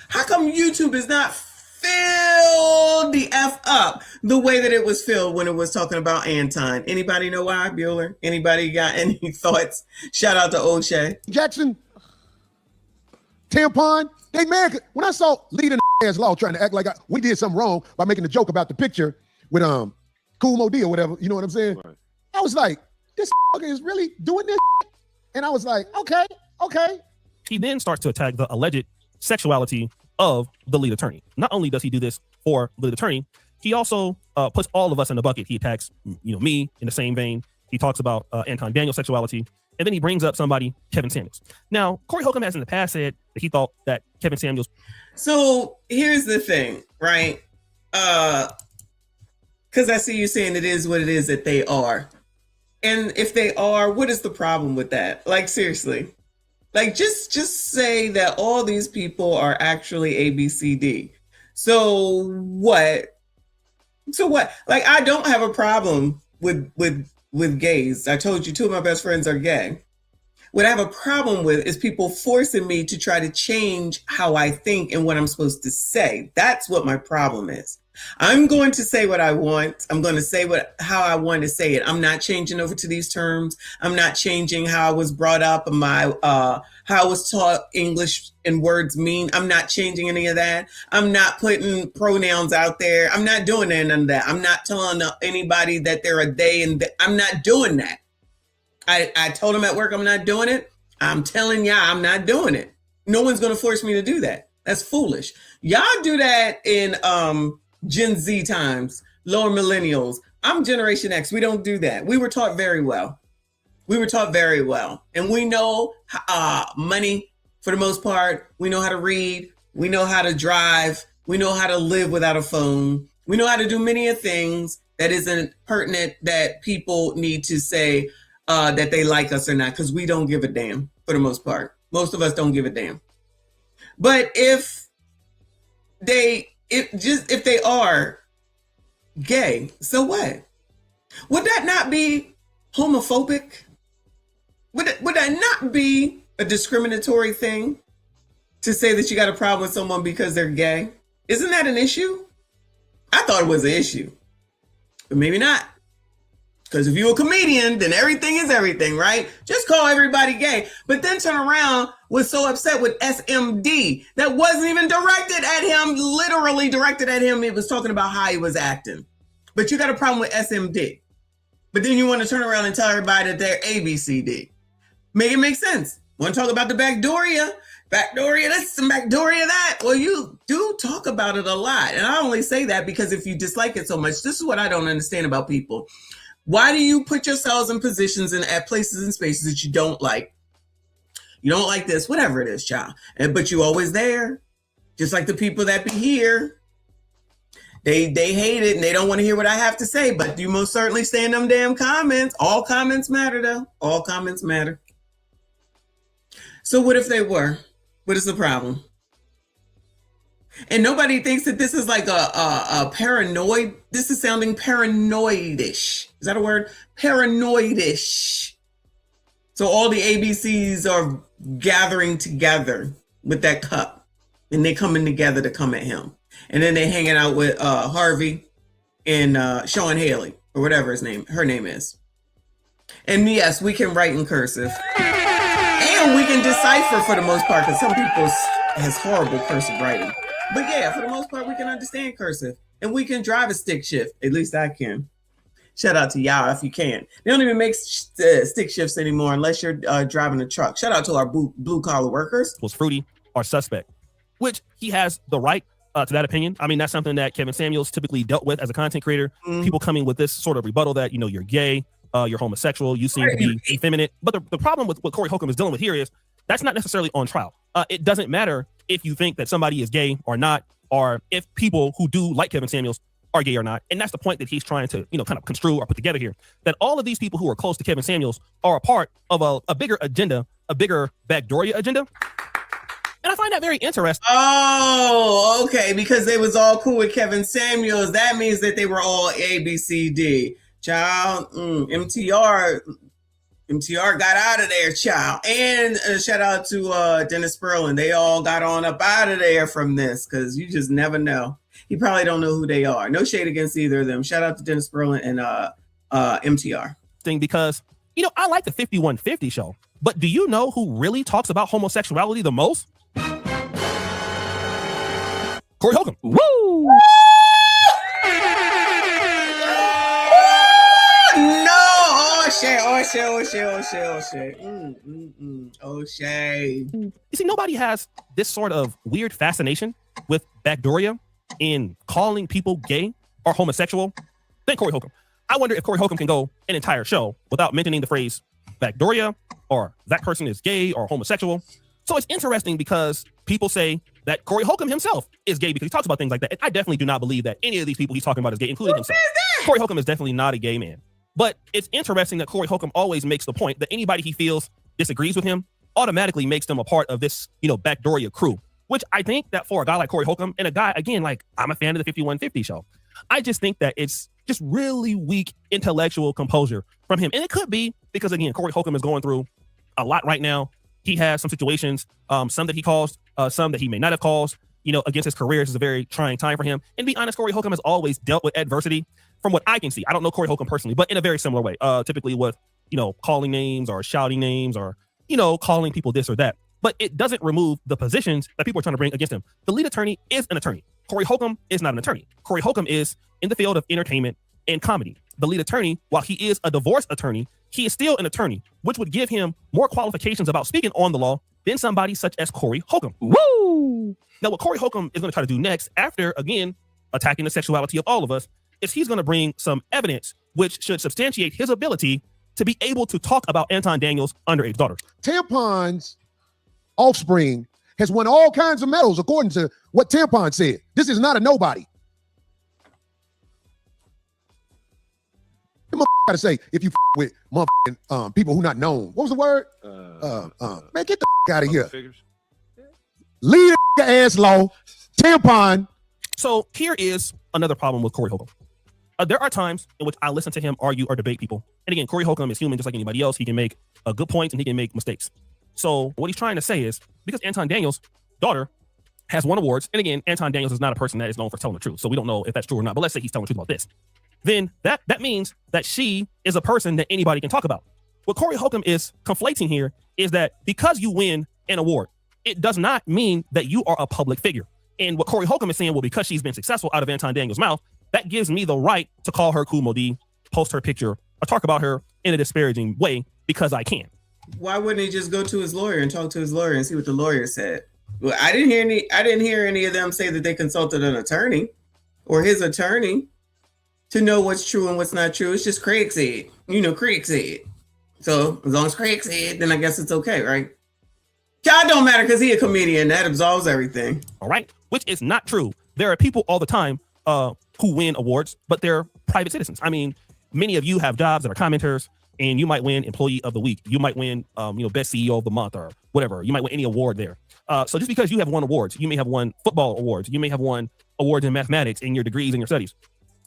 How come YouTube is not filled the F up the way that it was filled when it was talking about Anton? Anybody know why, Bueller? Anybody got any thoughts? Shout out to O'Shea. Jackson, Tampon, they mad. When I saw leading ass law trying to act like we did something wrong by making a joke about the picture with Cool Mo D or whatever, you know what I'm saying? Right. I was like, this is really doing this? And I was like, okay. He then starts to attack the alleged sexuality of the lead attorney. Not only does he do this for the lead attorney, he also puts all of us in the bucket. He attacks, me in the same vein. He talks about Anton Daniels' sexuality. And then he brings up somebody, Kevin Samuels. Now, Cory Holcomb has in the past said that he thought that Kevin Samuels. So here's the thing, right? Because I see you saying it is what it is that they are. And if they are, what is the problem with that? Like, seriously. Like, just say that all these people are actually ABCD. So what? Like, I don't have a problem with gays. I told you 2 of my best friends are gay. What I have a problem with is people forcing me to try to change how I think and what I'm supposed to say. That's what my problem is. I'm going to say what I want. I'm going to say how I want to say it. I'm not changing over to these terms. I'm not changing how I was brought up and how I was taught English and words mean. I'm not changing any of that. I'm not putting pronouns out there. I'm not doing none of that. I'm not telling anybody that they're a they and I'm not doing that. I told them at work I'm not doing it. I'm telling y'all I'm not doing it. No one's going to force me to do that. That's foolish. Y'all do that in Gen Z times, lower millennials. I'm Generation X. We don't do that. We were taught very well. And we know money for the most part. We know how to read. We know how to drive. We know how to live without a phone. We know how to do many things that isn't pertinent that people need to say that they like us or not, because we don't give a damn for the most part. Most of us don't give a damn. But if they are gay, so what? Would that not be homophobic? Would that not be a discriminatory thing to say that you got a problem with someone because they're gay? Isn't that an issue? I thought it was an issue, but maybe not. Because if you're a comedian, then everything is everything, right? Just call everybody gay. But then turn around, was so upset with SMD that wasn't even directed at him, literally directed at him. It was talking about how he was acting. But you got a problem with SMD. But then you want to turn around and tell everybody that they're ABCD. Make it make sense. Want to talk about the backdooria? Backdooria this and backdooria that. Well, you do talk about it a lot. And I only say that because if you dislike it so much, this is what I don't understand about people. Why do you put yourselves in positions and at places and spaces that you don't like? You don't like this, whatever it is, child. But you always there. Just like the people that be here. They hate it and they don't want to hear what I have to say, but you most certainly stay in them damn comments. All comments matter though. All comments matter. So what if they were? What is the problem? And nobody thinks that this is like a paranoid. This is sounding paranoidish. Is that a word? Paranoidish. So all the ABCs are gathering together with that cup and they coming together to come at him. And then they hanging out with Harvey and Sean Haley or whatever her name is. And yes, we can write in cursive. And we can decipher for the most part because some people has horrible cursive writing. But yeah, for the most part, we can understand cursive and we can drive a stick shift. At least I can. Shout out to y'all if you can. They don't even make stick shifts anymore unless you're driving a truck. Shout out to our blue collar workers. Was fruity or suspect, which he has the right to that opinion. I mean, that's something that Kevin Samuels typically dealt with as a content creator. People coming with this sort of rebuttal that, you know, you're gay, you're homosexual, you seem to be effeminate. But the problem with what Cory Holcomb is dealing with here is that's not necessarily on trial. It doesn't matter if you think that somebody is gay or not, or if people who do like Kevin Samuels are gay or not. And that's the point that he's trying to, you know, kind of construe or put together here, that all of these people who are close to Kevin Samuels are a part of a bigger agenda, a bigger backdooria agenda. And I find that very interesting. Oh, okay. Because they was all cool with Kevin Samuels. That means that they were all ABCD. Child, MTR got out of there, child. And shout out to Dennis Sperlin. They all got on up out of there from this because you just never know. You probably don't know who they are. No shade against either of them. Shout out to Dennis Sperlin and MTR. Because, you know, I like the 5150 show, but do you know who really talks about homosexuality the most? Cory Holcomb. Woo! Oh shade. You see, nobody has this sort of weird fascination with backdooria in calling people gay or homosexual than Cory Holcomb. I wonder if Cory Holcomb can go an entire show without mentioning the phrase backdooria or that person is gay or homosexual. So it's interesting because people say that Cory Holcomb himself is gay because he talks about things like that. And I definitely do not believe that any of these people he's talking about is gay, including himself. Cory Holcomb is definitely not a gay man. But it's interesting that Cory Holcomb always makes the point that anybody he feels disagrees with him automatically makes them a part of this, backdooria crew, which I think that for a guy like Cory Holcomb and a guy, again, like I'm a fan of the 5150 show. I just think that it's just really weak intellectual composure from him. And it could be because, again, Cory Holcomb is going through a lot right now. He has some situations, some that he caused, some that he may not have caused, against his career. This is a very trying time for him. And to be honest, Cory Holcomb has always dealt with adversity from what I can see. I don't know Cory Holcomb personally, but in a very similar way, typically with, calling names or shouting names or, calling people this or that. But it doesn't remove the positions that people are trying to bring against him. The lead attorney is an attorney. Cory Holcomb is not an attorney. Cory Holcomb is in the field of entertainment and comedy. The lead attorney, while he is a divorce attorney, he is still an attorney, which would give him more qualifications about speaking on the law than somebody such as Cory Holcomb. Woo! Now, what Cory Holcomb is going to try to do next, after, again, attacking the sexuality of all of us, is he's going to bring some evidence which should substantiate his ability to be able to talk about Anton Daniels' underage daughter. Tampon's offspring has won all kinds of medals according to what Tampon said. This is not a nobody. Gotta say, if you with motherfucking people who not known, what was the word? Man, get the out of here. Leave the ass low. Tampon. So here is another problem with Cory Holcomb. There are times in which I listen to him argue or debate people. And again, Cory Holcomb is human just like anybody else. He can make good points and he can make mistakes. So what he's trying to say is, because Anton Daniels' daughter has won awards, and again, Anton Daniels is not a person that is known for telling the truth. So we don't know if that's true or not, but let's say he's telling the truth about this. Then that means that she is a person that anybody can talk about. What Cory Holcomb is conflating here is that because you win an award, it does not mean that you are a public figure. And what Cory Holcomb is saying, well, because she's been successful out of Anton Daniels' mouth, that gives me the right to call her Cool Modi, post her picture, or talk about her in a disparaging way because I can. Why wouldn't he just go to his lawyer and talk to his lawyer and see what the lawyer said? Well, I didn't hear any of them say that they consulted an attorney or his attorney to know what's true and what's not true. It's just Craig said. Craig said. So as long as Craig said, then I guess it's okay, right? God don't matter because he a comedian. That absolves everything. All right, which is not true. There are people all the time who win awards, but they're private citizens. I mean, many of you have jobs that are commenters, and you might win Employee of the Week. You might win, Best CEO of the Month or whatever. You might win any award there. So just because you have won awards, you may have won football awards. You may have won awards in mathematics in your degrees and your studies.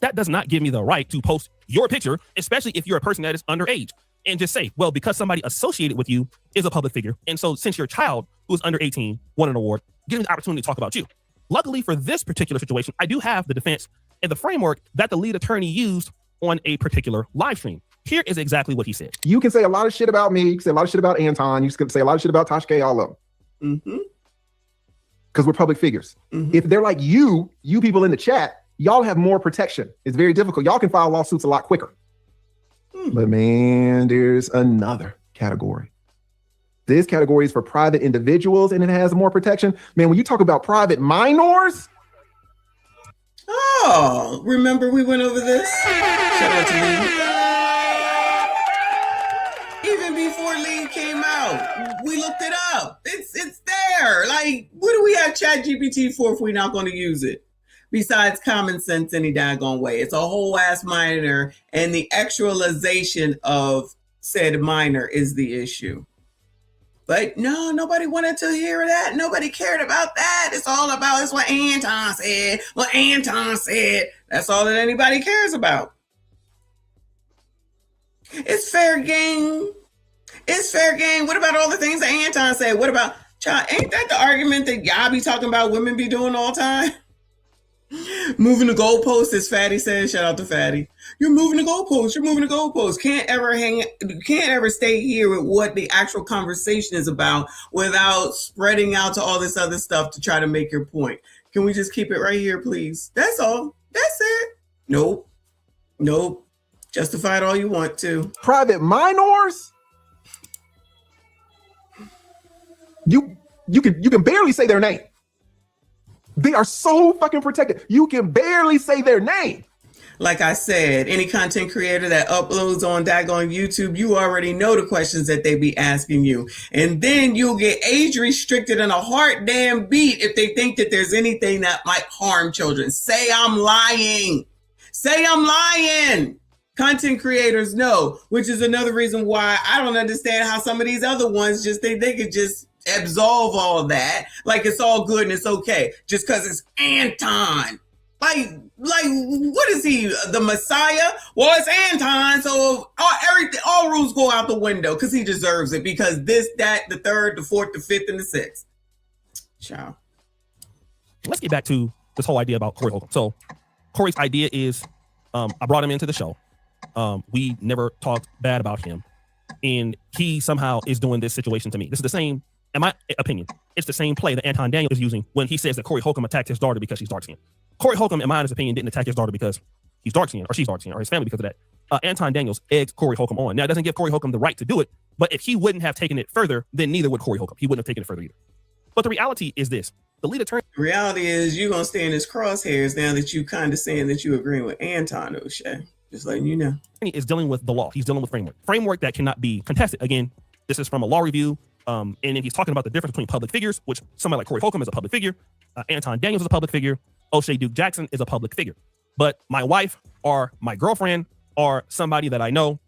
That does not give me the right to post your picture, especially if you're a person that is underage, and just say, well, because somebody associated with you is a public figure. And so since your child who is under 18 won an award, give me the opportunity to talk about you. Luckily for this particular situation, I do have the defense and the framework that the lead attorney used on a particular live stream. Here is exactly what he said. You can say a lot of shit about me. You can say a lot of shit about Anton. You can say a lot of shit about Tashke, all of them. Mm-hmm. Because we're public figures. Mm-hmm. If they're like you people in the chat, y'all have more protection. It's very difficult. Y'all can file lawsuits a lot quicker. But man, there's another category. This category is for private individuals and it has more protection. Man, when you talk about private minors. Oh, remember we went over this? Shout out to Lee. Even before Lee came out, we looked it up. It's there. Like, what do we have ChatGPT for if we're not going to use it? Besides common sense any daggone way. It's a whole ass minor, and the actualization of said minor is the issue. But no, nobody wanted to hear that. Nobody cared about that. It's all about, it's what Anton said. What Anton said. That's all that anybody cares about. It's fair game. It's fair game. What about all the things that Anton said? What about, child, ain't that the argument that y'all be talking about women be doing all the time? Moving the goalpost, as Fatty says. Shout out to Fatty. You're moving the goalpost. You're moving the goalpost. Can't ever stay here with what the actual conversation is about without spreading out to all this other stuff to try to make your point. Can we just keep it right here, please? That's all. That's it. Nope. Justify it all you want to. Private minors? You can barely say their name. They are so fucking protected. You can barely say their name. like I said, any content creator that uploads on daggone YouTube, you already know the questions that they be asking you. And then you'll get age restricted in a heart damn beat if they think that there's anything that might harm children. Say I'm lying. Say I'm lying. Content creators know, which is another reason why I don't understand how some of these other ones just think they could just absolve all that. Like it's all good and it's okay just because it's Anton. Like, what is he, the Messiah? Well, it's Anton, so all rules go out the window because he deserves it because this, that, the third, the fourth, the fifth, and the sixth. Ciao. Let's get back to this whole idea about Cory Holcomb. So Cory's idea is, I brought him into the show. We never talked bad about him. And he somehow is doing this situation to me. This is the same, in my opinion, it's the same play that Anton Daniels is using when he says that Cory Holcomb attacked his daughter because she's dark-skinned. Cory Holcomb, in my honest opinion, didn't attack his daughter because he's dark-skinned or she's dark-skinned or his family because of that. Anton Daniels egged Cory Holcomb on. Now, it doesn't give Cory Holcomb the right to do it, but if he wouldn't have taken it further, then neither would Cory Holcomb. He wouldn't have taken it further either. But the reality is this. The lead attorney... The reality is you're going to stay in his crosshairs now that you kind of saying that you agreeing with Anton O'Shea. Just letting you know. He is dealing with the law. He's dealing with framework. Framework that cannot be contested. Again, this is from a law review. And then he's talking about the difference between public figures, which somebody like Cory Holcomb is a public figure. Anton Daniels is a public figure. O'Shea Duke Jackson is a public figure. But my wife or my girlfriend or somebody that I know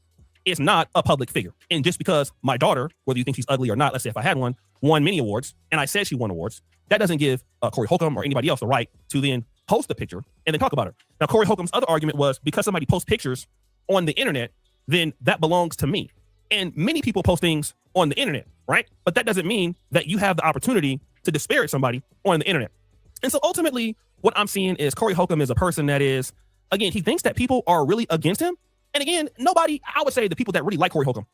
is not a public figure. And just because my daughter, whether you think she's ugly or not, let's say if I had one, won many awards, and I said she won awards, that doesn't give Cory Holcomb or anybody else the right to then post the picture and then talk about her. Now, Cory Holcomb's other argument was because somebody posts pictures on the internet, then that belongs to me. And many people post things on the internet, right? But that doesn't mean that you have the opportunity to disparage somebody on the internet. And so ultimately, what I'm seeing is Cory Holcomb is a person that is, again, he thinks that people are really against him. And again, nobody, I would say the people that really like Cory Holcomb,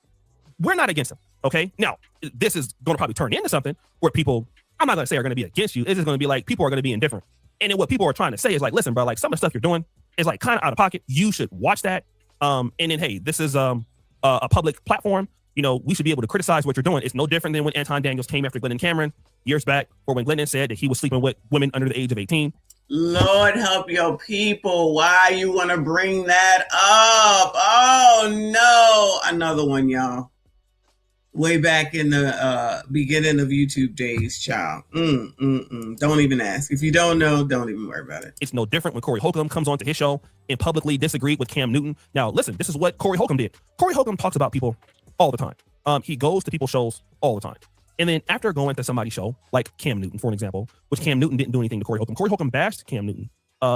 we're not against him, okay? Now, this is going to probably turn into something where people, I'm not going to say are going to be against you. It's just going to be like, people are going to be indifferent. And then what people are trying to say is like, listen, bro, like some of the stuff you're doing is like kind of out of pocket. You should watch that. And then, hey, this is a public platform. You know, we should be able to criticize what you're doing. It's no different than when Anton Daniels came after Glennon Cameron years back, or when Glennon said that he was sleeping with women under the age of 18. Lord help your people. Why you want to bring that up? Oh, no. Another one, y'all. Way back in the beginning of YouTube days, child. Don't even ask. If you don't know, don't even worry about it. It's no different when Cory Holcomb comes onto his show and publicly disagreed with Cam Newton. Now, listen, this is what Cory Holcomb did. Cory Holcomb talks about people all the time. He goes to people's shows all the time. And then after going to somebody's show, like Cam Newton, for an example, which Cam Newton didn't do anything to Cory Holcomb. Cory Holcomb bashed Cam Newton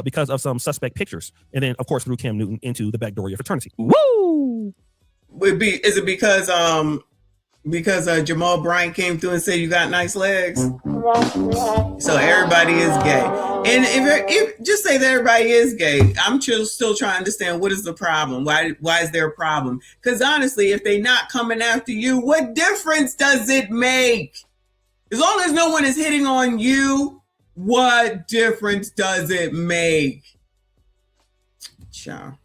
because of some suspect pictures. And then, of course, threw Cam Newton into the back door of your fraternity. Woo! Is it because Jamal Bryant came through and said you got nice legs? So everybody is gay. And if just say that everybody is gay, I'm still trying to understand what is the problem. Why is there a problem? Because honestly, if they're not coming after you, what difference does it make? As long as no one is hitting on you, what difference does it make? Ciao.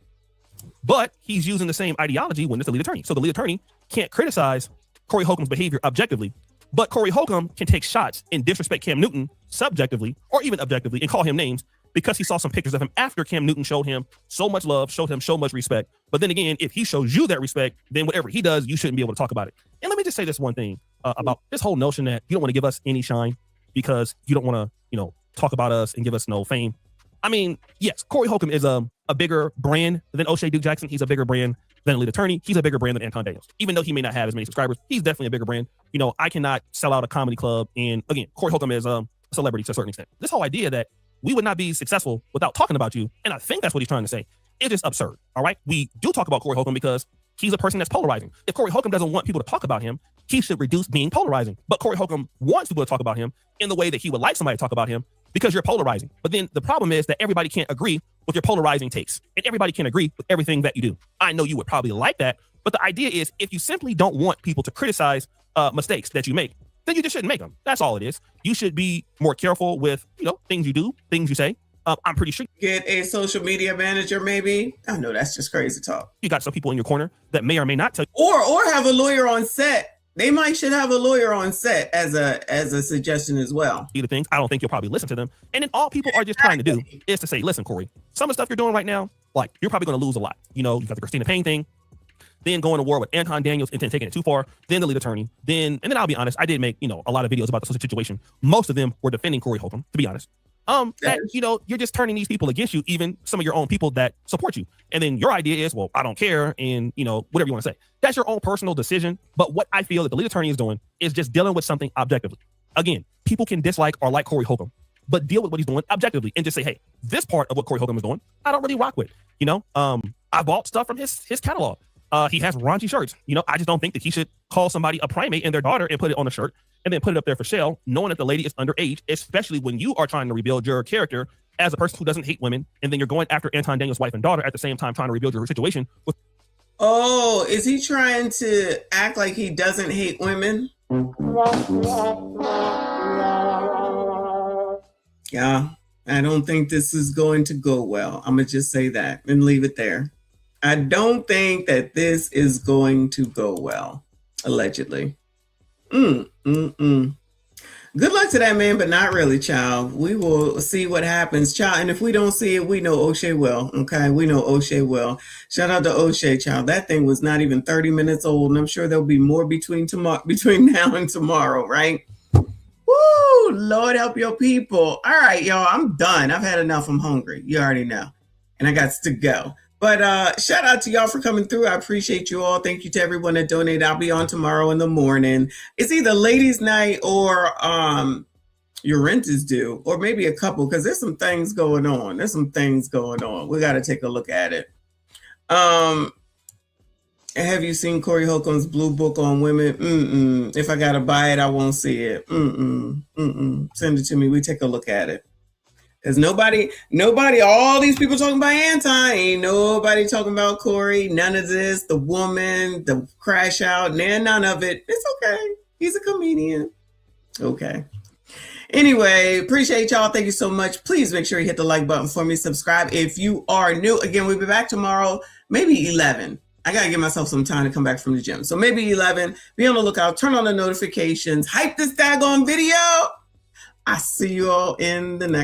But he's using the same ideology when it's the lead attorney. So the lead attorney can't criticize Cory Holcomb's behavior objectively, but Cory Holcomb can take shots and disrespect Cam Newton subjectively or even objectively and call him names because he saw some pictures of him after Cam Newton showed him so much love, showed him so much respect. But then again, if he shows you that respect, then whatever he does, you shouldn't be able to talk about it. And let me just say this one thing about this whole notion that you don't want to give us any shine because you don't want to, talk about us and give us no fame. I mean, yes, Cory Holcomb is a bigger brand than O'Shea Duke Jackson. He's a bigger brand than a lead attorney. He's a bigger brand than Anton Daniels. Even though he may not have as many subscribers, he's definitely a bigger brand. I cannot sell out a comedy club. And again, Cory Holcomb is a celebrity to a certain extent. This whole idea that we would not be successful without talking about you, and I think that's what he's trying to say, it is absurd. All right? We do talk about Cory Holcomb because he's a person that's polarizing. If Cory Holcomb doesn't want people to talk about him, he should reduce being polarizing. But Cory Holcomb wants people to talk about him in the way that he would like somebody to talk about him because you're polarizing. But then the problem is that everybody can't agree with your polarizing takes, and everybody can't agree with everything that you do. I know you would probably like that, but the idea is if you simply don't want people to criticize mistakes that you make, then you just shouldn't make them. That's all it is. You should be more careful with, things you do, things you say. I'm pretty sure. Get a social media manager, maybe. I know that's just crazy talk. You got some people in your corner that may or may not tell you. Or have a lawyer on set They might should have a lawyer on set as a suggestion as well. The things, I don't think you'll probably listen to them. And then all people are just trying to do is to say, listen, Cory, some of the stuff you're doing right now, like you're probably going to lose a lot. You know, you got the Christina Payne thing, then going to war with Anton Daniels and then taking it too far, then the lead attorney, and then I'll be honest, I did make, you know, a lot of videos about the situation. Most of them were defending Cory Holcomb, to be honest. That, you know, you're just turning these people against you, even some of your own people that support you. And then your idea is, well, I don't care, and, you know, whatever you want to say. That's your own personal decision. But what I feel that the lead attorney is doing is just dealing with something objectively. Again, people can dislike or like Cory Holcomb, but deal with what he's doing objectively and just say, hey, this part of what Cory Holcomb is doing, I don't really rock with. You know, I bought stuff from his catalog. He has raunchy shirts. You know, I just don't think that he should call somebody a primate and their daughter and put it on a shirt and then put it up there for sale, knowing that the lady is underage, especially when you are trying to rebuild your character as a person who doesn't hate women, and then you're going after Anton Daniels' wife and daughter at the same time trying to rebuild your situation. Oh, is he trying to act like he doesn't hate women? Yeah, I don't think this is going to go well. I'm going to just say that and leave it there. I don't think that this is going to go well, allegedly. Good luck to that man, but not really, child. We will see what happens, child. And if we don't see it, we know O'Shea will. Okay, we know O'Shea will. Shout out to O'Shea, child. That thing was not even 30 minutes old, and I'm sure there'll be more between now and tomorrow, right? Woo! Lord help your people. All right, y'all. I'm done. I've had enough. I'm hungry. You already know, and I got to go. But shout out to y'all for coming through. I appreciate you all. Thank you to everyone that donated. I'll be on tomorrow in the morning. It's either ladies' night or your rent is due, or maybe a couple, because there's some things going on. We got to take a look at it. Have you seen Cory Holcomb's blue book on women? If I got to buy it, I won't see it. Send it to me. We take a look at it. Because nobody, all these people talking about Anton, ain't nobody talking about Cory, none of this, the woman, the crash out, none of it. It's okay. He's a comedian. Okay. Anyway, appreciate y'all. Thank you so much. Please make sure you hit the like button for me. Subscribe if you are new. Again, we'll be back tomorrow, maybe 11. I got to give myself some time to come back from the gym. So maybe 11. Be on the lookout. Turn on the notifications. Hype this daggone video. I see you all in the next